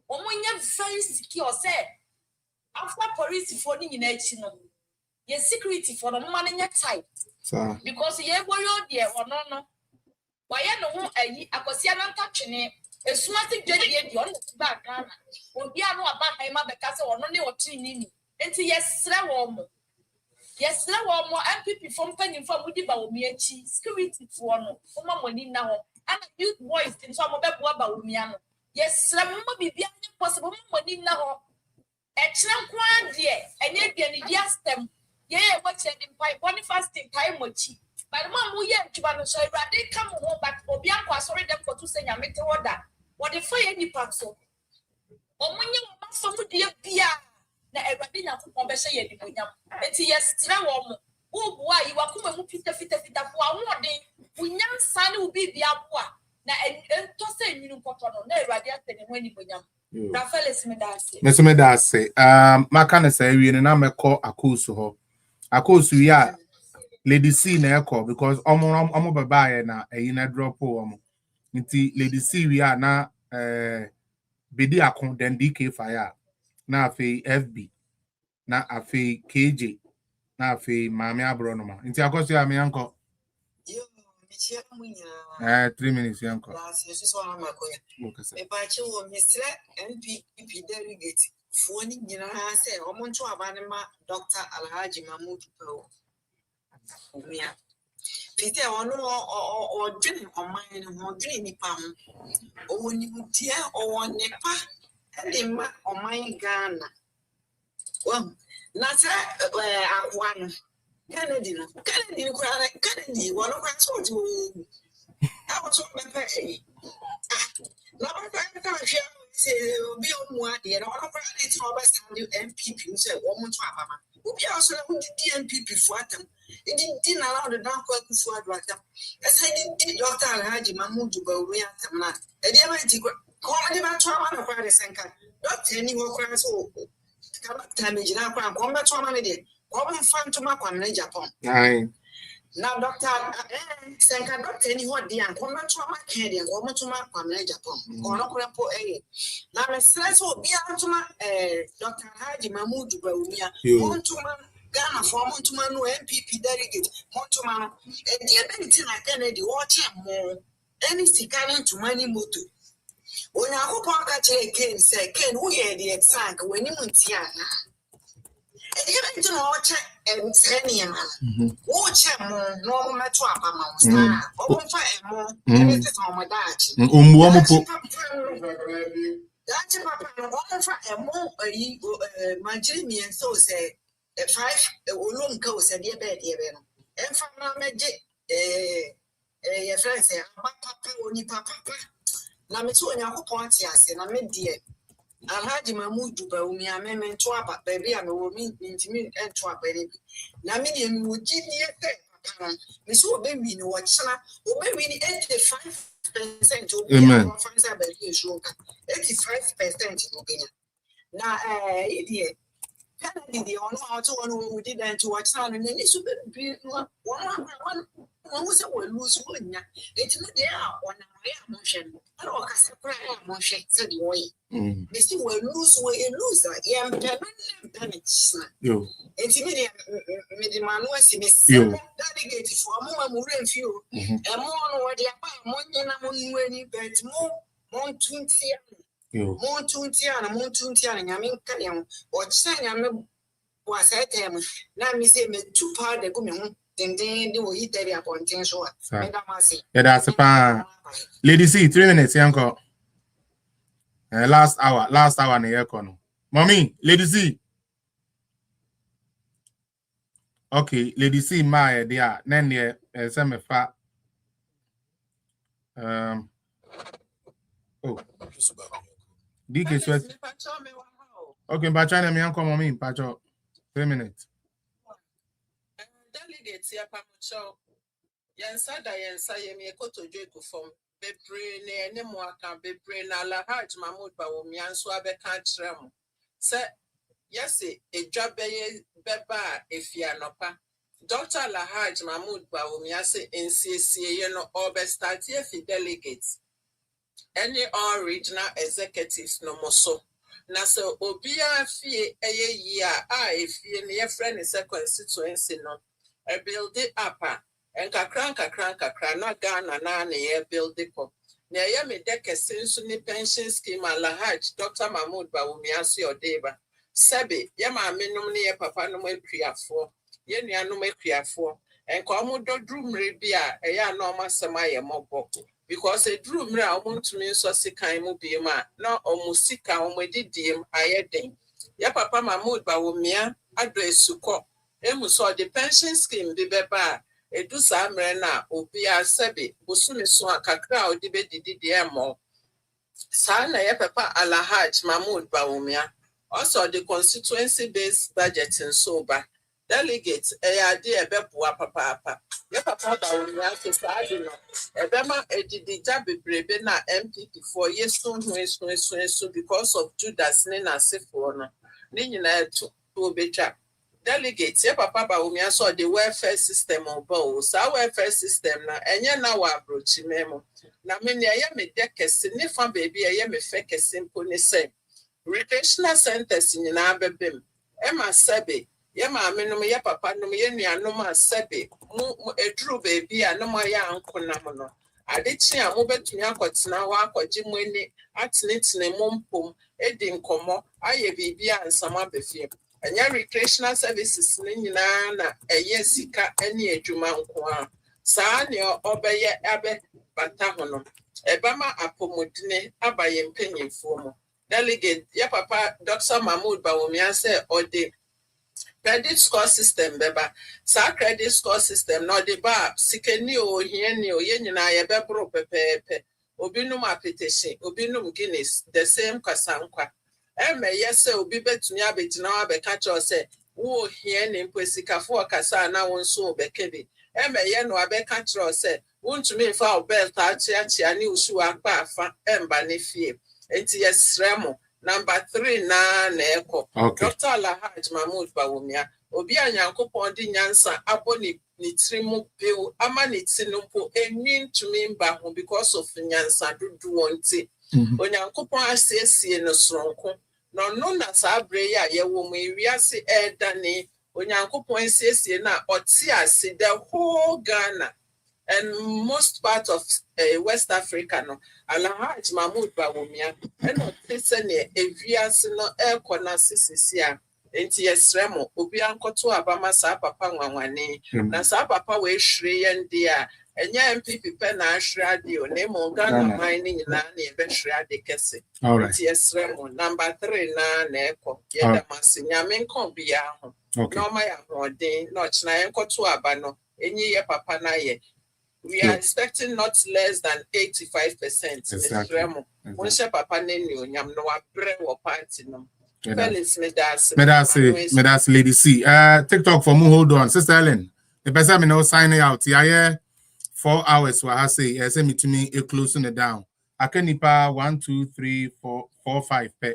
Speaker 16: Omo nya very secure say after police for ni nyina echi no. Ye security for no man nya tight. Because ye boyo de ono why no ho ayi akosia na ntwene esumati dwedie di on ba Ghana obi anu aba han ma beka se ono ne otri nini enti yesre wo mo MPP from penny from mudi Bawumia chi security for no oma money na ho and youth boys tin so mo be bo Bawumia no yesre mo bibia possible mo money na ho e kire kwa de enye de ni dia stem ye what said in pipe one fasting time mochi but mom we ye ntuba no so irade come home but obi akwa sorry them for to say nyamete order what the fire ni pack so omunye mo so mu de bia na irade Nyankopon be hye ye di bonyam enti yes tire wo mo wo bua yi wakoma mu fita fo awode bunyam sane wo bibia boa na ento se nwinu koto no na irade atene ho ni bonyam Rafaelis me da se
Speaker 6: maka na say wi na mekọ akosu ho akosu ya Lady C na ekọ because omo baba ye na eyi na drop omo nti Lady C wi a na bedi akon den DK fire na afi FB na afi KJ na afi mami abronoma nti akosu ya me yanko 3 minutes yanko
Speaker 17: MPP delegate Fuani Nina say Omonto Abanima Dr. Alhaji Mahmoud Bawumia. Peter or dream on mine or dreamy palm. Or when you tear or nepa and they ma on my Ghana. Well, not one Kennedy, one of I told you. I was on my pay. Now I can't share. Say, be on one day, and all of it's always MPP, say, woman to Abama. Who be also the MPP for them. It didn't allow the dark work for them. As I did Dr. Alhaji Mahmoud Bawumia, and the other call about trauma of the Sanka. Doctor, any more class or damage in our crime, combat trauma, woman found to mark on Japan. Now, Doctor, Sanka, Doctor, any what the combat trauma candy and woman to mark on Japan. Or no crapo a. Now, Miss will be out to my Dr. Haji Mahmoud Bawumia, one to man, Ghana for Montuman, MPP delegate, Montuman, and the ability like Kennedy, watch him more. Any sticking to money motor. When I hope I catch a Ken say, Ken, who hear the exact when you went here. Even to watch and send him. Watch him no matter what open fire more. Everything on my dad. That's papa. One for a more my Jimmy and so say 5 long goes a dear bed here. And from my magic, your friend say, Papa, only papa. Now, me too, and I hope party as and I made dear. Alhaji Mahmoud Bawumia, men to up, baby, and will meet me and to up, baby. Now, me would give me a thing. Miss will be me, what son, will be 85% to be a friends about you, 85% will be. Now, idiot. Kennedy, the only one who did and to watch on, and then it should be one who's a lose one. It's not there on a motion. I don't have a motion, said the way. They still will lose way and lose that. Yeah, damage. It's immediate. Mediman was in his delegate for a moment more than few. And more or the money, but more 20. Montuntiana, I mean, Kanyam, or China was at him. Now, me say, me 2 part the woman, then they will eat their appointing short. Yeah,
Speaker 6: that's a pan. Lady C, 3 minutes, uncle. Last hour, in the aircon. Mommy, Lady C. Okay, Lady C, my dear. Then some fat. Oh. DK Sweat. Okay, but China, me uncle, mommy, Pacho. 3 minutes.
Speaker 9: Delegates here, Pamucho. Yansada Yansa Yemi Koto Joku from Bebre ne Mwaka Bebre na Lahaj Mahmoud Bawumia Swabe Kantrem. Say, yes, a job beba if ya nopa. Dr. Lahaj Mahmoud Bawumia say in CCA, all best start here for delegates. Any all regional executives no more so. Na so obia fie eye year fie ne your friend is a constituency no. A build it up and kakran na Ghana na ne build it up. Ne ye me deke sinsu ni pension scheme Lahaj Dr. Mahmoud Bawumia si odeba. Sebe ye ma menum ne ye papa no akuafo. Ye nua no akuafo. En ko mo dodru mre bia eya no masema ye mobo. Because a drew mre to mean so sikan mu bi ma na omusika omedidim ayeden. Ya papa Mahmoud Bawumia address ko emu so the pension scheme bi beba edu sa mre na obi asebe bosumi so akakra odi be didi emo. Sa na ya papa Alhaj Mahmoud Bawumia also the constituency based budget in soba. Delegates dear beboa papa. Ya papa Bawumia ke saadi no. Ebema edidi jabi brebe na MPP for years so because of Judas ne na sefo no. Ni nyina to obeja. Delegates ya papa Bawumia so the welfare system obo. Sa welfare system na enye na wa abrochi memo. Na me ne ya me de kese ne fa baby ya me fe kese mpo ne se. Recreational centers nyina bebem. Ema sebe ye ma menum ye papa num ye nuanom asebe mu eduru baby a no mo ya ankonam no adechi a mo betumi akotena wa akwaji mu ani atenetene mo mpom edi nkomo aye baby a nsama befie enya recreational services ne nyina na eye sika ani adwuma nko a saa ne obeye abe bata hono ebama apomodine abaye mpanyimfo mo delegate ye papa Dr. Mahmoud Bawumia say ode credit score system beba sa credit score system no de ba sikeni o hieni o ye nyina ye bebro pepepe obinum apetition obinum Guinness the same kasankwa eme yese obi betumi abegina abeka cho se wo hieni mposikafo kasa na wonso obekebi eme ye no abeka cho se wontumi fa obel ta chia ni usu akpa afa emba ne fie enti yesremo Number 3 na eko.
Speaker 6: Okay.
Speaker 9: Dr. Lahaj Mahmoud Bawumia. Obi anyankopon di nyansa aboni ni trimu bill ama ni tinumpo enin to me ba because of nyansa dudu wonti. Onyankopon asiesie no sonko. No na sa abre ya ye wo mu ewiase edane onyankopon asiesie na oti ase the whole Ghana and most part of West Africa no Alhaj Mahmoud Bawumia eno tsene eviase no ekona sisisia enti yesremo obi ankoto abama sa papa nwanwane na sa papa we hwire yende a enya MPP pe na ahwire ade o ne mo Ghana man ni nyina na ebe hwire ade kese enti yesremo number 3 na eko yeda masinya menko bia ho no ma ya hodin no china enkoto aba no enyi ye papa na ye. We are expecting not less than 85%.
Speaker 6: Exactly.
Speaker 9: Monshe papa nenu nyam no abre wo party no. Felix
Speaker 6: Medas Lady C. TikTok for me, hold on. Sister Ellen, the person me now signing out. Yeah, 4 hours. What I say, send me to me closing it down. I can nipa 1, 2, 3, 4, 5 pe.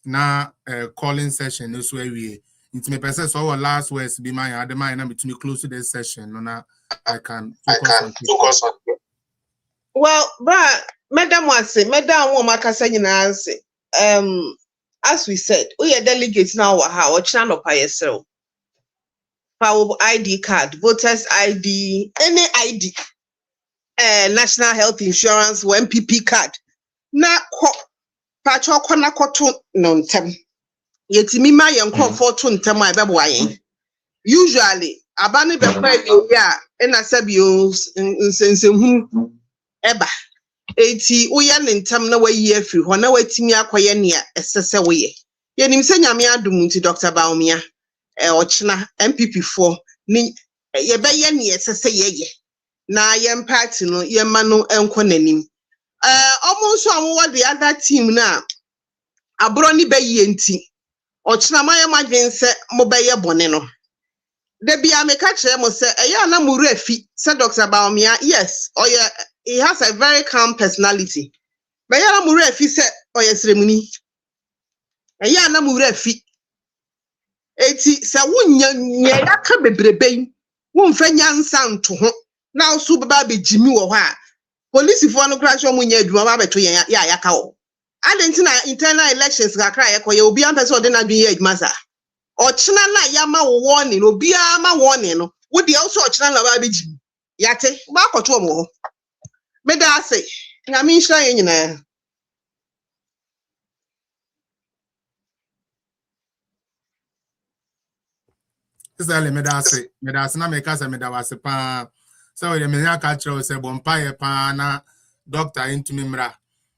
Speaker 6: Now calling session this way we. It's me person so our last words be my other mind and between close to this session. No, now I can focus on.
Speaker 7: Well, but Madam was say, Madam Womaka say, as we said, we are delegates now. How channel by yourself. Power ID card, voters ID, any ID, national health insurance, or MPP card. Na patro kona koto non-tem. Yetimi ma yenko for ntem a beboaye usually abane bekwa bi ya na sabio nsensenhu eba eti uya ne ntem na wayi afiri ho na watimi akoye ne esese woye Yenim se nyame adum nti Dr. Bawumia ochina MPP4 ni yebeye ne yesese yeye na yem party no yema no enko nanim omonso amwo the other team na abro ni beye nti ochina mayem adwen se mo beye bone no de bia me ka kire mo se eya na muru afi se Dr. Bawumia yes he has a very calm personality but ya na muru afi se oyesremuni eya na muru afi eti se wunya nya yaka bebrebe wumfa nyansa nto ho na osu baba begimi wo ha police fo no kra sho munya adwuma ba beto ya yaka wo adentina internal elections kakra yekoye obi am person de na dwen ya adwuma sa ochina na ya ma wo warning obi a ma warning no wo de also ochina na ba begimi yate ba akoto mo ho me da say na mi nhira ye nyina
Speaker 6: Isale medase na mekasa medawase pa so we me nya ka kire se bompaye pa na doctor intumi mra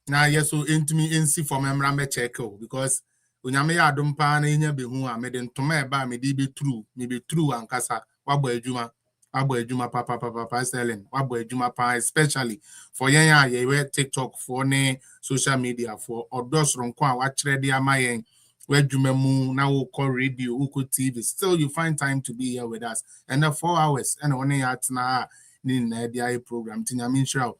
Speaker 6: na yeso intumi ensi for memra me check because onyame ya adom pa na enya behu a me de ntoma e ba me di be true ankasa wabo adwuma papa selling wabo adwuma pa especially for yen ya ye TikTok for ne social media for odosronko a wa kire de amayen w'adwuma mu na wo call radio wo call TV still you find time to be here with us and 4 hours and one ya tena ni na dia program tinyame nshira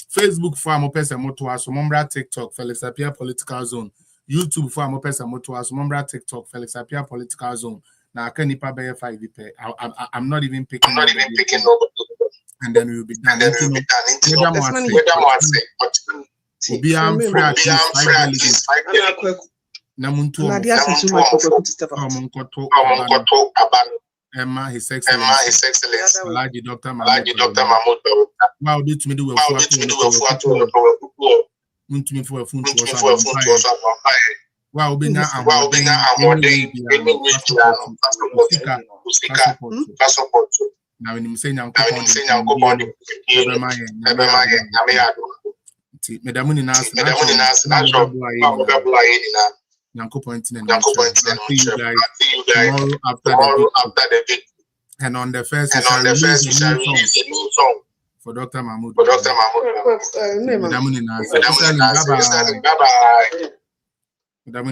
Speaker 6: Facebook for am pesa moto aso mombra TikTok Felix Apia Political Zone YouTube for am pesa moto aso mombra TikTok Felix Apia Political Zone na aka nipa be 5 pe I'm not even picking and then we will be done obi am free at least 5 delegates na muntu Emma His Excellency Alhaji Dr. Mahmoud wow did me do muntu for wow benya support na when say nyankopon Madam ni nas na Nyankopon tomorrow after the week. And on the first we shall release a new song for Dr. Mahmoud. Bye bye.